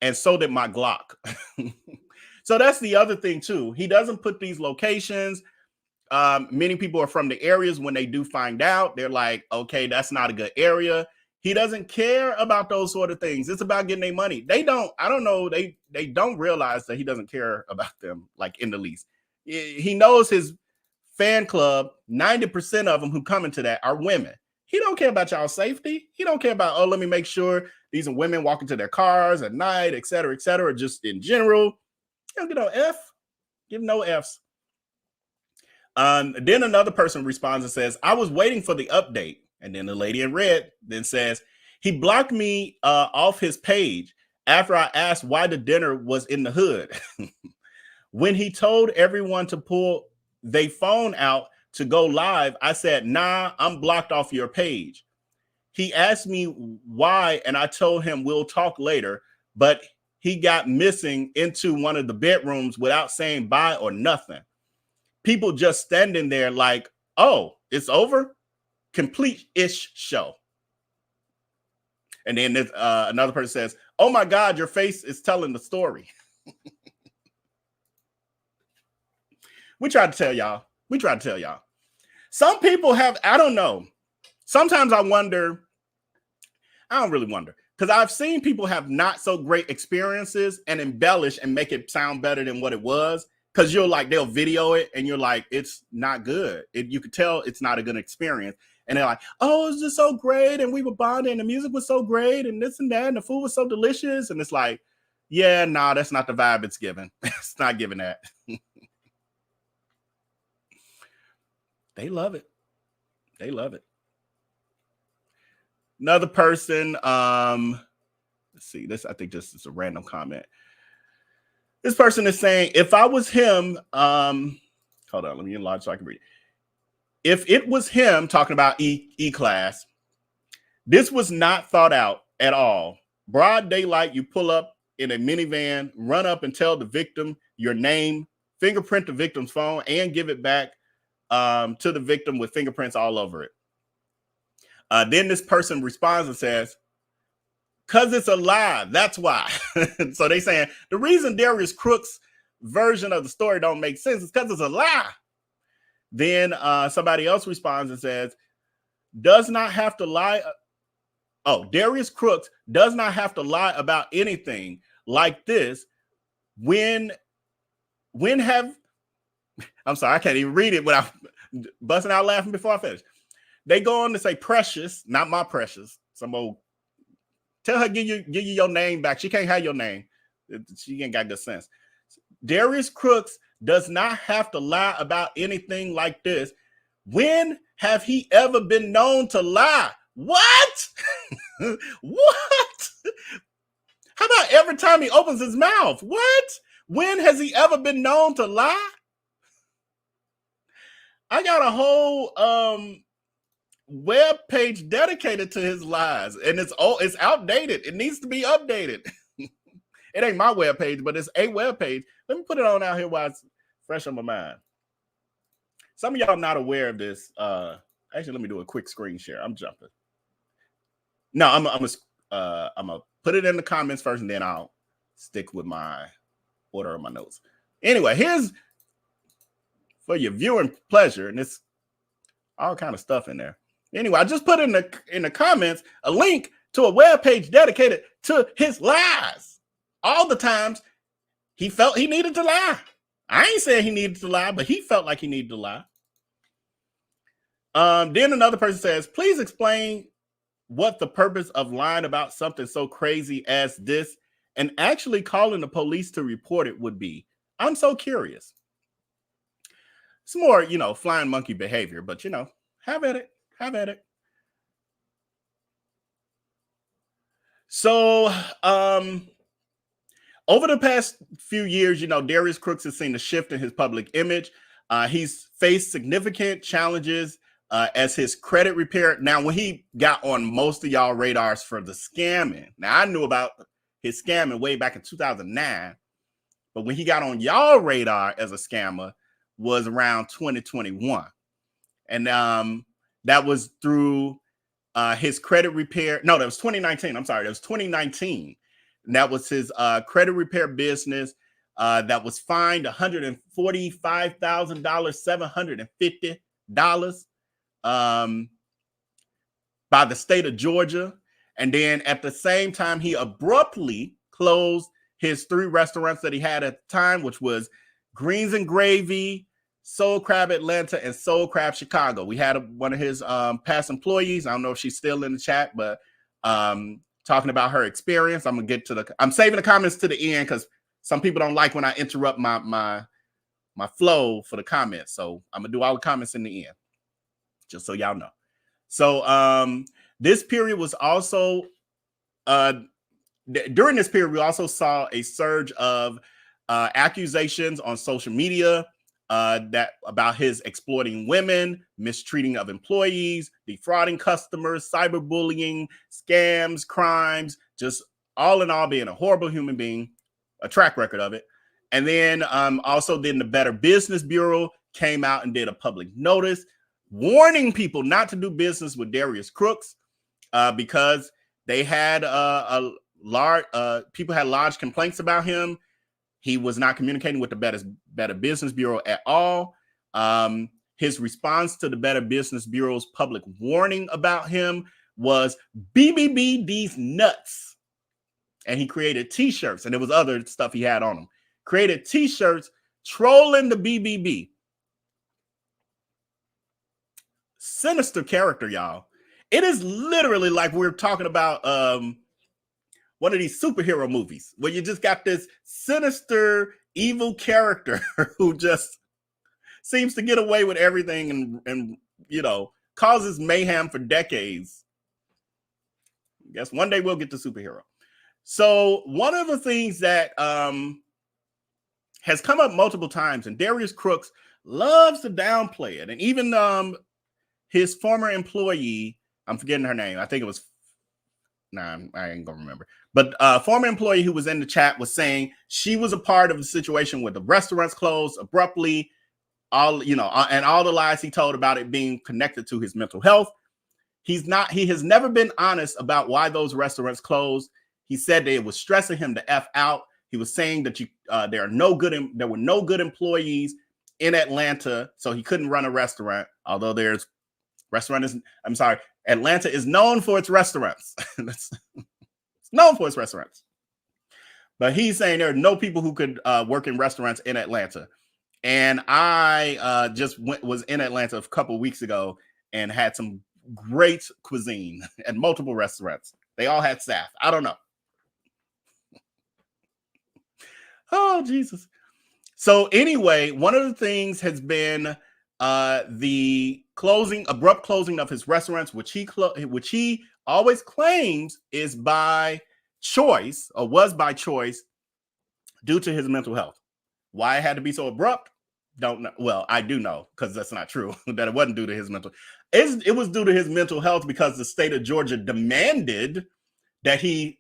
S2: and so did my Glock. So that's the other thing too. He doesn't put these locations. Many people are from the areas. When they do find out, they're like, okay, that's not a good area. He doesn't care about those sort of things. It's about getting their money. I don't know. They don't realize that he doesn't care about them, like in the least. He knows his fan club, 90% of them who come into that are women. He don't care about y'all's safety. He don't care about, oh, let me make sure these are women walking to their cars at night, et cetera, just in general. He don't get no F. Give no Fs. Then another person responds and says, I was waiting for the update. And then the lady in red then says, he blocked me off his page after I asked why the dinner was in the hood. When he told everyone to pull their phone out to go live, I said, nah, I'm blocked off your page. He asked me why, and I told him we'll talk later, but he got missing into one of the bedrooms without saying bye or nothing. People just standing there like, oh, it's over? Complete-ish show. And then another person says, oh my God, your face is telling the story. We tried to tell y'all. Some people have, I don't know. Sometimes I don't really wonder, because I've seen people have not so great experiences and embellish and make it sound better than what it was. Because they'll video it and you're like, it's not good. You could tell it's not a good experience. And they're like, oh, it was just so great. And we were bonding and the music was so great and this and that. And the food was so delicious. And it's like, yeah, no, that's not the vibe it's giving. It's not giving that. They love it. They love it. Another person, let's see, I think this is a random comment. This person is saying, if I was him, hold on, let me enlarge so I can read it. If it was him talking about E-Class, this was not thought out at all. Broad daylight, you pull up in a minivan, run up and tell the victim your name, fingerprint the victim's phone, and give it back to the victim with fingerprints all over it. Then this person responds and says, because it's a lie, that's why. So they saying the reason Darius Cooks' version of the story don't make sense is because it's a lie. Then somebody else responds and says, does not have to lie. Oh, Darius Cooks does not have to lie about anything like this. When have, I'm sorry, I can't even read it without busting out laughing before I finish. They go on to say precious, not my precious. Some old, tell her, give you your name back. She can't have your name. She ain't got good sense. Darius Cooks does not have to lie about anything like this. When have he ever been known to lie? What? What? How about every time he opens his mouth? What? When has he ever been known to lie? I got a whole web page dedicated to his lies, and it's outdated. It needs to be updated. It ain't my web page, but it's a web page. Let me put it on out here while it's fresh on my mind. Some of y'all not aware of this. Actually, let me do a quick screen share. I'm jumping. No, I'm gonna put it in the comments first, and then I'll stick with my order of my notes. Anyway, here's for your viewing pleasure, and it's all kind of stuff in there. Anyway, I just put in the comments a link to a web page dedicated to his lies. All the times he felt he needed to lie. I ain't saying he needed to lie, but he felt like he needed to lie. Then another person says, please explain what the purpose of lying about something so crazy as this and actually calling the police to report it would be. I'm so curious. It's more, flying monkey behavior, but, have at it. Have at it. So, over the past few years, Darius Cooks has seen a shift in his public image. He's faced significant challenges as his credit repair. Now, when he got on most of y'all radars for the scamming, now I knew about his scamming way back in 2009, but when he got on y'all radar as a scammer was around 2021. And that was through his credit repair. No, that was 2019. I'm sorry. That was 2019. And that was his credit repair business that was fined $145,750 by the state of Georgia. And then at the same time, he abruptly closed his 3 restaurants that he had at the time, which was Greens and Gravy, Soul Crab Atlanta, and Soul Crab Chicago. We had one of his past employees. I don't know if she's still in the chat, but talking about her experience. I'm saving the comments to the end because some people don't like when I interrupt my flow for the comments. So I'm gonna do all the comments in the end, just so y'all know. So this period was also during this period, we also saw a surge of accusations on social media that about his exploiting women, mistreating of employees, defrauding customers, cyberbullying, scams, crimes, just all in all being a horrible human being, a track record of it. And then also then the Better Business Bureau came out and did a public notice warning people not to do business with Darius Cooks because they had people had large complaints about him. He was not communicating with the Better Business Bureau at all. His response to the Better Business Bureau's public warning about him was BBB these nuts. And he created t-shirts, and there was other stuff he had on them. Created t-shirts trolling the BBB. Sinister character, y'all. It is literally like we're talking about one of these superhero movies where you just got this sinister, evil character who just seems to get away with everything and causes mayhem for decades. I guess one day we'll get to superhero. So one of the things that has come up multiple times, and Darius Cooks loves to downplay it. And even his former employee, I'm forgetting her name. I think it was, I ain't gonna remember. But former employee who was in the chat was saying she was a part of the situation where the restaurants closed abruptly, and all the lies he told about it being connected to his mental health. He has never been honest about why those restaurants closed. He said that it was stressing him to F out. He was saying that there were no good employees in Atlanta, so he couldn't run a restaurant. Although Atlanta is known for its restaurants. It's known for its restaurants. But he's saying there are no people who could work in restaurants in Atlanta. And I was in Atlanta a couple of weeks ago and had some great cuisine at multiple restaurants. They all had staff. I don't know. Oh, Jesus. So anyway, one of the things has been the abrupt closing of his restaurants, which he always claims is by choice or was by choice due to his mental health. Why it had to be so abrupt? Don't know. Well, I do know, because that's not true, that it wasn't due to his mental. It was due to his mental health because the state of Georgia demanded that he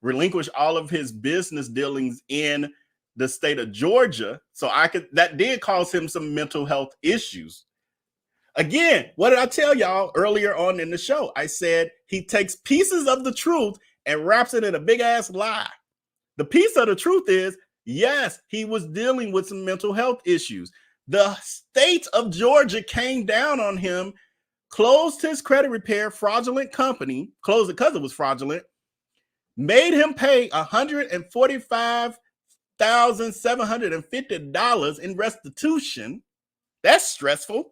S2: relinquish all of his business dealings in the state of Georgia. So that did cause him some mental health issues. Again, what did I tell y'all earlier on in the show? I said he takes pieces of the truth and wraps it in a big ass lie. The piece of the truth is, yes, he was dealing with some mental health issues. The state of Georgia came down on him, closed his credit repair fraudulent company, closed it because it was fraudulent, made him pay $145,750 in restitution. That's stressful.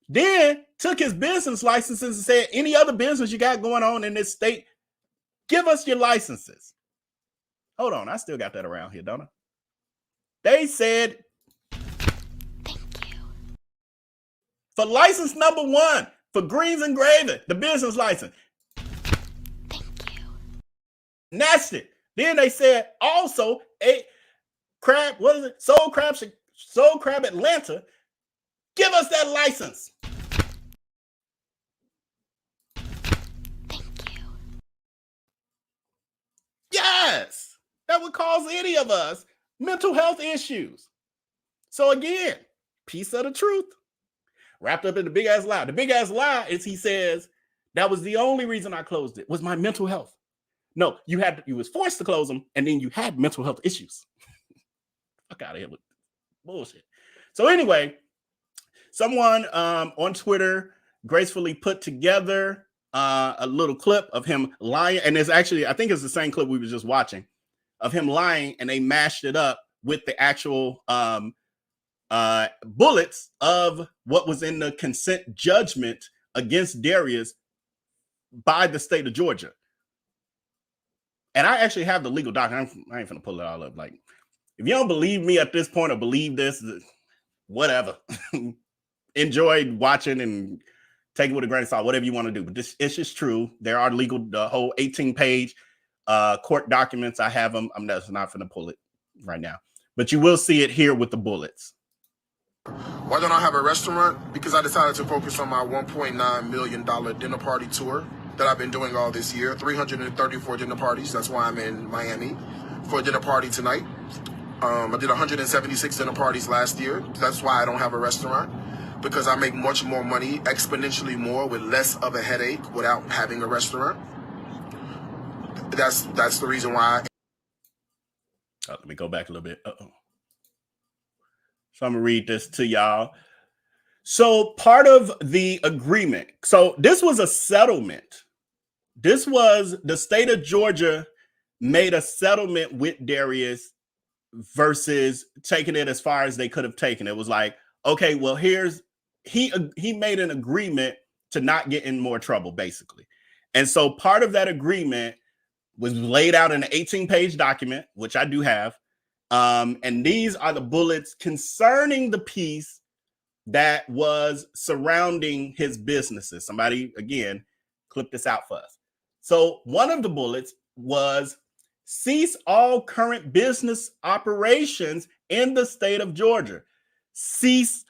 S2: Then took his business licenses and said, any other business you got going on in this state, give us your licenses. Hold on, I still got that around here, don't I? They said, thank you. For license number 1, for Greens and Gravy, the business license. Thank you. And that's it. Then they said also, Soul Crab Atlanta, give us that license. Thank you. Yes, that would cause any of us mental health issues. So again, piece of the truth wrapped up in the big ass lie. The big ass lie is he says that was the only reason I closed it was my mental health. No, you was forced to close them, and then you had mental health issues. Fuck out of here with bullshit. So anyway, someone on Twitter gracefully put together a little clip of him lying, and it's actually, I think it's the same clip we were just watching of him lying, and they mashed it up with the actual bullets of what was in the consent judgment against Darius by the state of Georgia. And I actually have the legal document. I ain't finna pull it all up. Like, if you don't believe me at this point or believe this, whatever. Enjoy watching and take it with a grain of salt, whatever you want to do. But it's just true. There are the whole 18-page court documents. I have them. I'm just not finna pull it right now. But you will see it here with the bullets.
S6: Why don't I have a restaurant? Because I decided to focus on my $1.9 million dinner party tour that I've been doing all this year. 334 dinner parties. That's why I'm in Miami for a dinner party tonight. I did 176 dinner parties last year. That's why I don't have a restaurant, because I make much more money, exponentially more, with less of a headache without having a restaurant. That's the reason why.
S2: Let me go back a little bit. So I'm gonna read this to y'all. So part of the agreement. So this was a settlement. This was the state of Georgia made a settlement with Darius versus taking it as far as they could have taken it. It was like, okay, well, he made an agreement to not get in more trouble, basically. And so part of that agreement was laid out in an 18-page document, which I do have. And these are the bullets concerning the piece that was surrounding his businesses. Somebody, again, clip this out for us. So one of the bullets was cease all current business operations in the state of Georgia. Cease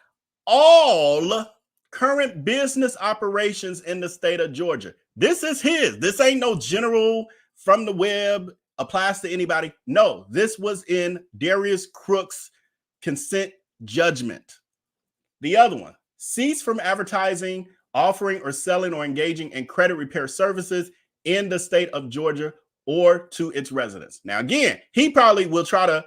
S2: all current business operations in the state of Georgia. This is his. This ain't no general from the web, applies to anybody. No, this was in Darius Cooks' consent judgment. The other one, cease from advertising, offering or selling or engaging in credit repair services in the state of Georgia or to its residents. Now, again, he probably will try to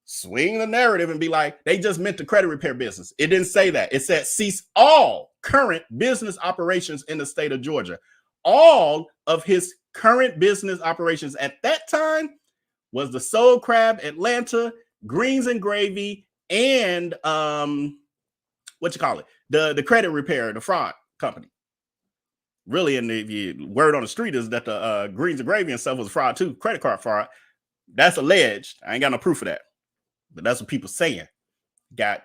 S2: swing the narrative and be like, they just meant the credit repair business. It didn't say that. It said cease all current business operations in the state of Georgia. All of his current business operations at that time was the Soul Crab Atlanta, Greens and Gravy, and the credit repair, the fraud company. Really, and the word on the street is that the Greens and Gravy and stuff was fraud too, credit card fraud. That's alleged. I ain't got no proof of that, but that's what people saying. Got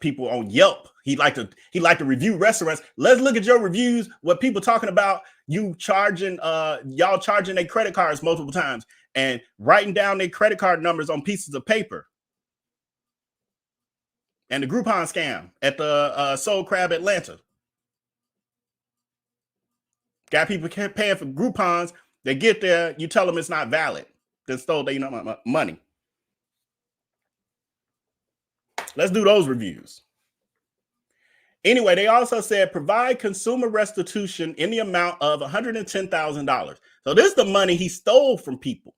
S2: people on Yelp. He like to review restaurants. Let's look at your reviews. What people talking about you charging y'all charging their credit cards multiple times and writing down their credit card numbers on pieces of paper. And the Groupon scam at the Soul Crab Atlanta. Got people paying for Groupons. They get there, you tell them it's not valid. They stole their money. Let's do those reviews. Anyway, they also said provide consumer restitution in the amount of $110,000. So this is the money he stole from people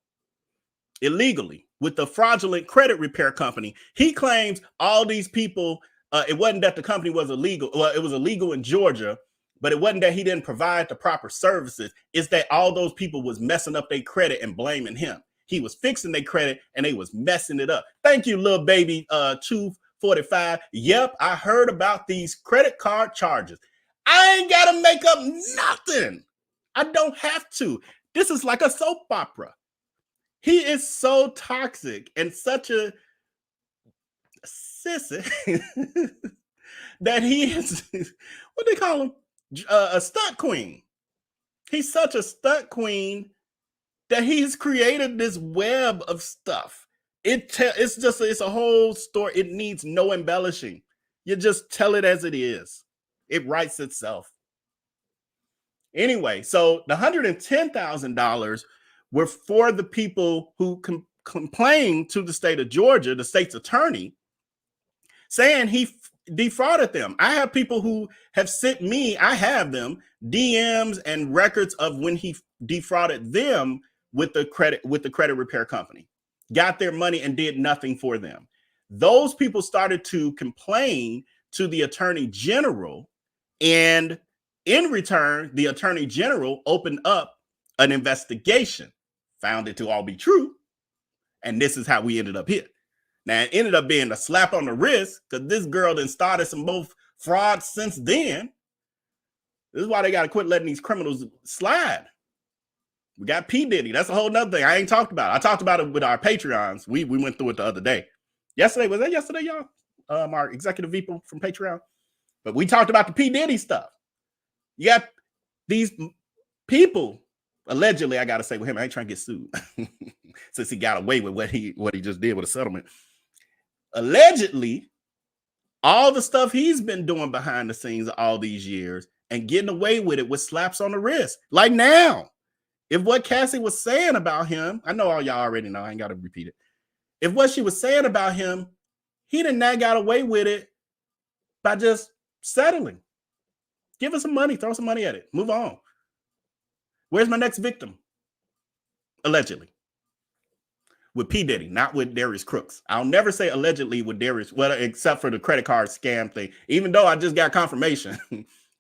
S2: illegally with the fraudulent credit repair company. He claims all these people, it wasn't that the company was illegal. Well, it was illegal in Georgia, but it wasn't that he didn't provide the proper services. It's that all those people was messing up their credit and blaming him. He was fixing their credit and they was messing it up. Thank you, little baby 245. Yep, I heard about these credit card charges. I ain't got to make up nothing. I don't have to. This is like a soap opera. He is so toxic and such a sissy that he is, what they call him? A stunt queen. He's such a stunt queen that he's created this web of stuff. It's a whole story. It needs no embellishing. You just tell it as it is. It writes itself. Anyway, so the $110,000 were for the people who complained to the state of Georgia, the state's attorney, saying he defrauded them. I have people who have sent me, I have them, DMs and records of when he defrauded them with the credit repair company, got their money and did nothing for them. Those people started to complain to the attorney general, and in return, the attorney general opened up an investigation, found it to all be true, and this is how we ended up here. Now, it ended up being a slap on the wrist because this girl done started some both frauds since then. This is why they got to quit letting these criminals slide. We got P. Diddy. That's a whole nother thing I ain't talked about. I talked about it with our Patreons. We went through it the other day. Yesterday, was that yesterday, y'all? Our executive people from Patreon. But we talked about the P. Diddy stuff. You got these people, allegedly, I got to say with him, I ain't trying to get sued. Since he got away with what he just did with a settlement. Allegedly, all the stuff he's been doing behind the scenes all these years and getting away with it with slaps on the wrist. Like now, if what Cassie was saying about him, I know all y'all already know, I ain't got to repeat it. If what she was saying about him, he did not got away with it by just settling. Give us some money, throw some money at it, move on. Where's my next victim? Allegedly. With P. Diddy, not with Darius Cooks. I'll never say allegedly with Darius, well, except for the credit card scam thing, even though I just got confirmation.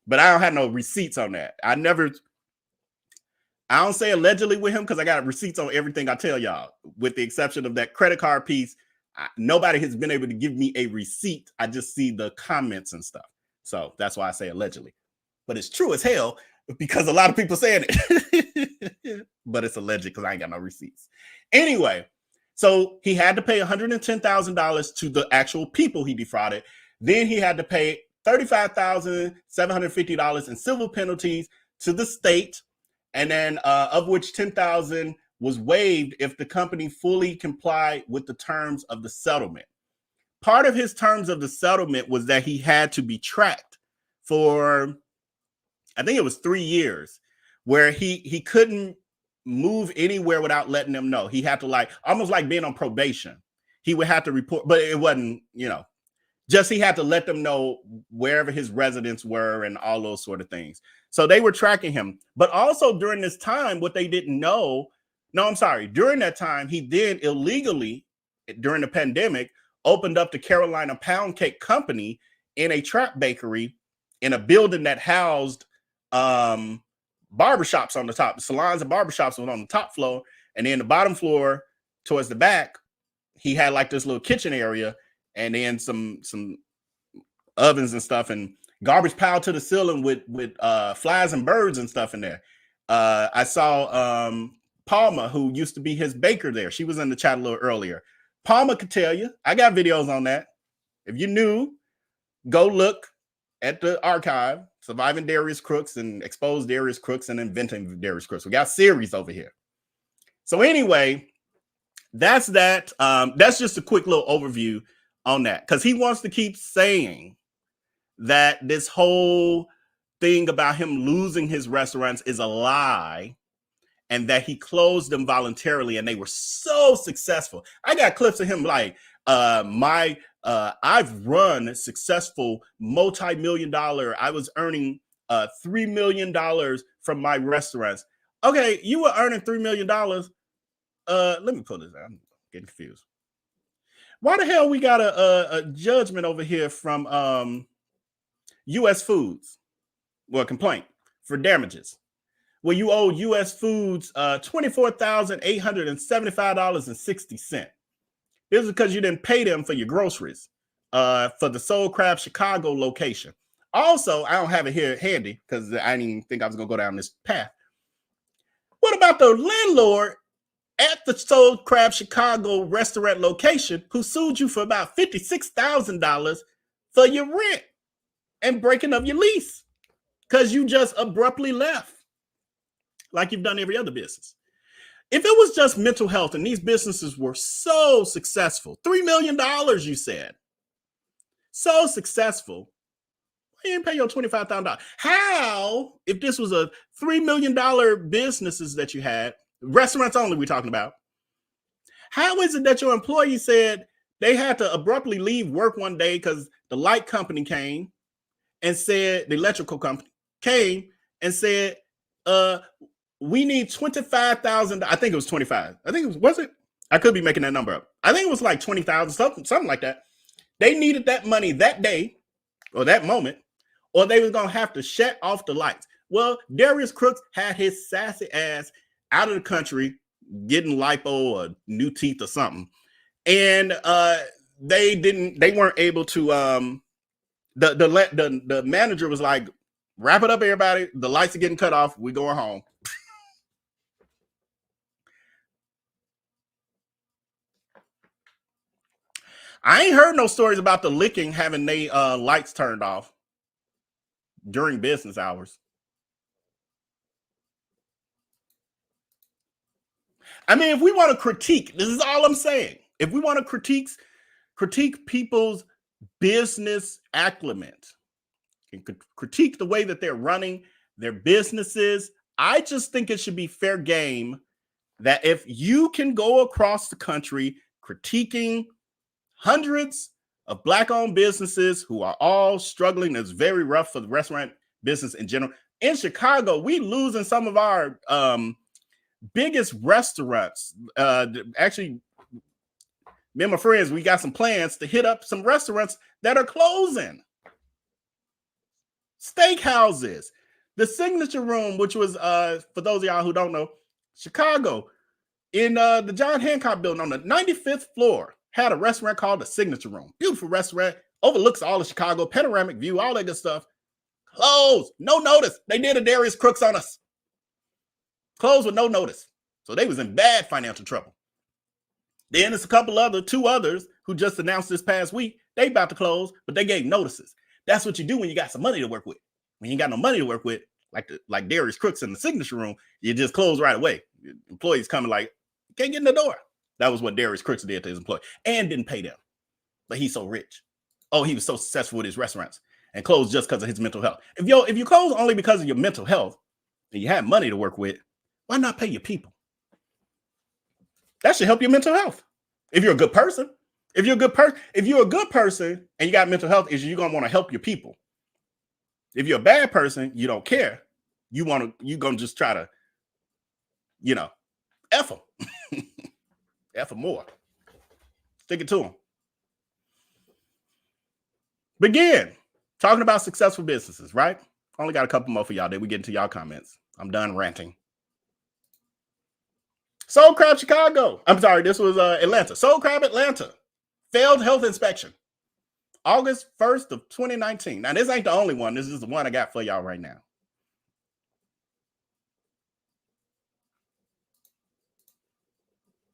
S2: But I don't have no receipts on that. I don't say allegedly with him because I got receipts on everything I tell y'all, with the exception of that credit card piece. Nobody has been able to give me a receipt. I just see the comments and stuff. So that's why I say allegedly. But it's true as hell because a lot of people saying it. But it's alleged because I ain't got no receipts. Anyway, so he had to pay $110,000 to the actual people he defrauded. Then he had to pay $35,750 in civil penalties to the state. And then of which $10,000 was waived if the company fully complied with the terms of the settlement. Part of his terms of the settlement was that he had to be tracked for, I think it was 3 years, where he couldn't move anywhere without letting them know. He had to, like, almost like being on probation. He would have to report, but it wasn't, just he had to let them know wherever his residents were and all those sort of things. So they were tracking him. But also during this time, what they didn't know, during that time, he then illegally, during the pandemic, opened up the Carolina Pound Cake Company in a trap bakery in a building that housed barbershops on the top. The salons and barbershops were on the top floor. And then the bottom floor towards the back, he had like this little kitchen area, and then some ovens and stuff, and garbage piled to the ceiling with flies and birds and stuff in there. I saw Palma, who used to be his baker there. She was in the chat a little earlier. Palma could tell you. I got videos on that. If you're new, go look at the archive, Surviving Darius Cooks and Expose Darius Cooks and Inventing Darius Cooks. We got series over here. So anyway, that's that. That's just a quick little overview on that, because he wants to keep saying that this whole thing about him losing his restaurants is a lie, and that he closed them voluntarily and they were so successful. I got clips of him like, I've run successful multi-million-dollar, I was earning $3 million from my restaurants. Okay, you were earning $3 million. Let me pull this out. I'm getting confused. Why the hell we got a judgment over here from U.S. Foods? Well, complaint for damages. Well, you owe U.S. Foods $24,875.60. This is because you didn't pay them for your groceries for the Soul Crab Chicago location. Also, I don't have it here handy because I didn't even think I was going to go down this path. What about the landlord at the Soul Crab Chicago restaurant location who sued you for about $56,000 for your rent and breaking up your lease because you just abruptly left like you've done every other business? If it was just mental health and these businesses were so successful, $3 million, you said, so successful, why you didn't pay your $25,000? How, if this was a $3 million businesses that you had, restaurants only we're talking about, how is it that your employee said they had to abruptly leave work one day because the light company came and said, the electrical company came and said, we need $25,000. I think it was 25. I think it was it? I could be making that number up. I think it was like 20,000, something like that. They needed that money that day or that moment, or they was going to have to shut off the lights. Well, Darius Cooks had his sassy ass out of the country getting lipo or new teeth or something. And they weren't able to, the manager was like, wrap it up, everybody. The lights are getting cut off. We're going home. I ain't heard no stories about the licking having they lights turned off during business hours. I mean, if we want to critique, this is all I'm saying. If we want to critique people's business acclimate and critique the way that they're running their businesses, I just think it should be fair game that if you can go across the country critiquing hundreds of Black-owned businesses who are all struggling, it's very rough for the restaurant business in general. In Chicago, we losing some of our biggest restaurants. Actually, me and my friends, we got some plans to hit up some restaurants that are closing. Steakhouses. The Signature Room, which was, for those of y'all who don't know, Chicago, in the John Hancock building on the 95th floor, had a restaurant called the Signature Room. Beautiful restaurant, overlooks all of Chicago, panoramic view, all that good stuff. Closed, no notice. They did a Darius Cooks on us. Closed with no notice. So they was in bad financial trouble. Then there's two others who just announced this past week, they about to close, but they gave notices. That's what you do when you got some money to work with. When you ain't got no money to work with, like Darius Cooks in the signature room, you just close right away. Employees coming like, can't get in the door. That was what Darius Cooks did to his employee and didn't pay them. But he's so rich. Oh, he was so successful with his restaurants and closed just because of his mental health. If you close only because of your mental health and you have money to work with, why not pay your people? That should help your mental health. If you're a good person, if you're a good person and you got mental health issues, you're gonna want to help your people. If you're a bad person, you don't care. You're gonna just try to, F them. F them more. Stick it to them. Begin talking about successful businesses, right? Only got a couple more for y'all. Then we get into y'all comments. I'm done ranting. Soul Crab Chicago. I'm sorry, this was Atlanta. Soul Crab Atlanta. Failed health inspection. August 1st of 2019. Now, this ain't the only one. This is the one I got for y'all right now.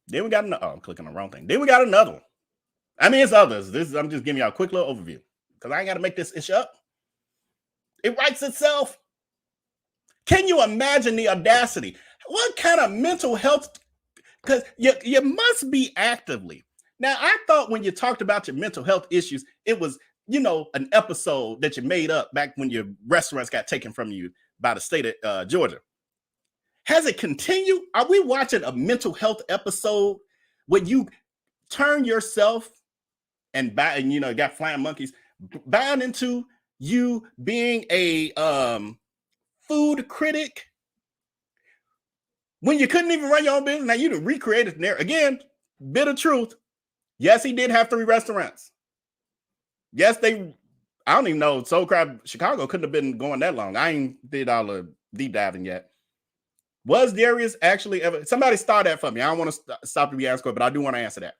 S2: Then we got another. Oh, I'm clicking the wrong thing. Then we got another one. I mean, it's others. I'm just giving y'all a quick little overview because I ain't got to make this issue up. It writes itself. Can you imagine the audacity? What kind of mental health? Because you must be actively. Now, I thought when you talked about your mental health issues, it was, an episode that you made up back when your restaurants got taken from you by the state of Georgia. Has it continued? Are we watching a mental health episode where you turn yourself and got flying monkeys bound into you being a food critic when you couldn't even run your own business? Now you done recreated there again. Bit of truth. Yes, he did have 3 restaurants. Yes, I don't even know. Soul Crab Chicago couldn't have been going that long. I ain't did all the deep diving yet. Was Darius actually ever? Somebody start that for me. I don't want to stop to be asked, but I do want to answer that.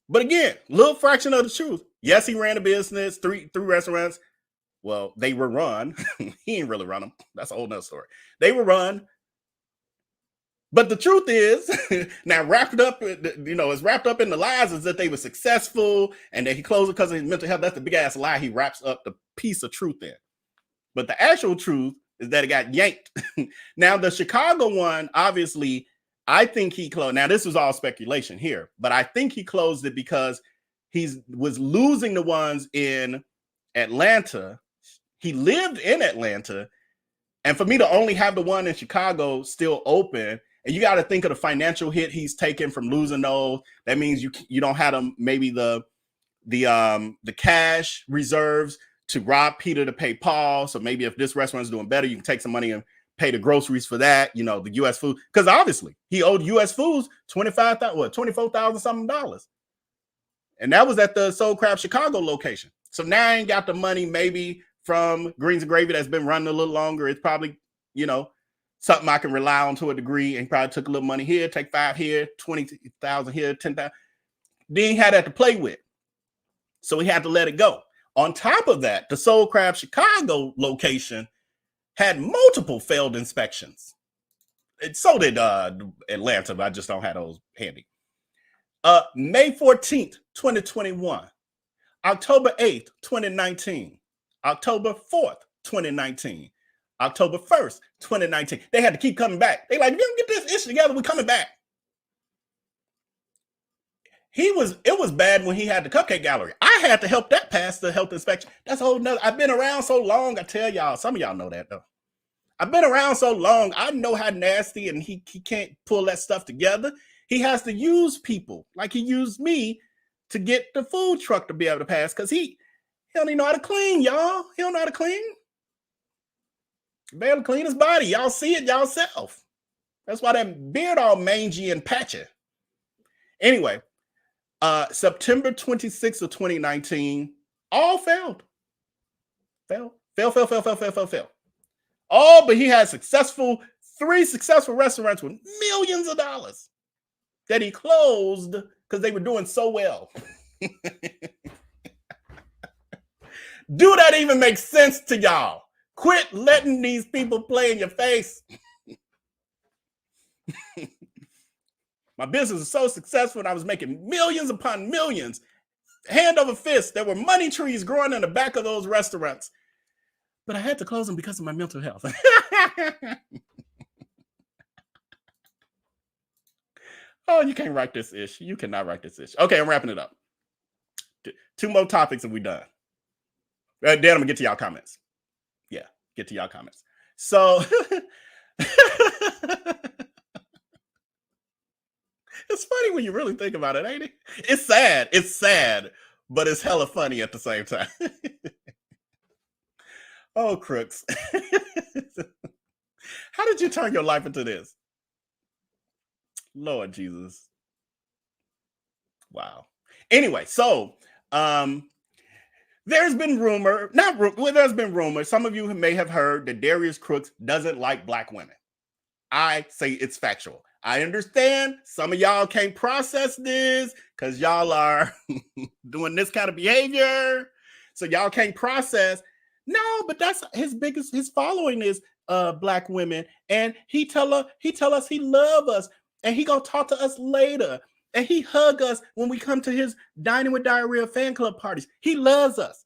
S2: But again, little fraction of the truth. Yes, he ran a business, three restaurants. Well, they were run. He didn't really run them. That's a whole nother story. They were run. But the truth is, now wrapped up, it's wrapped up in the lies is that they were successful and that he closed it because of his mental health. That's the big ass lie he wraps up the piece of truth in. But the actual truth is that it got yanked. Now, the Chicago one, obviously, I think he closed. Now, this was all speculation here, but I think he closed it because he was losing the ones in Atlanta. He lived in Atlanta. And for me to only have the one in Chicago still open, and you got to think of the financial hit he's taken from losing those. That means you don't have them, maybe the cash reserves to rob Peter to pay Paul. So maybe if this restaurant's doing better, you can take some money and pay the groceries for that, the U.S. food. Because obviously he owed U.S. foods $24,000 something dollars. And that was at the Soul Crab Chicago location. So now I ain't got the money maybe from Greens and Gravy that's been running a little longer. It's probably, something I can rely on to a degree, and probably took a little money here, take 5 here, 20,000 here, 10,000. Then he had that to play with. So he had to let it go. On top of that, the Soul Crab Chicago location had multiple failed inspections. So did Atlanta, but I just don't have those handy. May 14th, 2021. October 8th, 2019. October 4th, 2019. October 1st, 2019. They had to keep coming back. They like, if you don't get this issue together, we're coming back. It was bad when he had the Cupcake Gallery. I had to help that pass the health inspection. That's a whole nother. I've been around so long. I tell y'all, some of y'all know that though. I've been around so long. I know how nasty, and he can't pull that stuff together. He has to use people like he used me to get the food truck to be able to pass, because he don't even know how to clean, y'all. He don't know how to clean. He be able to clean his body. Y'all see it yourself. That's why that beard all mangy and patchy. Anyway, September 26th of 2019, all failed. Fail. Oh, but he had 3 successful restaurants with millions of dollars that he closed because they were doing so well. Do that even make sense to y'all? Quit letting these people play in your face. My business was so successful and I was making millions upon millions, hand over fist. There were money trees growing in the back of those restaurants. but I had to close them because of my mental health. Oh, you can't write this ish. You cannot write this ish. Okay, I'm wrapping it up. 2 more topics and we're done. Then I'm gonna get to y'all comments. Yeah, get to y'all comments. So it's funny when you really think about it, ain't it? It's sad. It's sad, but it's hella funny at the same time. Oh, Crooks. How did you turn your life into this? Lord Jesus. Wow. Anyway, so there's been rumor, there's been rumor. Some of you may have heard that Darius Cooks doesn't like black women. I say it's factual. I understand some of y'all can't process this because y'all are doing this kind of behavior. So y'all can't process. No, but that's his following is black women. And he tell us he love us. And he gonna talk to us later. And he hug us when we come to his Dining with Diarrhea fan club parties. He loves us.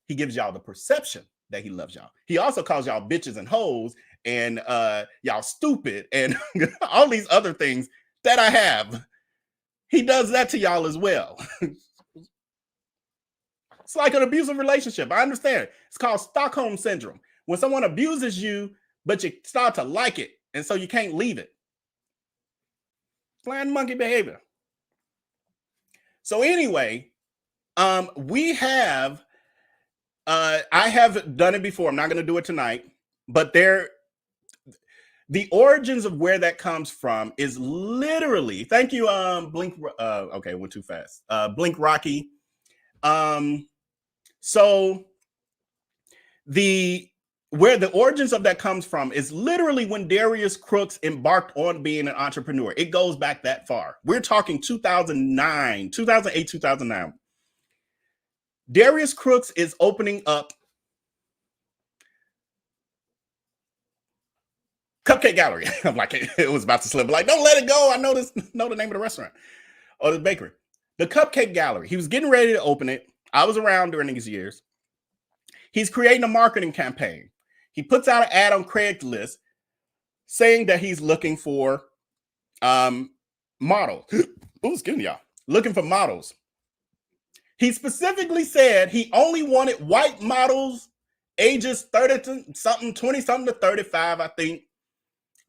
S2: He gives y'all the perception that he loves y'all. He also calls y'all bitches and hoes and y'all stupid and all these other things that I have. He does that to y'all as well. It's like an abusive relationship. I understand. It's called Stockholm Syndrome. When someone abuses you, but you start to like it, and so you can't leave it. Blind monkey behavior. So anyway, we have, I have done it before. I'm not going to do it tonight, but the origins of where that comes from is literally, thank you, Blink, okay, went too fast. Blink Rocky. So where the origins of that comes from is literally when Darius Cooks embarked on being an entrepreneur. It goes back that far. We're talking 2008, 2009. Darius Cooks is opening up Cupcake Gallery. I'm like, it was about to slip. Like, don't let it go. I know the name of the restaurant or the bakery. The Cupcake Gallery. He was getting ready to open it. I was around during these years. He's creating a marketing campaign. He puts out an ad on Craigslist saying that he's looking for models. Oh, excuse me, y'all. Looking for models. He specifically said he only wanted white models, ages 30-something, 20-something to 35, I think.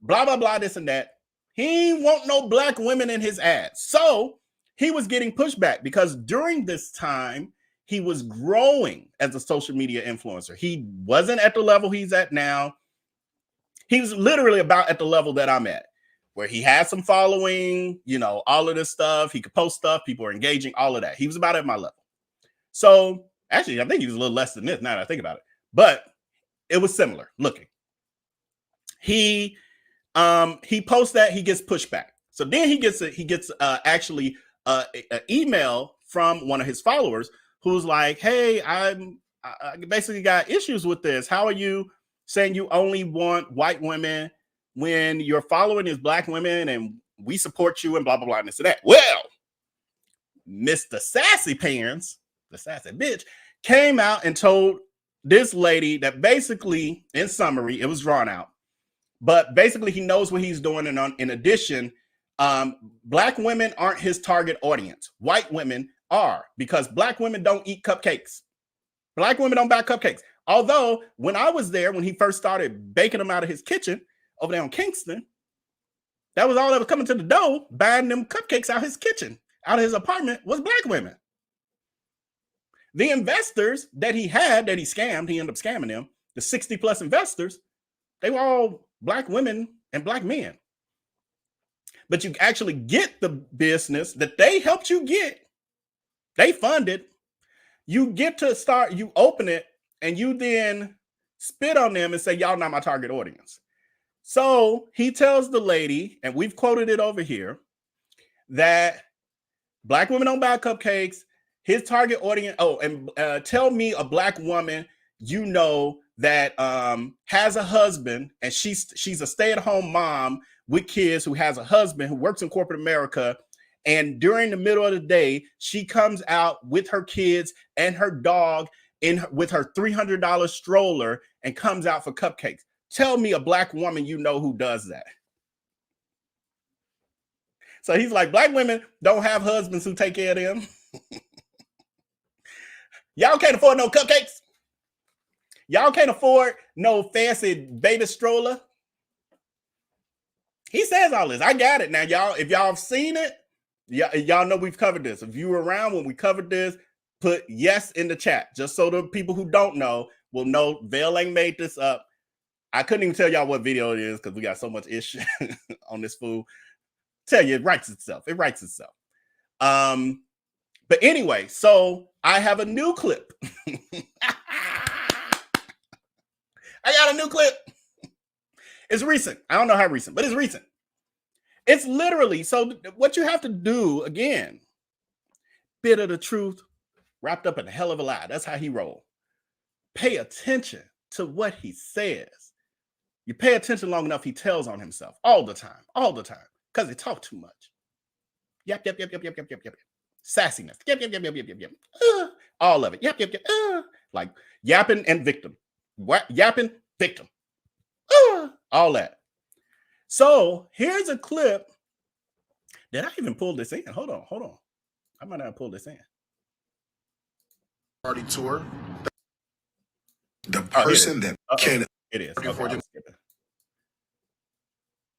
S2: Blah, blah, blah, this and that. He ain't want no black women in his ads. So he was getting pushback because during this time, he was growing as a social media influencer. He wasn't at the level he's at now. He was literally about at the level that I'm at, where he had some following, all of this stuff. He could post stuff. People are engaging, all of that. He was about at my level. So actually, I think he was a little less than this now that I think about it, but it was similar looking. He posts that, he gets pushback. So then he gets actually an email from one of his followers who's like, hey, I basically got issues with this. How are you saying you only want white women when your following is black women and we support you and blah, blah, blah, and this and that? Well, Mr. Sassy Pants, the sassy bitch, came out and told this lady that basically, in summary, it was drawn out, but basically he knows what he's doing. And in addition, black women aren't his target audience. White women are, because black women don't eat cupcakes. Black women don't buy cupcakes. Although when I was there, when he first started baking them out of his kitchen over there on Kingston, that was all that was coming to the door, buying them cupcakes out of his kitchen, out of his apartment, was black women. The investors that he had, that he scammed, he ended up scamming them, the 60 plus investors, they were all black women and black men. But you actually get the business that they helped you get. They funded. You get to start, you open it, and you then spit on them and say, y'all not my target audience. So he tells the lady, and we've quoted it over here, that black women don't buy cupcakes. His target audience, tell me a black woman that has a husband, and she's a stay-at-home mom with kids who has a husband who works in corporate America. And during the middle of the day, she comes out with her kids and her dog with her $300 stroller and comes out for cupcakes. Tell me a black woman you know who does that. So he's like, black women don't have husbands who take care of them. Y'all can't afford no cupcakes. Y'all can't afford no fancy baby stroller. He says all this. I got it now, y'all. If y'all have seen it, y'all know we've covered this. If you were around when we covered this, put yes in the chat, just so the people who don't know will know Vail ain't made this up. I couldn't even tell y'all what video it is because we got so much issue on this fool. Tell you, it writes itself. It writes itself. But anyway, so I have a new clip. I got a new clip. It's recent. I don't know how recent, but it's recent. It's literally, so what you have to do, again, bit of the truth wrapped up in a hell of a lie. That's how he roll. Pay attention to what he says. You pay attention long enough, he tells on himself all the time, because he talk too much. Yep. Sassiness. Yep. All of it. Yep. Like yapping and victim. Yapping, victim. All that. So here's a clip. Did I even pull this in? Hold on. I might not pull this in.
S6: Party tour. The person that can.
S2: It is. Okay,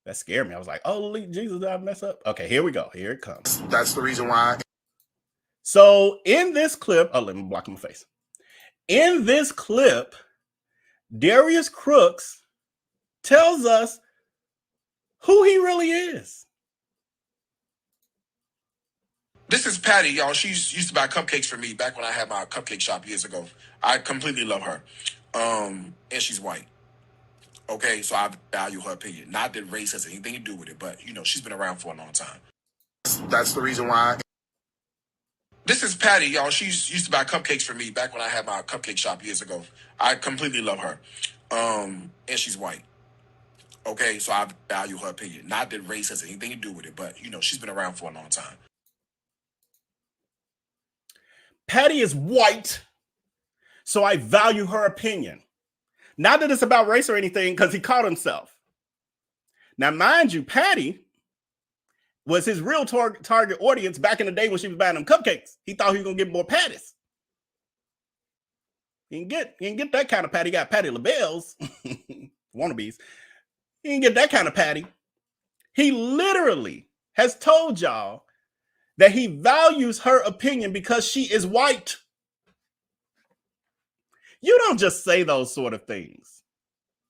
S2: that scared me. I was like, oh, Jesus, did I mess up? Okay, here we go. Here it comes.
S6: That's the reason why.
S2: So in this clip, let me block my face. In this clip, Darius Cooks tells us who he really is.
S6: This is Patty, y'all. She used to buy cupcakes for me back when I had my cupcake shop years ago. I completely love her. And she's white. Okay, so I value her opinion. Not that race has anything to do with it, but, she's been around for a long time. That's the reason why. This is Patty, y'all. She used to buy cupcakes for me back when I had my cupcake shop years ago. I completely love her. And she's white. Okay, so I value her opinion. Not that race has anything to do with it, but, she's been around for a long time.
S2: Patty is white, so I value her opinion. Not that it's about race or anything, because he caught himself. Now, mind you, Patty was his real target audience back in the day when she was buying them cupcakes. He thought he was going to get more Patties. He didn't get that kind of Patty. He got Patty LaBelle's, wannabes. He didn't get that kind of Patty. He literally has told y'all that he values her opinion because she is white. You don't just say those sort of things.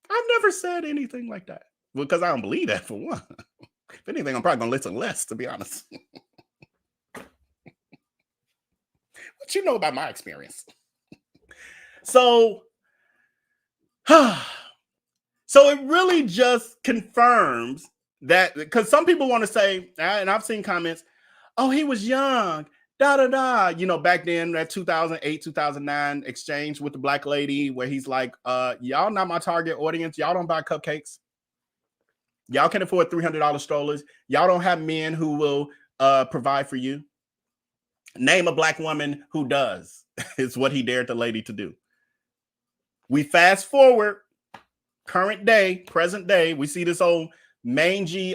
S2: I've never said anything like that. Well, because I don't believe that, for one. If anything, I'm probably going to listen less, to be honest. What you know about my experience? So it really just confirms that, because some people want to say, and I've seen comments, oh, he was young. Back then, that 2008, 2009 exchange with the black lady where he's like, y'all not my target audience. Y'all don't buy cupcakes. Y'all can afford $300 strollers. Y'all don't have men who will provide for you. Name a black woman who does. Is what he dared the lady to do. We fast forward, present day, we see this old mangy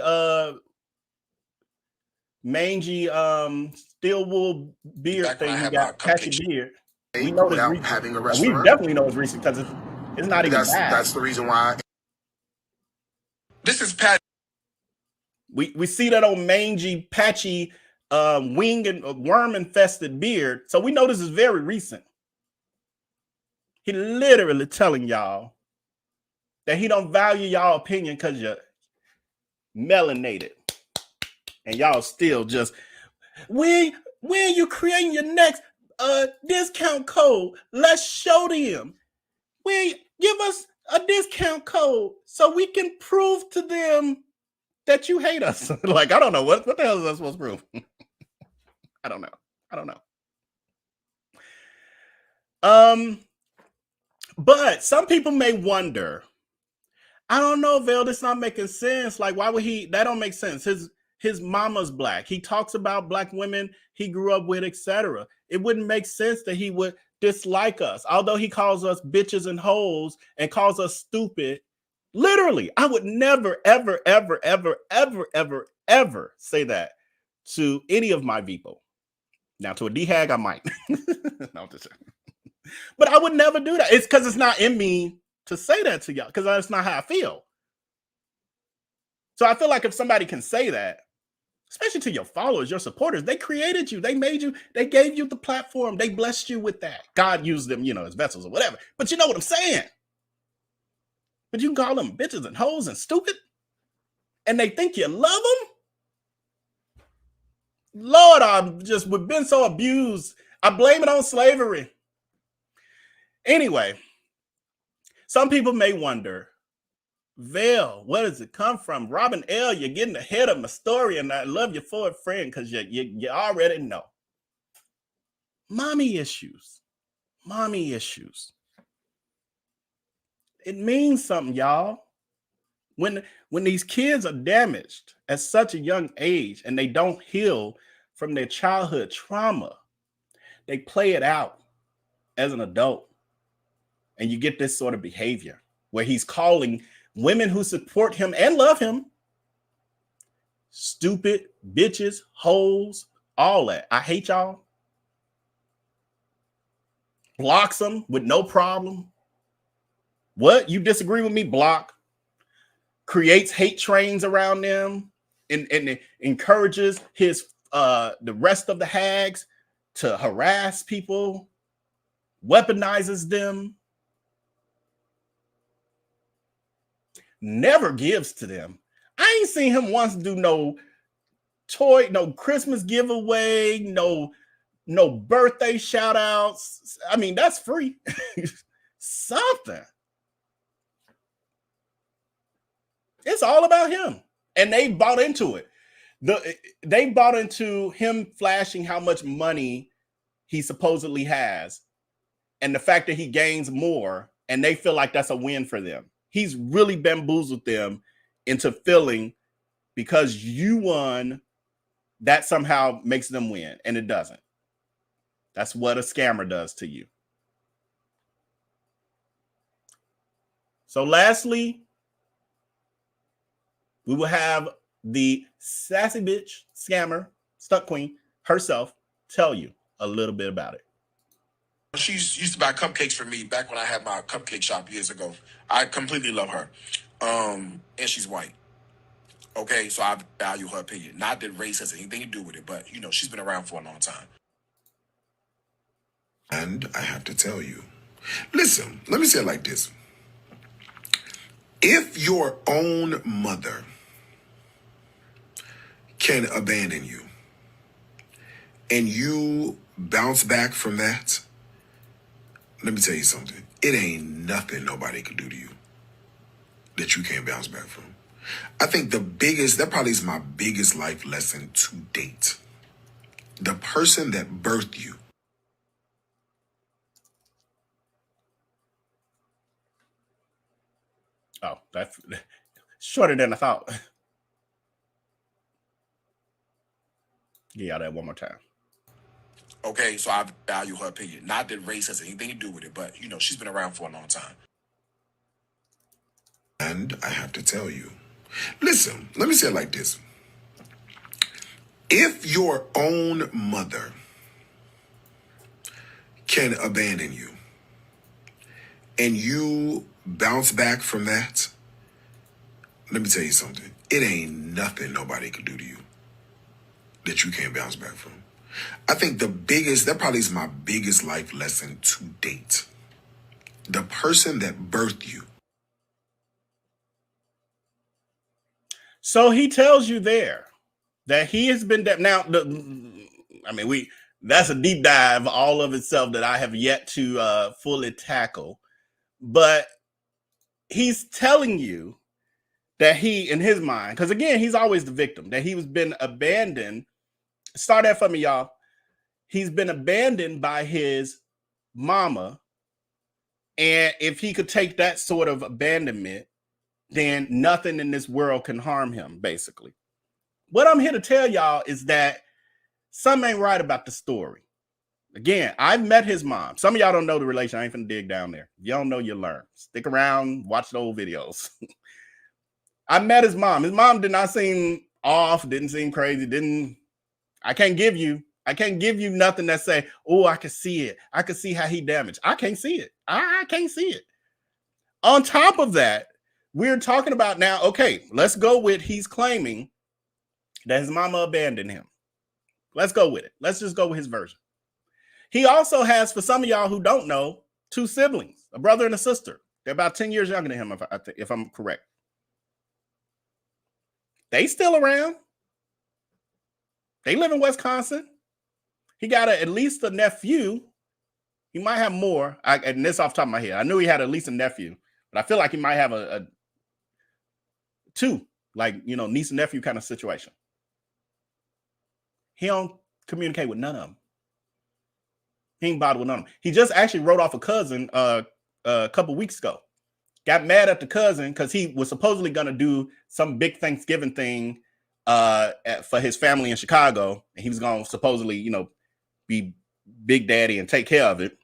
S2: steel wool beard
S6: Back
S2: thing.
S6: when I
S2: He
S6: had
S2: got
S6: my
S2: patchy
S6: cupcake
S2: beard. We know
S6: without
S2: this
S6: having a
S2: we
S6: restaurant.
S2: definitely know it's recent because it's not even bad.
S6: That's the reason why. This is Patty.
S2: We see that old mangy, patchy, wing and worm infested beard. So we know this is very recent. He literally telling y'all that he don't value y'all opinion because you're melanated. And y'all still just, when you creating your next discount code, let's show them. Give us a discount code so we can prove to them that you hate us. Like, I don't know. What the hell is that supposed to prove? I don't know. But some people may wonder, I don't know, Vail, this not making sense. Like, why would that don't make sense. His mama's black. He talks about black women he grew up with, etc. It wouldn't make sense that he would dislike us, although he calls us bitches and hoes and calls us stupid. Literally, I would never, ever, ever, ever, ever, ever, ever say that to any of my people. Now, to a D-hag, I might. No, but I would never do that. It's because it's not in me to say that to y'all, because that's not how I feel. So I feel like if somebody can say that, especially to your followers, your supporters, they created you, they made you, they gave you the platform, they blessed you with that. God used them, as vessels or whatever. But you know what I'm saying? But you can call them bitches and hoes and stupid, and they think you love them? Lord, we've been so abused. I blame it on slavery. Anyway, some people may wonder, Vale, where does it come from? Robin L., you're getting ahead of my story, and I love you for it, friend, because you already know. Mommy issues. Mommy issues. It means something, y'all. When these kids are damaged at such a young age and they don't heal from their childhood trauma, they play it out as an adult. And you get this sort of behavior where he's calling women who support him and love him stupid, bitches, hoes, all that. I hate y'all. Blocks them with no problem. What? You disagree with me? Block. Creates hate trains around them and encourages the rest of the hags to harass people, weaponizes them, never gives to them. I ain't seen him once do no Christmas giveaway, no birthday shout outs. I mean, that's free. Something. It's all about him. And they bought into it. They bought into him flashing how much money he supposedly has and the fact that he gains more, and they feel like that's a win for them. He's really bamboozled them into feeling because you won, that somehow makes them win, and it doesn't. That's what a scammer does to you. So lastly, we will have the sassy bitch scammer, stunt queen herself, tell you a little bit about it.
S6: She used to buy cupcakes for me back when I had my cupcake shop years ago. I completely love her. And she's white. Okay, so I value her opinion. Not that race has anything to do with it, but, she's been around for a long time. And I have to tell you, listen, let me say it like this. If your own mother can abandon you and you bounce back from that, let me tell you something. It ain't nothing nobody can do to you that you can't bounce back from. I think that probably is my biggest life lesson to date. The person that birthed you.
S2: Oh, that's shorter than I thought. Yeah, that one more time.
S6: Okay, so I value her opinion. Not that race has anything to do with it, but, she's been around for a long time. And I have to tell you, listen, let me say it like this. If your own mother can abandon you and you bounce back from that, let me tell you something. It ain't nothing nobody can do to you that you can't bounce back from. I think that probably is my biggest life lesson to date. The person that birthed you.
S2: So he tells you there that he has been now. That's a deep dive all of itself that I have yet to fully tackle. But he's telling you that he, in his mind, because again, he's always the victim, that he was been abandoned. Start that for me, y'all. He's been abandoned by his mama. And if he could take that sort of abandonment, then nothing in this world can harm him, basically. What I'm here to tell y'all is that something ain't right about the story. Again, I've met his mom. Some of y'all don't know the relation. I ain't finna dig down there. If you don't know, you learn. Stick around, watch the old videos. I met his mom. His mom did not seem off, didn't seem crazy, I can't give you nothing that say, oh, I can see it. I can see how he damaged. I can't see it. I can't see it. On top of that, we're talking about now, okay, let's go with he's claiming that his mama abandoned him. Let's go with it. Let's just go with his version. He also has, for some of y'all who don't know, 2 siblings, a brother and a sister. They're about 10 years younger than him, if I'm correct. They still around. They live in Wisconsin. He got at least a nephew. He might have more. And this off the top of my head. I knew he had at least a nephew, but I feel like he might have a 2, like, you know, niece and nephew kind of situation. He don't communicate with none of them. He ain't bothered with none of them. He just actually wrote off a cousin a couple weeks ago. Got mad at the cousin because he was supposedly going to do some big Thanksgiving thing for his family in Chicago. And he was going to supposedly, you know, be big daddy and take care of it.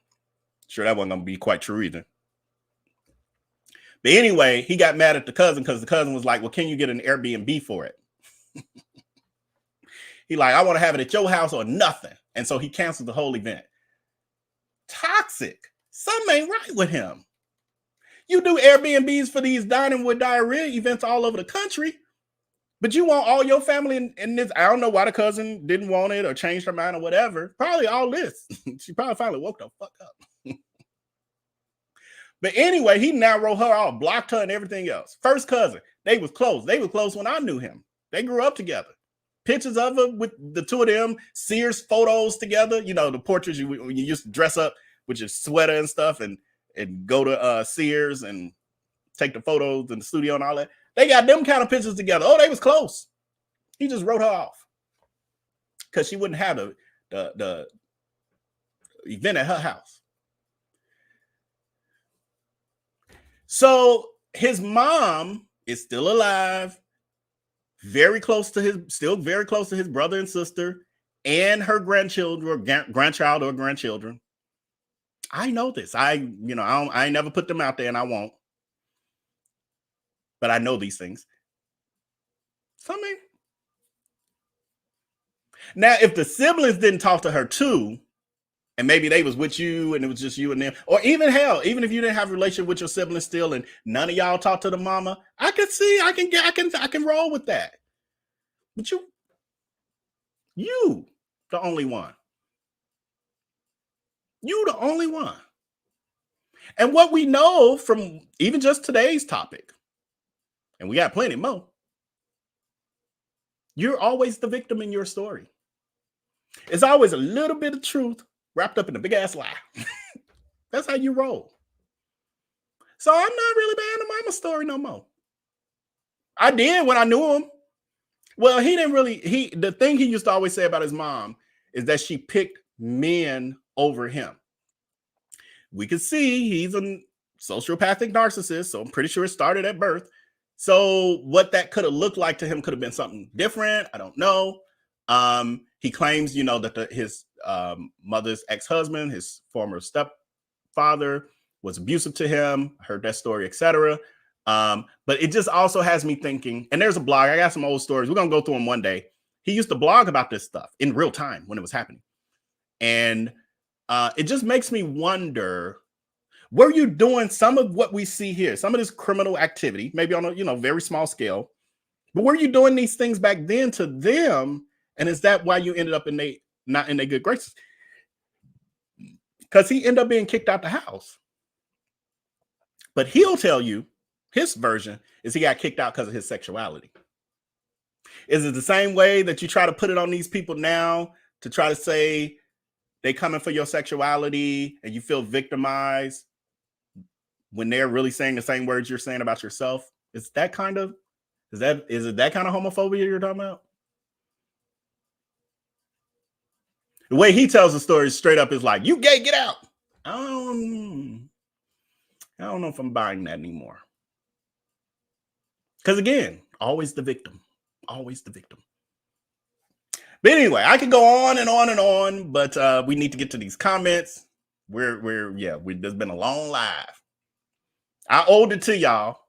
S2: Sure, that wasn't going to be quite true either. But anyway, he got mad at the cousin because the cousin was like, well, can you get an Airbnb for it? He like, I want to have it at your house or nothing. And so he canceled the whole event. Toxic. Something ain't right with him. You do Airbnbs for these dining with diarrhea events all over the country, but you want all your family in this. I don't know why the cousin didn't want it or changed her mind or whatever. Probably all this. She probably finally woke the fuck up. But anyway, he now wrote her off, blocked her and everything else. First cousin, they was close. They were close when I knew him. They grew up together. Pictures of her with the 2 of them, Sears photos together. You know, the portraits you used to dress up with your sweater and stuff and go to Sears and take the photos in the studio and all that. They got them kind of pictures together. Oh, they was close. He just wrote her off because she wouldn't have the event at her house. So his mom is still alive, very close to his brother and sister and her grandchildren or grandchild or grandchildren. I know this. I ain't never put them out there and I won't. But I know these things. Something. Now, if the siblings didn't talk to her too, and maybe they was with you and it was just you and them, or even hell, even if you didn't have a relationship with your siblings still and none of y'all talk to the mama, I can roll with that. But you the only one. You the only one. And what we know from even just today's topic, and we got plenty more, you're always the victim in your story. It's always a little bit of truth wrapped up in a big ass lie. That's how you roll. So I'm not really buying the mama story no more. I did when I knew him. Well, the thing he used to always say about his mom is that she picked men over him. We could see he's a sociopathic narcissist, so I'm pretty sure it started at birth. So what that could have looked like to him could have been something different. I don't know. He claims, that his mother's ex-husband, his former stepfather, was abusive to him. I heard that story, etc. But it just also has me thinking, and there's a blog. I got some old stories. We're going to go through them one day. He used to blog about this stuff in real time when it was happening. And it just makes me wonder, were you doing some of what we see here, some of this criminal activity, maybe on a very small scale, but were you doing these things back then to them? And is that why you ended up not in their good graces? Because he ended up being kicked out the house. But he'll tell you his version is he got kicked out because of his sexuality. Is it the same way that you try to put it on these people now to try to say they coming for your sexuality and you feel victimized when they're really saying the same words you're saying about yourself? Is it that kind of homophobia you're talking about? The way he tells the story straight up is like, you gay, get out. I don't know if I'm buying that anymore. Because again, always the victim. Always the victim. But anyway, I could go on and on and on, but we need to get to these comments. There's been a long live. I owed it to y'all.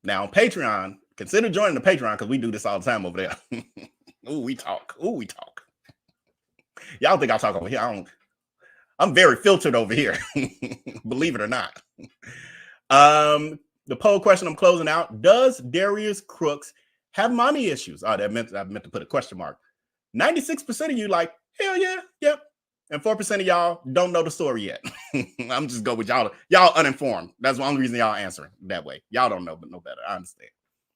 S2: Now on Patreon, consider joining the Patreon because we do this all the time over there. Ooh, we talk. Y'all think I talk over here? I'm very filtered over here, believe it or not. The poll question I'm closing out: does Darius Crooks have mommy issues? Oh, I meant to put a question mark. 96% of you like, hell yeah, yep. And 4% of y'all don't know the story yet. I'm just go with y'all. Y'all uninformed. That's the only reason y'all answering that way. Y'all don't know, but no better. I understand.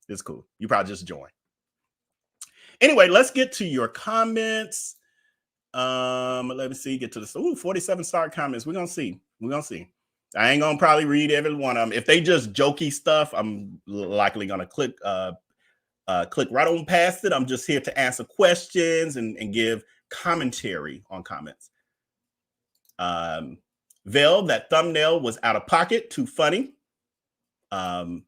S2: It's cool. You probably just joined. Anyway, let's get to your comments. Let me see. Get to this. Ooh, 47 star comments. We're gonna see. I ain't gonna probably read every one of them. If they just jokey stuff, I'm likely gonna click right on past it. I'm just here to answer questions and give commentary on comments. Vel, that thumbnail was out of pocket, too funny. I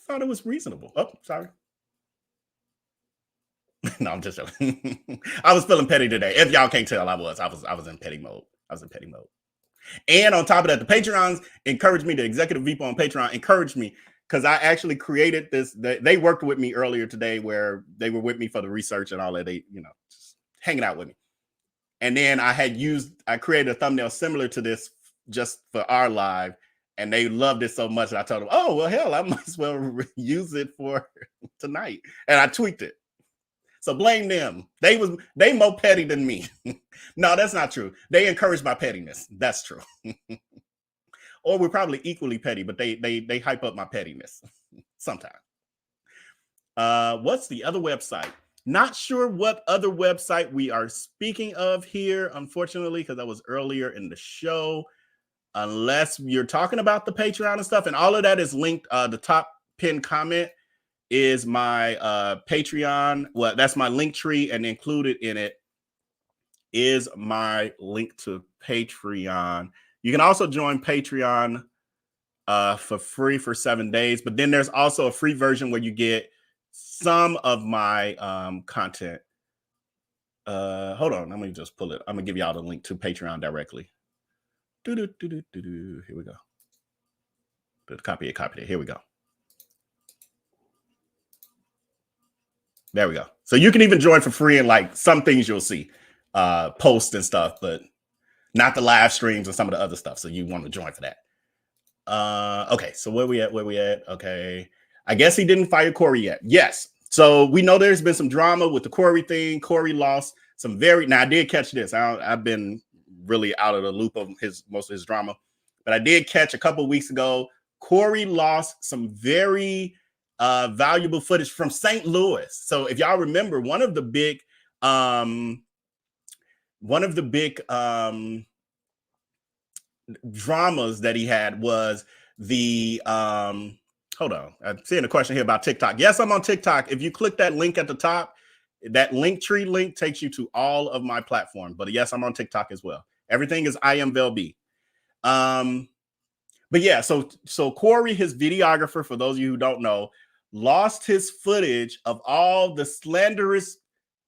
S2: thought it was reasonable. Oh, sorry. No, I'm just joking. I was feeling petty today. If y'all can't tell, I was in petty mode. And on top of that, the Patreons encouraged me, the executive VP on Patreon encouraged me, because I actually created this. They worked with me earlier today where they were with me for the research and all that. They, just hanging out with me. And then I created a thumbnail similar to this just for our live. And they loved it so much that I told them, oh, well, hell, I might as well use it for tonight. And I tweaked it. So blame them. They more petty than me. No, that's not true. They encourage my pettiness. That's true. Or we're probably equally petty, but they hype up my pettiness sometimes. What's the other website? Not sure what other website we are speaking of here, unfortunately, because that was earlier in the show. Unless you're talking about the Patreon and stuff, and all of that is linked. The top pinned comment is my Patreon. Well, that's my link tree, and included in it is my link to Patreon. You can also join Patreon for free for 7 days, but then there's also a free version where you get some of my content. Hold on, let me just pull it. I'm gonna give y'all the link to Patreon directly. Here we go. Copy it. Here we go. There we go. So you can even join for free, and like some things you'll see posts and stuff, but not the live streams and some of the other stuff. So you want to join for that. Okay, so where we at? Okay. I guess he didn't fire Corey yet. Yes. So we know there's been some drama with the Corey thing. Corey lost some now I did catch this. I've been really out of the loop of most of his drama, but I did catch a couple of weeks ago, Corey lost some very valuable footage from St. Louis. So if y'all remember, one of the big dramas that he had was the hold on, I'm seeing a question here about TikTok. Yes, I'm on TikTok. If you click that link at the top, that link tree link takes you to all of my platforms. But yes, I'm on TikTok as well. Everything is I am Vel B. But yeah, so Corey, his videographer, for those of you who don't know, lost his footage of all the slanderous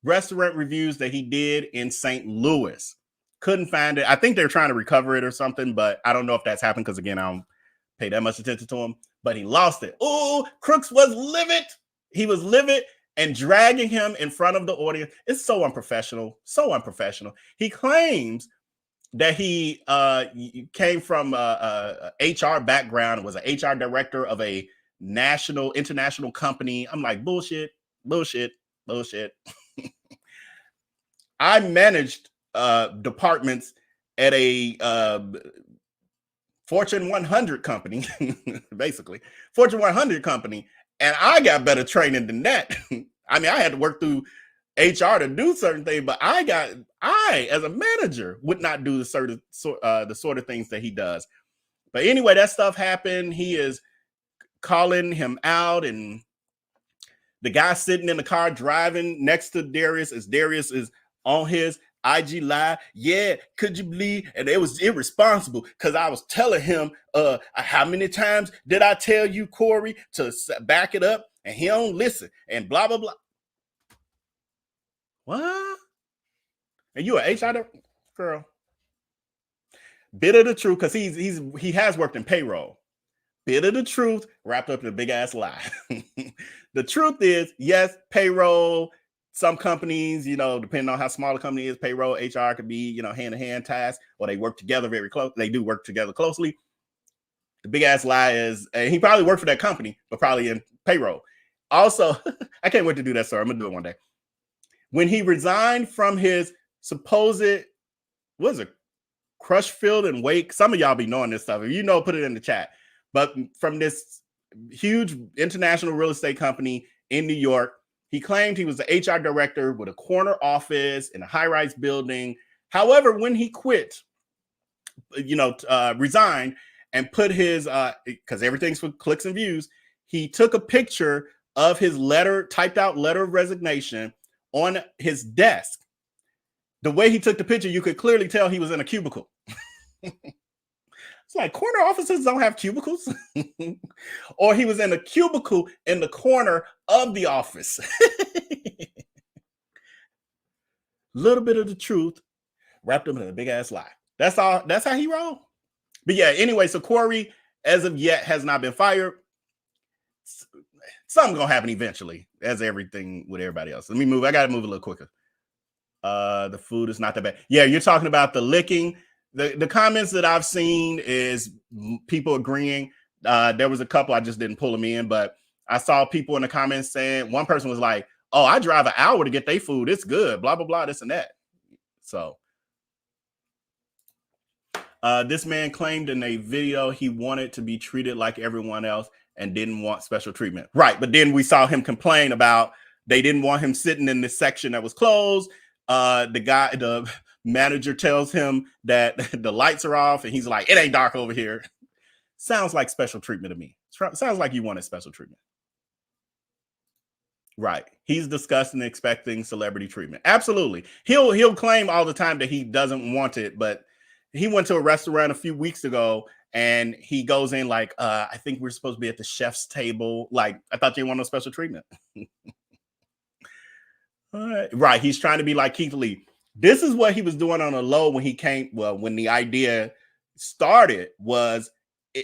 S2: restaurant reviews that he did in St. Louis. Couldn't find it. I think they're trying to recover it or something, but I don't know if that's happened because, again, I don't pay that much attention to him. But he lost it. Oh, Crooks was livid. He was livid and dragging him in front of the audience. It's so unprofessional. So unprofessional. He claims that he came from a HR background, was an HR director of a international company. I'm like, bullshit. I managed departments at a Fortune 100 company, basically Fortune 100 company, and I got better training than that. I mean, I had to work through HR to do certain things, but I as a manager would not do the sort of things that he does. But anyway, that stuff happened. He is calling him out, and the guy sitting in the car driving next to Darius, as Darius is on his IG live. Yeah, could you believe? And it was irresponsible because I was telling him, how many times did I tell you, Corey, to back it up? And he don't listen, and blah, blah, blah. What? And you an HR girl? Bit of the truth, because he has worked in payroll. Bit of the truth wrapped up in a big ass lie. The truth is, yes, payroll. Some companies, you know, depending on how small the company is, payroll, HR could be, you know, hand-to-hand tasks, or they work together very close. They do work together closely. The big ass lie is, and he probably worked for that company, but probably in payroll. Also, I can't wait to do that, sir. I'm gonna do it one day. When he resigned from his supposed, what is it, Crushfield and Wake? Some of y'all be knowing this stuff. If you know, put it in the chat. But from this huge international real estate company in New York, he claimed he was the HR director with a corner office in a high-rise building. However, when he quit, resigned and put his, because everything's for clicks and views, he took a picture of his typed out letter of resignation on his desk. The way he took the picture, you could clearly tell he was in a cubicle. It's like, corner offices don't have cubicles. Or he was in a cubicle in the corner of the office. Little bit of the truth wrapped up in a big ass lie. That's all. That's how he rolled. But yeah, anyway, so Corey, as of yet, has not been fired. Something's gonna happen eventually, as everything with everybody else. Let me move. I gotta move a little quicker. The food is not that bad. Yeah, you're talking about the licking. The comments that I've seen is people agreeing. There was a couple, I just didn't pull them in, but I saw people in the comments saying, one person was like, oh, I drive an hour to get their food. It's good, blah, blah, blah, this and that. So this man claimed in a video he wanted to be treated like everyone else and didn't want special treatment. Right, but then we saw him complain about they didn't want him sitting in this section that was closed. The manager tells him that the lights are off and he's like, it ain't dark over here. Sounds like special treatment to me. Sounds like you wanted special treatment. Right. He's discussing expecting celebrity treatment. Absolutely. He'll claim all the time that he doesn't want it, but he went to a restaurant a few weeks ago and he goes in like, I think we're supposed to be at the chef's table. Like, I thought you wanted no special treatment. All right. Right. He's trying to be like Keith Lee. This is what he was doing on a low when he came. Well, when the idea started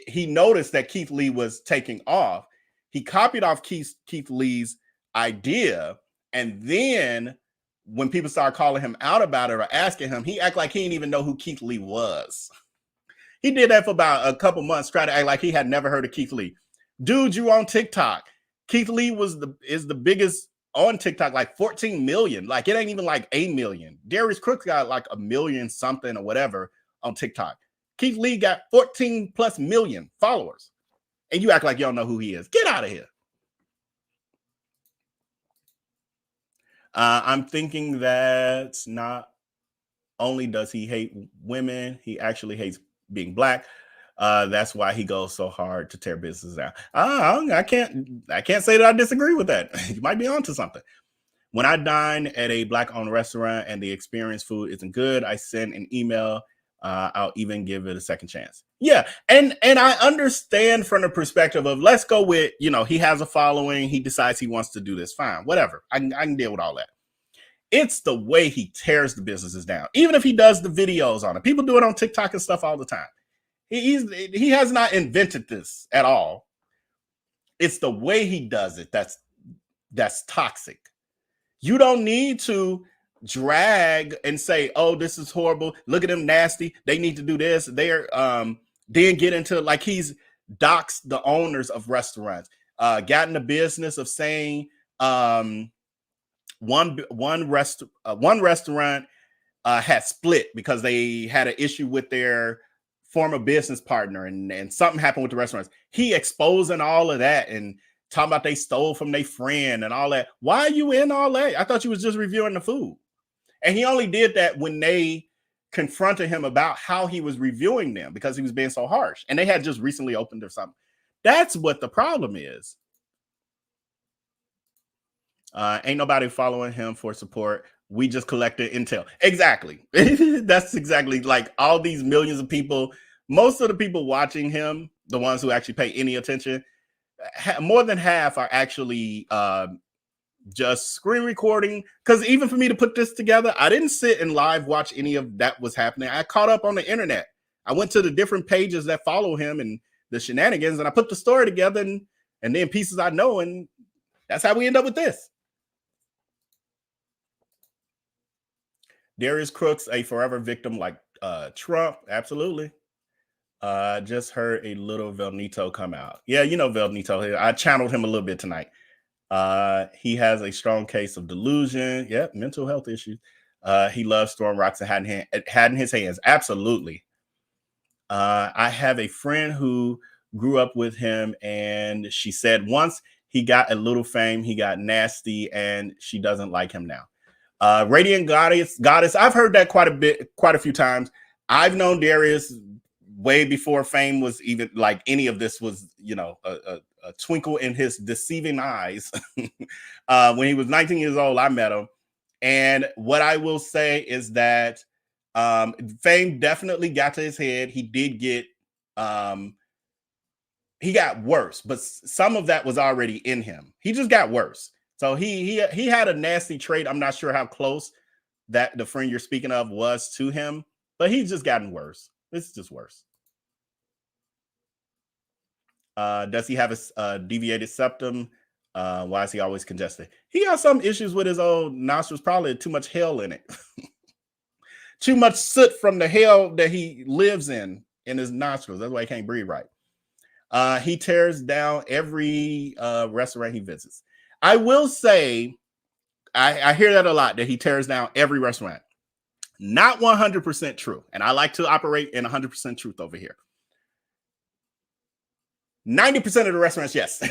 S2: he noticed that Keith Lee was taking off. He copied off Keith Lee's idea. And then when people started calling him out about it or asking him, he acted like he didn't even know who Keith Lee was. He did that for about a couple months, try to act like he had never heard of Keith Lee. Dude, you on TikTok. Keith Lee is the biggest on TikTok, like 14 million. Like, it ain't even like 8 million. Darius Cooks got like 1 million something or whatever on TikTok. Keith Lee got 14 plus million followers. And you act like you don't know who he is. Get out of here. I'm thinking that not only does he hate women, he actually hates being black. That's why he goes so hard to tear businesses down. I can't say that I disagree with that. You might be onto something. When I dine at a black-owned restaurant and the experience food isn't good, I send an email. I'll even give it a second chance. Yeah, and I understand from the perspective of, let's go with, he has a following. He decides he wants to do this. Fine, whatever. I can deal with all that. It's the way he tears the businesses down. Even if he does the videos on it. People do it on TikTok and stuff all the time. He has not invented this at all. It's the way he does it that's toxic. You don't need to drag and say, oh, this is horrible. Look at them nasty. They need to do this. They're then get into, like, he's doxed the owners of restaurants, got in the business of saying one restaurant had split because they had an issue with their former business partner and something happened with the restaurants. He exposing all of that and talking about they stole from their friend and all that. Why are you in all that? I thought you was just reviewing the food. And he only did that when they confronted him about how he was reviewing them because he was being so harsh. And they had just recently opened or something. That's what the problem is. Ain't nobody following him for support. We just collected intel. Exactly. That's exactly, like, all these millions of people. Most of the people watching him, the ones who actually pay any attention, more than half are actually just screen recording. Because even for me to put this together, I didn't sit and live watch any of that was happening. I caught up on the internet. I went to the different pages that follow him and the shenanigans, and I put the story together and then pieces I know, and that's how we end up with this. Darius Cooks, a forever victim like Trump. Absolutely. Just heard a little Velnito come out. Yeah, you know Velnito. I channeled him a little bit tonight. He has a strong case of delusion. Yep, mental health issues. He loves throwing rocks and had in his hands. Absolutely. I have a friend who grew up with him, and she said once he got a little fame, he got nasty, and she doesn't like him now. Radiant Goddess. I've heard that quite a few times. I've known Darius way before fame was even like any of this was, you know, a twinkle in his deceiving eyes. When he was 19 years old, I met him. And what I will say is that fame definitely got to his head. He did get, he got worse, but some of that was already in him. He just got worse. So he had a nasty trait. I'm not sure how close that the friend you're speaking of was to him, but he's just gotten worse. It's just worse. Does he have a deviated septum? Why is he always congested? He got some issues with his old nostrils, probably too much hell in it. Too much soot from the hell that he lives in his nostrils. That's why he can't breathe right. He tears down every restaurant he visits. I will say, I hear that a lot, that he tears down every restaurant. Not 100% true. And I like to operate in 100% truth over here. 90% of the restaurants, yes.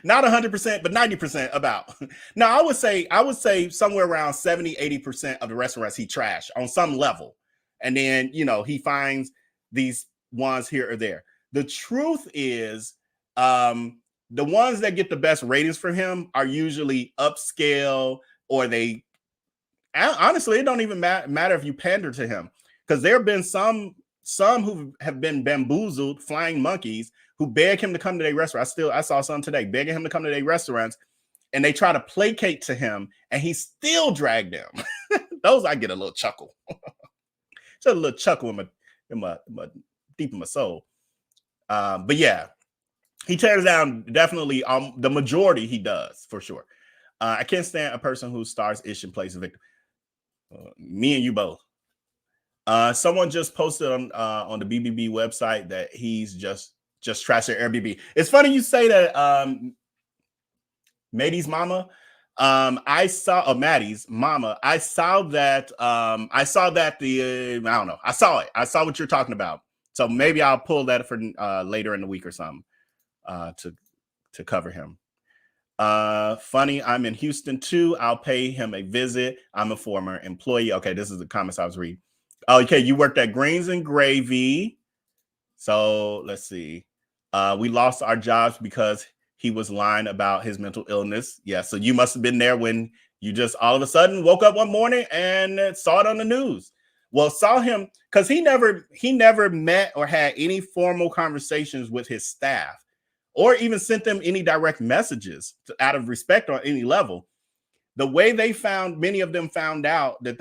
S2: Not 100%, but 90% about. Now, I would say somewhere around 70, 80% of the restaurants he trashed on some level. And then, you know, he finds these ones here or there. The truth is, the ones that get the best ratings for him are usually upscale, or they, honestly, it don't even matter if you pander to him, because there have been some who have been bamboozled, flying monkeys, who beg him to come to their restaurant. I saw some today begging him to come to their restaurants, and they try to placate to him, and he still dragged them. Those I get a little chuckle, just a little chuckle in my deep in my soul. But yeah. He tears down definitely the majority. He does, for sure. I can't stand a person who stars ish and plays a victim. Me and you both. Someone just posted on the BBB website that he's just trashing Airbnb. It's funny you say that. Maddie's mama. I saw Maddie's mama. I saw that. I don't know. I saw it. I saw what you're talking about. So maybe I'll pull that for later in the week or something. To cover him. Funny, I'm in Houston too. I'll pay him a visit. I'm a former employee. Okay, this is the comments I was reading. Okay, you worked at Greens and Gravy. So let's see. We lost our jobs because he was lying about his mental illness. Yeah, so you must have been there when you just all of a sudden woke up one morning and saw it on the news. Well, saw him because he never met or had any formal conversations with his staff, or even sent them any direct messages out of respect on any level. The way many of them found out that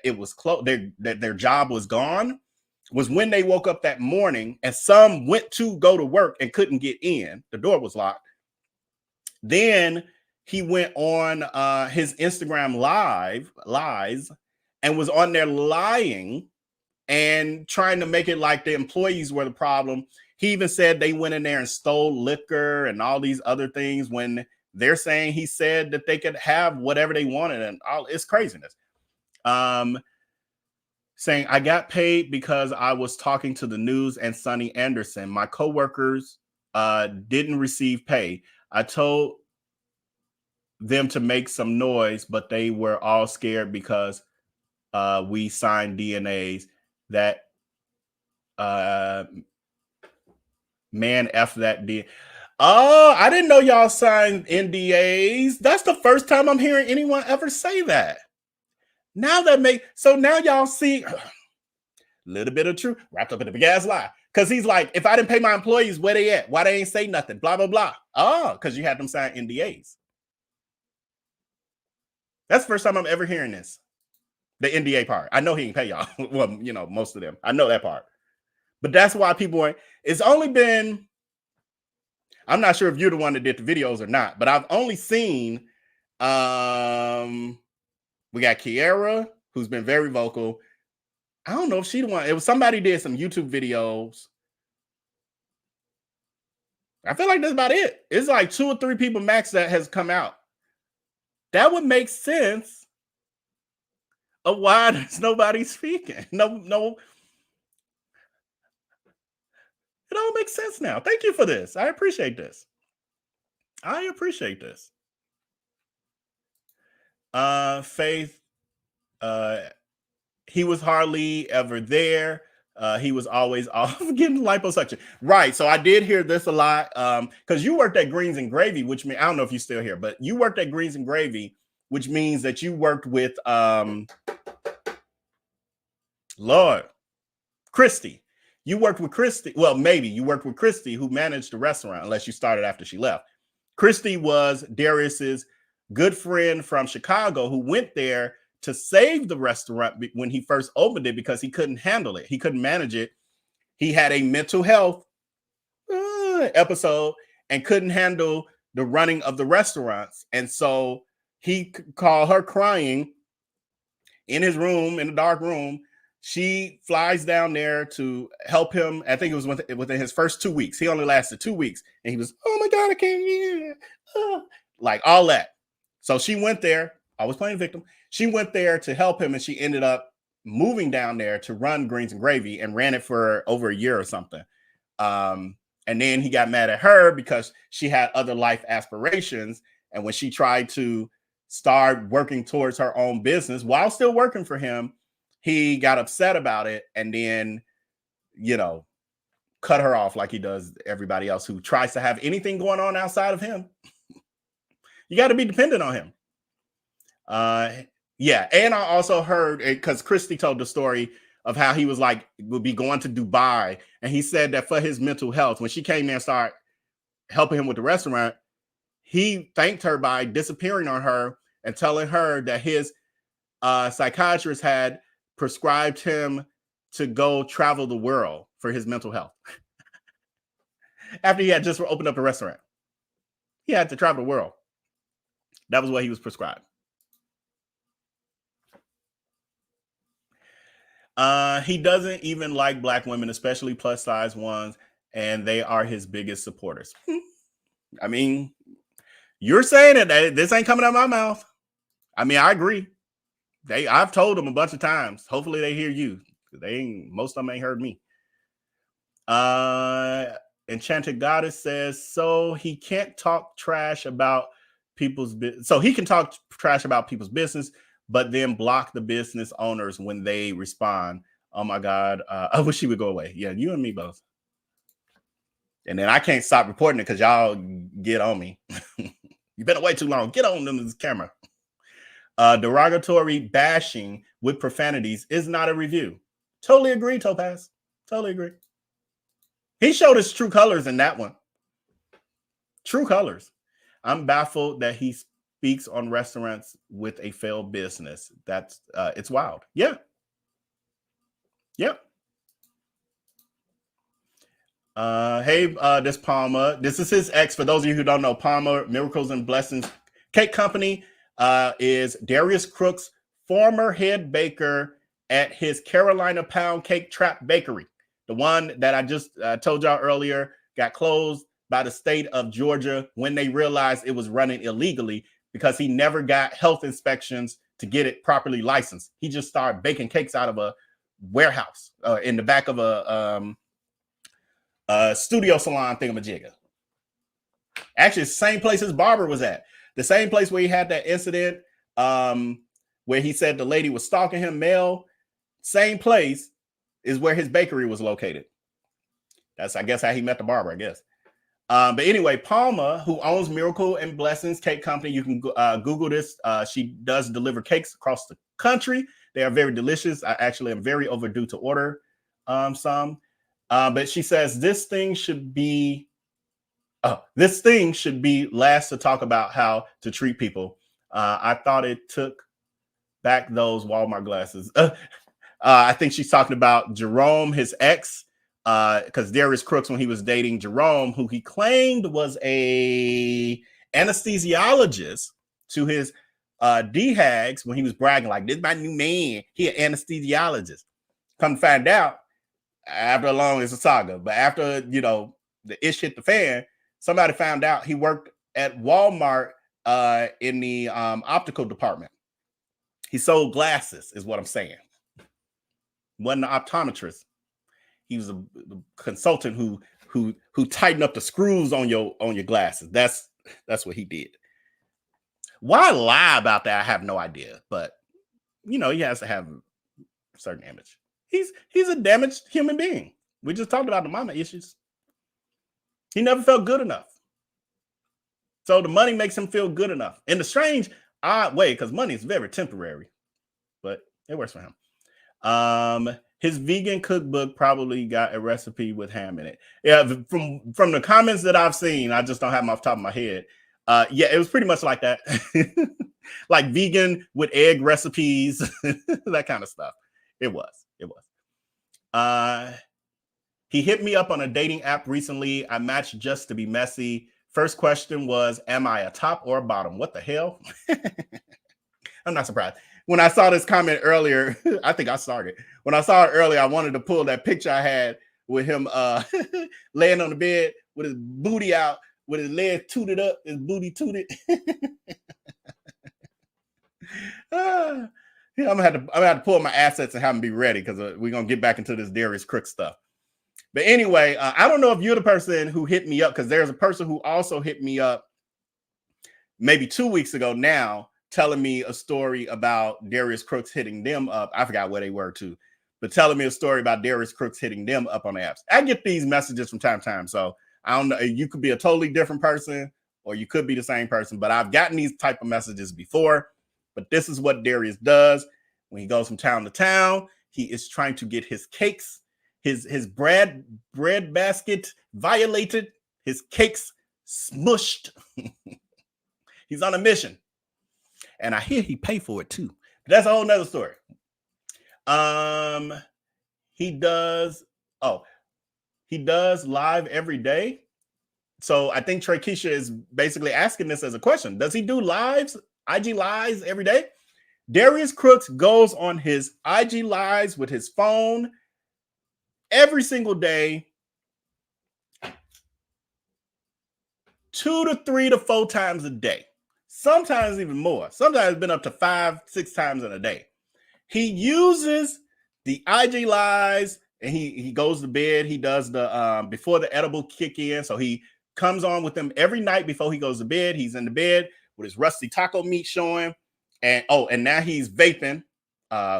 S2: it was close, that their job was gone, was when they woke up that morning, and some went to go to work and couldn't get in. The door was locked. Then he went on his Instagram lives and was on there lying and trying to make it like the employees were the problem. He even said they went in there and stole liquor and all these other things, when they're saying he said that they could have whatever they wanted, and all it's craziness. Saying, I got paid because I was talking to the news and Sonny Anderson. My coworkers didn't receive pay. I told them to make some noise, but they were all scared because we signed DNAs that man, F that D. Oh, I didn't know y'all signed NDAs. That's the first time I'm hearing anyone ever say that. Now y'all see a little bit of truth wrapped up in a big ass lie. Because he's like, if I didn't pay my employees, where they at? Why they ain't say nothing? Blah, blah, blah. Oh, because you had them sign NDAs. That's the first time I'm ever hearing this. The NDA part. I know he ain't pay y'all. Well, you know, most of them. I know that part. But that's why people are. It's only been. I'm not sure if you're the one that did the videos or not, but I've only seen. We got Kiara, who's been very vocal. I don't know if she the one. It was somebody did some YouTube videos. I feel like that's about it. It's like 2 or 3 people max that has come out. That would make sense of why there's nobody speaking. No. It all makes sense now. Thank you for this. I appreciate this. Faith, he was hardly ever there. He was always off getting liposuction. Right. So I did hear this a lot. Because you worked at Greens and Gravy, which means I don't know if you're still here, but you worked at Greens and Gravy, which means that you worked with Lord Christy. You worked with Christy. Well, maybe you worked with Christy, who managed the restaurant, unless you started after she left. Christy was Darius's good friend from Chicago who went there to save the restaurant when he first opened it because he couldn't handle it. He couldn't manage it. He had a mental health episode and couldn't handle the running of the restaurants. And so he called her crying in his room, in the dark room. She flies down there to help him. I think it was within his first 2 weeks. He only lasted 2 weeks. And he was, oh my God, I can't hear. Like all that. So she went there. I was playing victim. She went there to help him. And she ended up moving down there to run Greens and Gravy and ran it for over a year or something. And then he got mad at her because she had other life aspirations. And when she tried to start working towards her own business while still working for him, he got upset about it and then, you know, cut her off like he does everybody else who tries to have anything going on outside of him. You got to be dependent on him. Yeah. And I also heard, because Christy told the story of how he was like, would be going to Dubai. And he said that for his mental health, when she came there and started helping him with the restaurant, he thanked her by disappearing on her and telling her that his psychiatrist had prescribed him to go travel the world for his mental health. After he had just opened up a restaurant, he had to travel the world. That was what he was prescribed. He doesn't even like Black women, especially plus size ones, and they are his biggest supporters. I mean, you're saying it. This ain't coming out of my mouth. I mean, I agree. I've told them a bunch of times. Hopefully they hear you. Most of them ain't heard me. Enchanted Goddess says, so he can't talk trash about people's business. So he can talk trash about people's business, but then block the business owners when they respond. Oh my God. I wish he would go away. Yeah, you and me both. And then I can't stop reporting it because y'all get on me. You've been away too long. Get on this camera. Derogatory bashing with profanities is not a review. Totally agree, Topaz. Totally agree. He showed his true colors in that one. True colors. I'm baffled that he speaks on restaurants with a failed business. That's it's wild. Yeah. Yep. Hey, this Palmer. This is his ex. For those of you who don't know, Palmer Miracles and Blessings Cake Company is Darius Cooks' former head baker at his Carolina Pound Cake Trap Bakery. The one that I just told y'all earlier got closed by the state of Georgia when they realized it was running illegally because he never got health inspections to get it properly licensed. He just started baking cakes out of a warehouse in the back of a studio salon thingamajigga. Actually, it's the same place his barber was at. The same place where he had that incident where he said the lady was stalking him, male. Same place is where his bakery was located. That's, I guess, how he met the barber, I guess. But anyway, Palma, who owns Miracle and Blessings Cake Company, you can Google this. She does deliver cakes across the country. They are very delicious. I actually am very overdue to order some. But she says this thing should be last to talk about how to treat people. I thought it took back those Walmart glasses. I think she's talking about Jerome, his ex, because Darius Crooks, when he was dating Jerome, who he claimed was a anesthesiologist to his D-Hags, when he was bragging like, this is my new man, he an anesthesiologist. Come to find out, after a long, it's a saga, but after, you know, the ish hit the fan, somebody found out he worked at Walmart in the optical department. He sold glasses, is what I'm saying. Wasn't an optometrist. He was a consultant who tightened up the screws on your glasses. That's what he did. Why lie about that? I have no idea. But you know, he has to have a certain image. He's a damaged human being. We just talked about the mama issues. He never felt good enough. So the money makes him feel good enough. In the strange, odd way, because money is very temporary, but it works for him. His vegan cookbook probably got a recipe with ham in it. Yeah, from the comments that I've seen, I just don't have them off the top of my head. Yeah, it was pretty much like that. Like vegan with egg recipes, that kind of stuff. It was. He hit me up on a dating app recently. I matched just to be messy. First question was, am I a top or a bottom? What the hell? I'm not surprised. When I saw this comment earlier, I think I started. When I saw it earlier, I wanted to pull that picture I had with him laying on the bed with his booty out, with his legs tooted up, his booty tooted. Yeah, I'm gonna have to pull my assets and have them be ready because we're gonna get back into this Darius Cooks stuff. But anyway, I don't know if you're the person who hit me up, because there's a person who also hit me up maybe 2 weeks ago now, telling me a story about Darius Cooks hitting them up. I forgot where they were too, but telling me a story about Darius Cooks hitting them up on the apps. I get these messages from time to time, so I don't know. You could be a totally different person, or you could be the same person. But I've gotten these type of messages before. But this is what Darius does when he goes from town to town. He is trying to get his cakes, his bread basket violated, his cakes smushed. He's on a mission. And I hear he paid for it too. But that's a whole nother story. He does live every day. So I think Trey Keisha is basically asking this as a question. Does he do lives, IG lives every day? Darius Cooks goes on his IG lives with his phone every single day, 2 to 3 to 4 times a day. Sometimes even more. Sometimes it's been up to 5-6 times in a day. He uses the IG lives and he goes to bed. He does the before the edible kick in. So he comes on with them every night before he goes to bed. He's in the bed with his rusty taco meat showing. And now he's vaping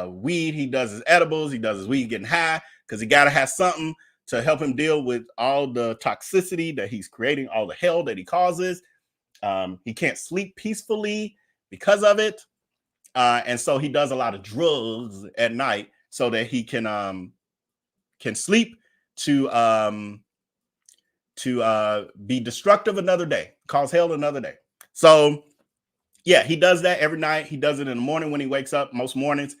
S2: weed. He does his edibles. He does his weed getting high because he got to have something to help him deal with all the toxicity that he's creating, all the hell that he causes. He can't sleep peacefully because of it. And so he does a lot of drugs at night so that he can sleep to be destructive another day, cause hell another day. So yeah, he does that every night. He does it in the morning when he wakes up, most mornings,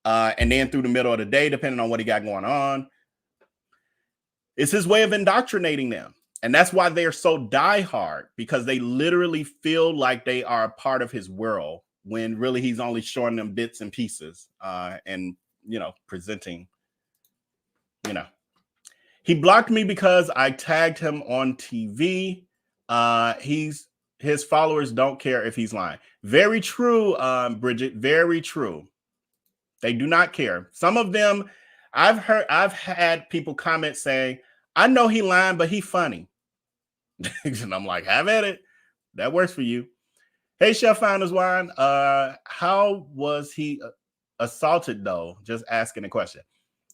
S2: and then through the middle of the day, depending on what he got going on. It's his way of indoctrinating them. And that's why they're so diehard, because they literally feel like they are a part of his world when really he's only showing them bits and pieces and, presenting, He blocked me because I tagged him on TV. His followers don't care if he's lying. Very true, Bridget. Very true. They do not care. Some of them, I've had people comment saying, I know he lying, but he funny. And I'm like, have at it. That works for you. Hey, Chef Founders Wine. How was he assaulted, though? Just asking a question.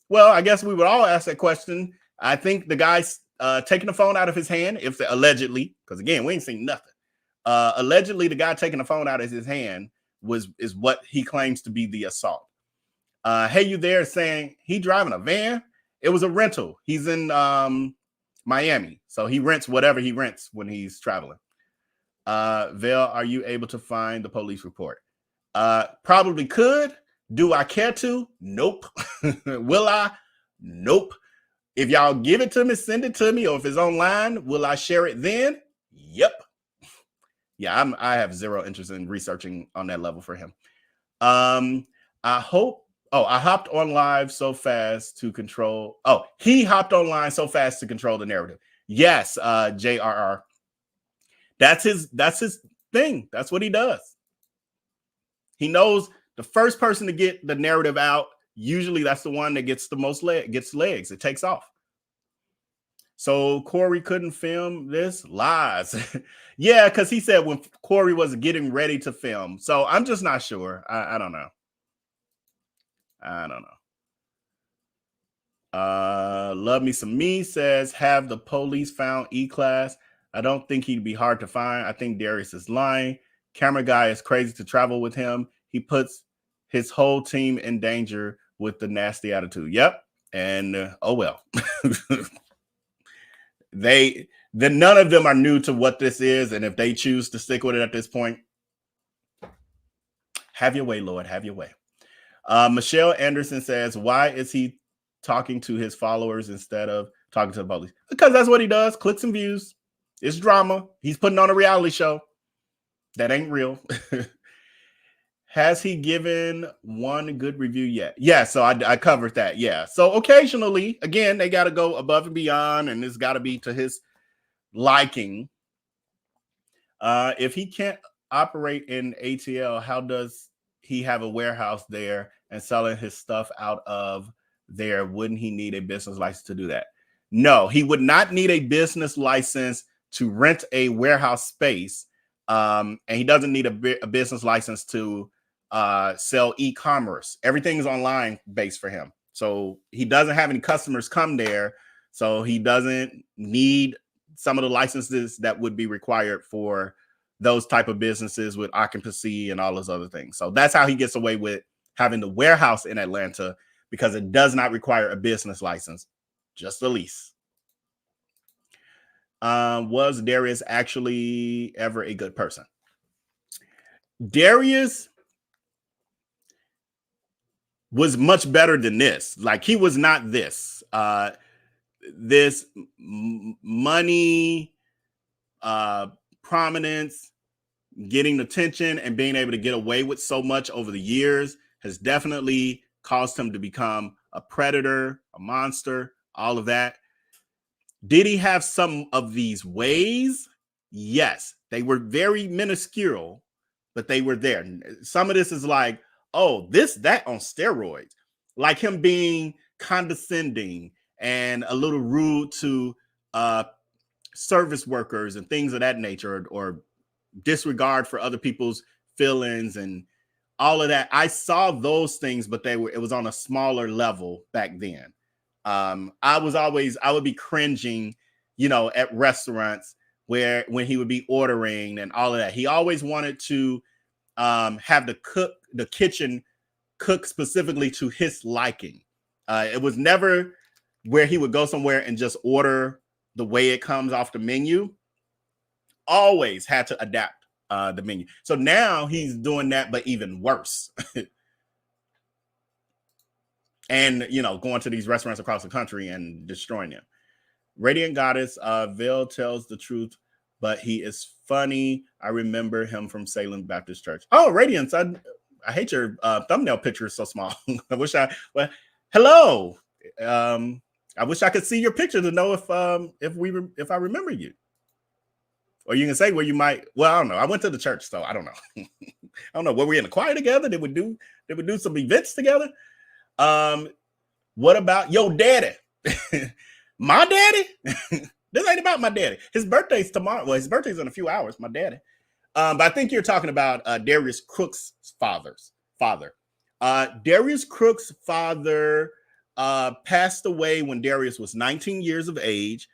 S2: Well, I guess we would all ask that question. I think the guy's taking the phone out of his hand, if allegedly, because again, we ain't seen nothing. Allegedly, the guy taking the phone out of his hand is what he claims to be the assault. Hey, you there, saying he driving a van? It was a rental. He's in Miami, so he rents whatever he rents when he's traveling. Vel, are you able to find the police report? Probably could. Do I care to? Nope. Will I? Nope. If y'all give it to me, send it to me, or if it's online, will I share it then? Yep. Yeah, I have zero interest in researching on that level for him. I hopped on live so fast to control. Oh, he hopped online so fast to control the narrative. Yes, JRR. That's his thing. That's what he does. He knows the first person to get the narrative out, usually that's the one that gets the most legs. It takes off. So Corey couldn't film this? Lies. Yeah, because he said when Corey was getting ready to film. So I'm just not sure. I don't know. Love Me Some Me says, have the police found E-Class? I don't think he'd be hard to find. I think Darius is lying. Camera guy is crazy to travel with him. He puts his whole team in danger with the nasty attitude. Yep. And oh well. None of them are new to what this is, and if they choose to stick with it at this point, have your way, Lord, have your way. Michelle Anderson says, why is he talking to his followers instead of talking to the police? Because that's what he does. Clicks and views. It's drama. He's putting on a reality show that ain't real. Has he given one good review yet? Yeah, so I covered that. Yeah, so occasionally, again, they got to go above and beyond, and it's got to be to his liking. If he can't operate in ATL, how does he have a warehouse there and selling his stuff out of there? Wouldn't he need a business license to do that? No, he would not need a business license to rent a warehouse space. And he doesn't need a business license to sell e-commerce. Everything's online based for him. So he doesn't have any customers come there. So he doesn't need some of the licenses that would be required for those type of businesses with occupancy and all those other things. So that's how he gets away with having the warehouse in Atlanta, because it does not require a business license, just a lease. Was Darius actually ever a good person? Darius was much better than this. Like, he was not this. This money, prominence, getting attention, and being able to get away with so much over the years has definitely caused him to become a predator, a monster, all of that. Did he have some of these ways? Yes. They were very minuscule, but they were there. Some of this is like, oh, that on steroids. Like him being condescending and a little rude to service workers and things of that nature, or disregard for other people's feelings and all of that. I saw those things, but it was on a smaller level back then. I would be cringing, at restaurants when he would be ordering and all of that. He always wanted to have the kitchen cook specifically to his liking. It was never where he would go somewhere and just order the way it comes off the menu. Always had to adapt the menu. So now he's doing that, but even worse. And, going to these restaurants across the country and destroying them. Radiant Goddess, Vel tells the truth, but he is funny. I remember him from Salem Baptist Church. Oh, Radiance, I hate your thumbnail picture is so small. Hello. I wish I could see your picture to know if I remember you. Or you can say where you might. Well, I don't know. I went to the church, so I don't know. I don't know. Were we in the choir together? Did we do some events together? What about your daddy? My daddy? This ain't about my daddy. His birthday's tomorrow. Well, his birthday's in a few hours, my daddy. But I think you're talking about Darius Cooks' father. Darius Cooks' father passed away when Darius was 19 years of age.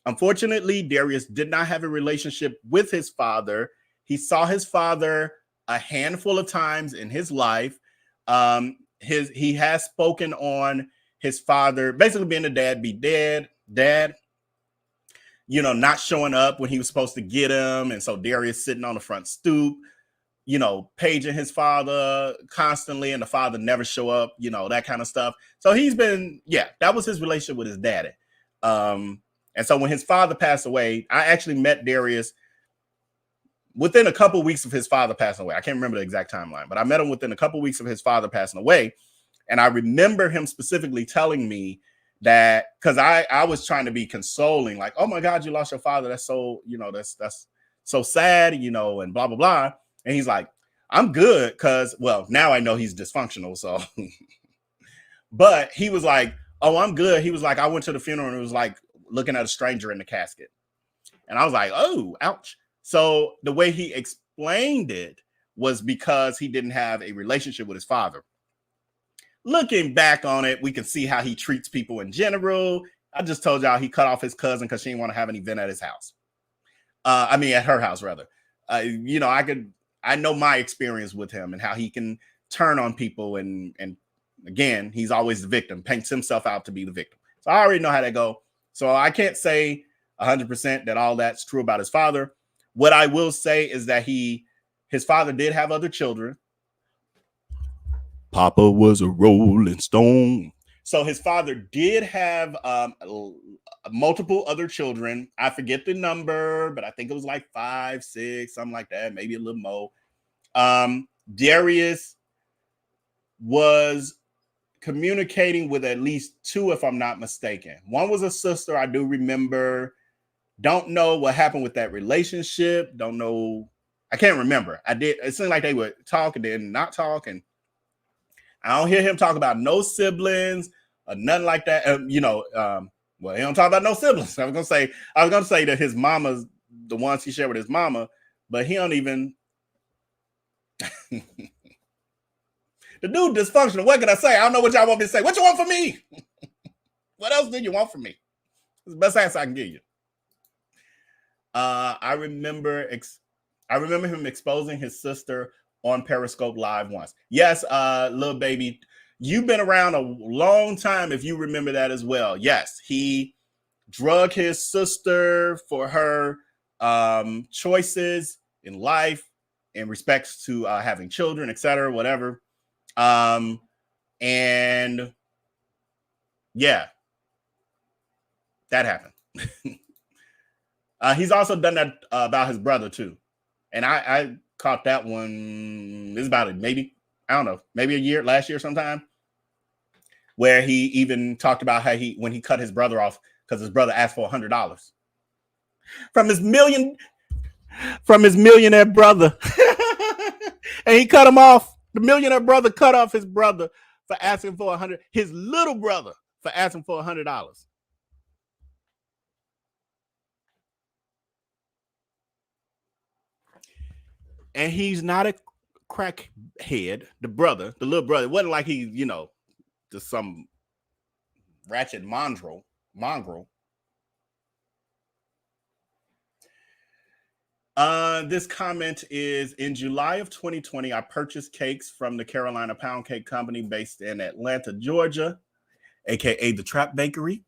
S2: Unfortunately, Darius did not have a relationship with his father. He saw his father a handful of times in his life. He has spoken on his father basically being a deadbeat dad. you know, not showing up when he was supposed to get him. And so Darius sitting on the front stoop, you know, paging his father constantly, and the father never show up, you know, that kind of stuff. So he's been, yeah, that was his relationship with his daddy. And so when his father passed away, I actually met Darius within a couple of weeks of his father passing away. I can't remember the exact timeline, but I met him within a couple of weeks of his father passing away. And I remember him specifically telling me that, because I was trying to be consoling, like, oh my God, you lost your father. That's so, you know, that's so sad, you know, and blah, blah, blah. And he's like, I'm good, because, well, now I know he's dysfunctional. So, but he was like, oh, I'm good. He was like, I went to the funeral and it was like looking at a stranger in the casket. And I was like, oh, ouch. So the way he explained it was because he didn't have a relationship with his father. Looking back on it, we can see how he treats people in general. I just told y'all he cut off his cousin because she didn't want to have an event at his house. At her house, rather. You know, I know my experience with him and how he can turn on people. And again, he's always the victim, paints himself out to be the victim. So I already know how that go. So I can't say 100% that all that's true about his father. What I will say is that his father did have other children. Papa was a rolling stone. So his father did have multiple other children. I forget the number, but I think it was like 5, 6, something like that, maybe a little more. Darius was communicating with at least 2, if I'm not mistaken. One was a sister, I do remember. Don't know what happened with that relationship. Don't know. I can't remember. It seemed like they would talk and then not talk. And I don't hear him talk about no siblings or nothing like that. Well, he don't talk about no siblings. I was gonna say that his mama's the ones he shared with his mama, but he don't even. The dude dysfunctional. What can I say? I don't know what y'all want me to say. What you want from me? What else did you want from me? It's the best answer I can give you. I remember him exposing his sister on Periscope Live once. Yes, little baby, you've been around a long time if you remember that as well. Yes, he drug his sister for her choices in life in respects to having children, etc., whatever. And yeah, that happened. He's also done that about his brother too. And I caught that one. It's about maybe a year, last year sometime, where he even talked about how when he cut his brother off because his brother asked for $100 from his millionaire brother. And he cut him off. The millionaire brother cut off his brother for asking for his little brother for asking for $100. And he's not a crackhead. The little brother, it wasn't like he, just some ratchet mongrel. This comment is, in July of 2020, I purchased cakes from the Carolina Pound Cake Company based in Atlanta, Georgia, aka the Trap Bakery.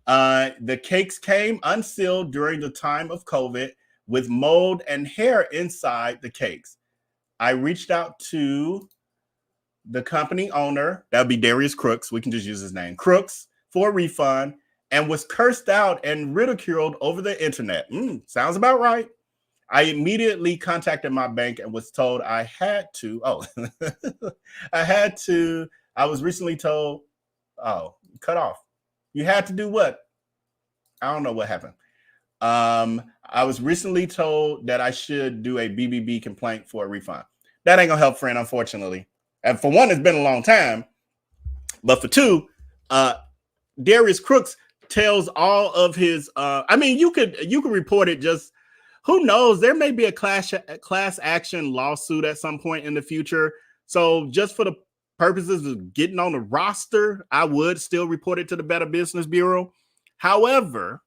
S2: The cakes came unsealed during the time of COVID with mold and hair inside the cakes. I reached out to the company owner, that would be Darius Cooks, we can just use his name, Crooks, for a refund, and was cursed out and ridiculed over the internet. Sounds about right. I immediately contacted my bank and was told I had to. I was recently told, cut off. You had to do what? I don't know what happened. I was recently told that I should do a BBB complaint for a refund. That ain't gonna help, friend, unfortunately. And for one, it's been a long time. But for two, Darius Cooks tells all of his. You could report it. Just who knows? There may be a class action lawsuit at some point in the future. So just for the purposes of getting on the roster, I would still report it to the Better Business Bureau. However,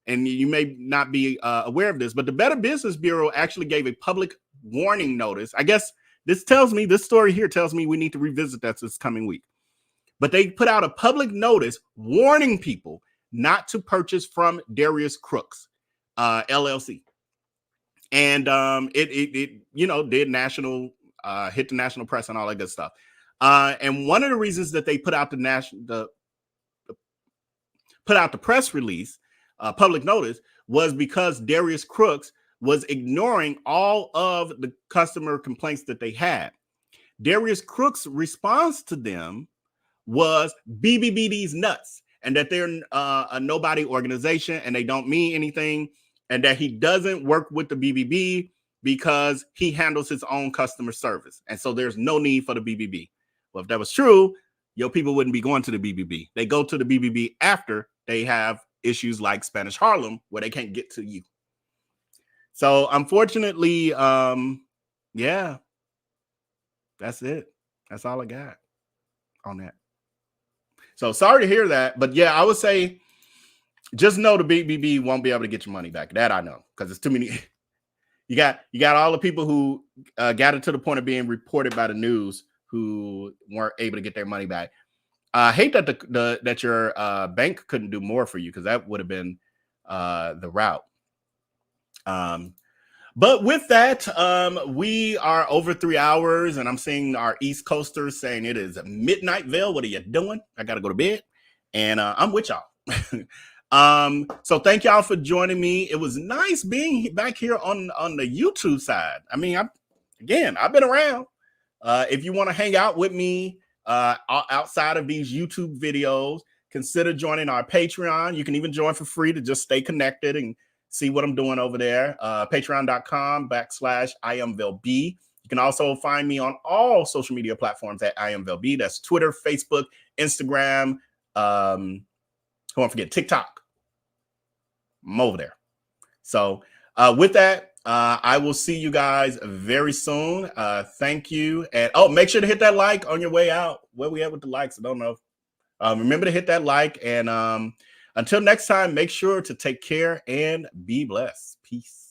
S2: and you may not be aware of this, but the Better Business Bureau actually gave a public warning notice. I guess this story here tells me we need to revisit that this coming week. But they put out a public notice warning people not to purchase from Darius Cooks, LLC. And it you know, did national, hit the national press and all that good stuff. And one of the reasons that they put out the press release, public notice, was because Darius Cooks was ignoring all of the customer complaints that they had. Darius Cooks' response to them was BBB these nuts, and that they're a nobody organization and they don't mean anything, and that he doesn't work with the BBB because he handles his own customer service. And so there's no need for the BBB. Well, if that was true, your people wouldn't be going to the BBB. They go to the BBB after they have issues like Spanish Harlem where they can't get to you. So unfortunately, yeah, that's it. That's all I got on that. So sorry to hear that, but yeah, I would say just know the BBB won't be able to get your money back. That I know, because it's too many. You got all the people who got it to the point of being reported by the news who weren't able to get their money back. I hate that that your bank couldn't do more for you, because that would have been the route. But with that, we are over 3 hours, and I'm seeing our East Coasters saying it is Midnightville. What are you doing? I got to go to bed, and I'm with y'all. So thank y'all for joining me. It was nice being back here on the YouTube side. I mean, I've been around. If you want to hang out with me outside of these YouTube videos, consider joining our Patreon. You can even join for free to just stay connected and see what I'm doing over there. Patreon.com/IamVelB. You can also find me on all social media platforms at IamVelB. That's Twitter, Facebook, Instagram. Who won't forget TikTok. I'm over there. So with that, I will see you guys very soon. Thank you. And make sure to hit that like on your way out. Where we at with the likes? I don't know. Remember to hit that like. And until next time, make sure to take care and be blessed. Peace.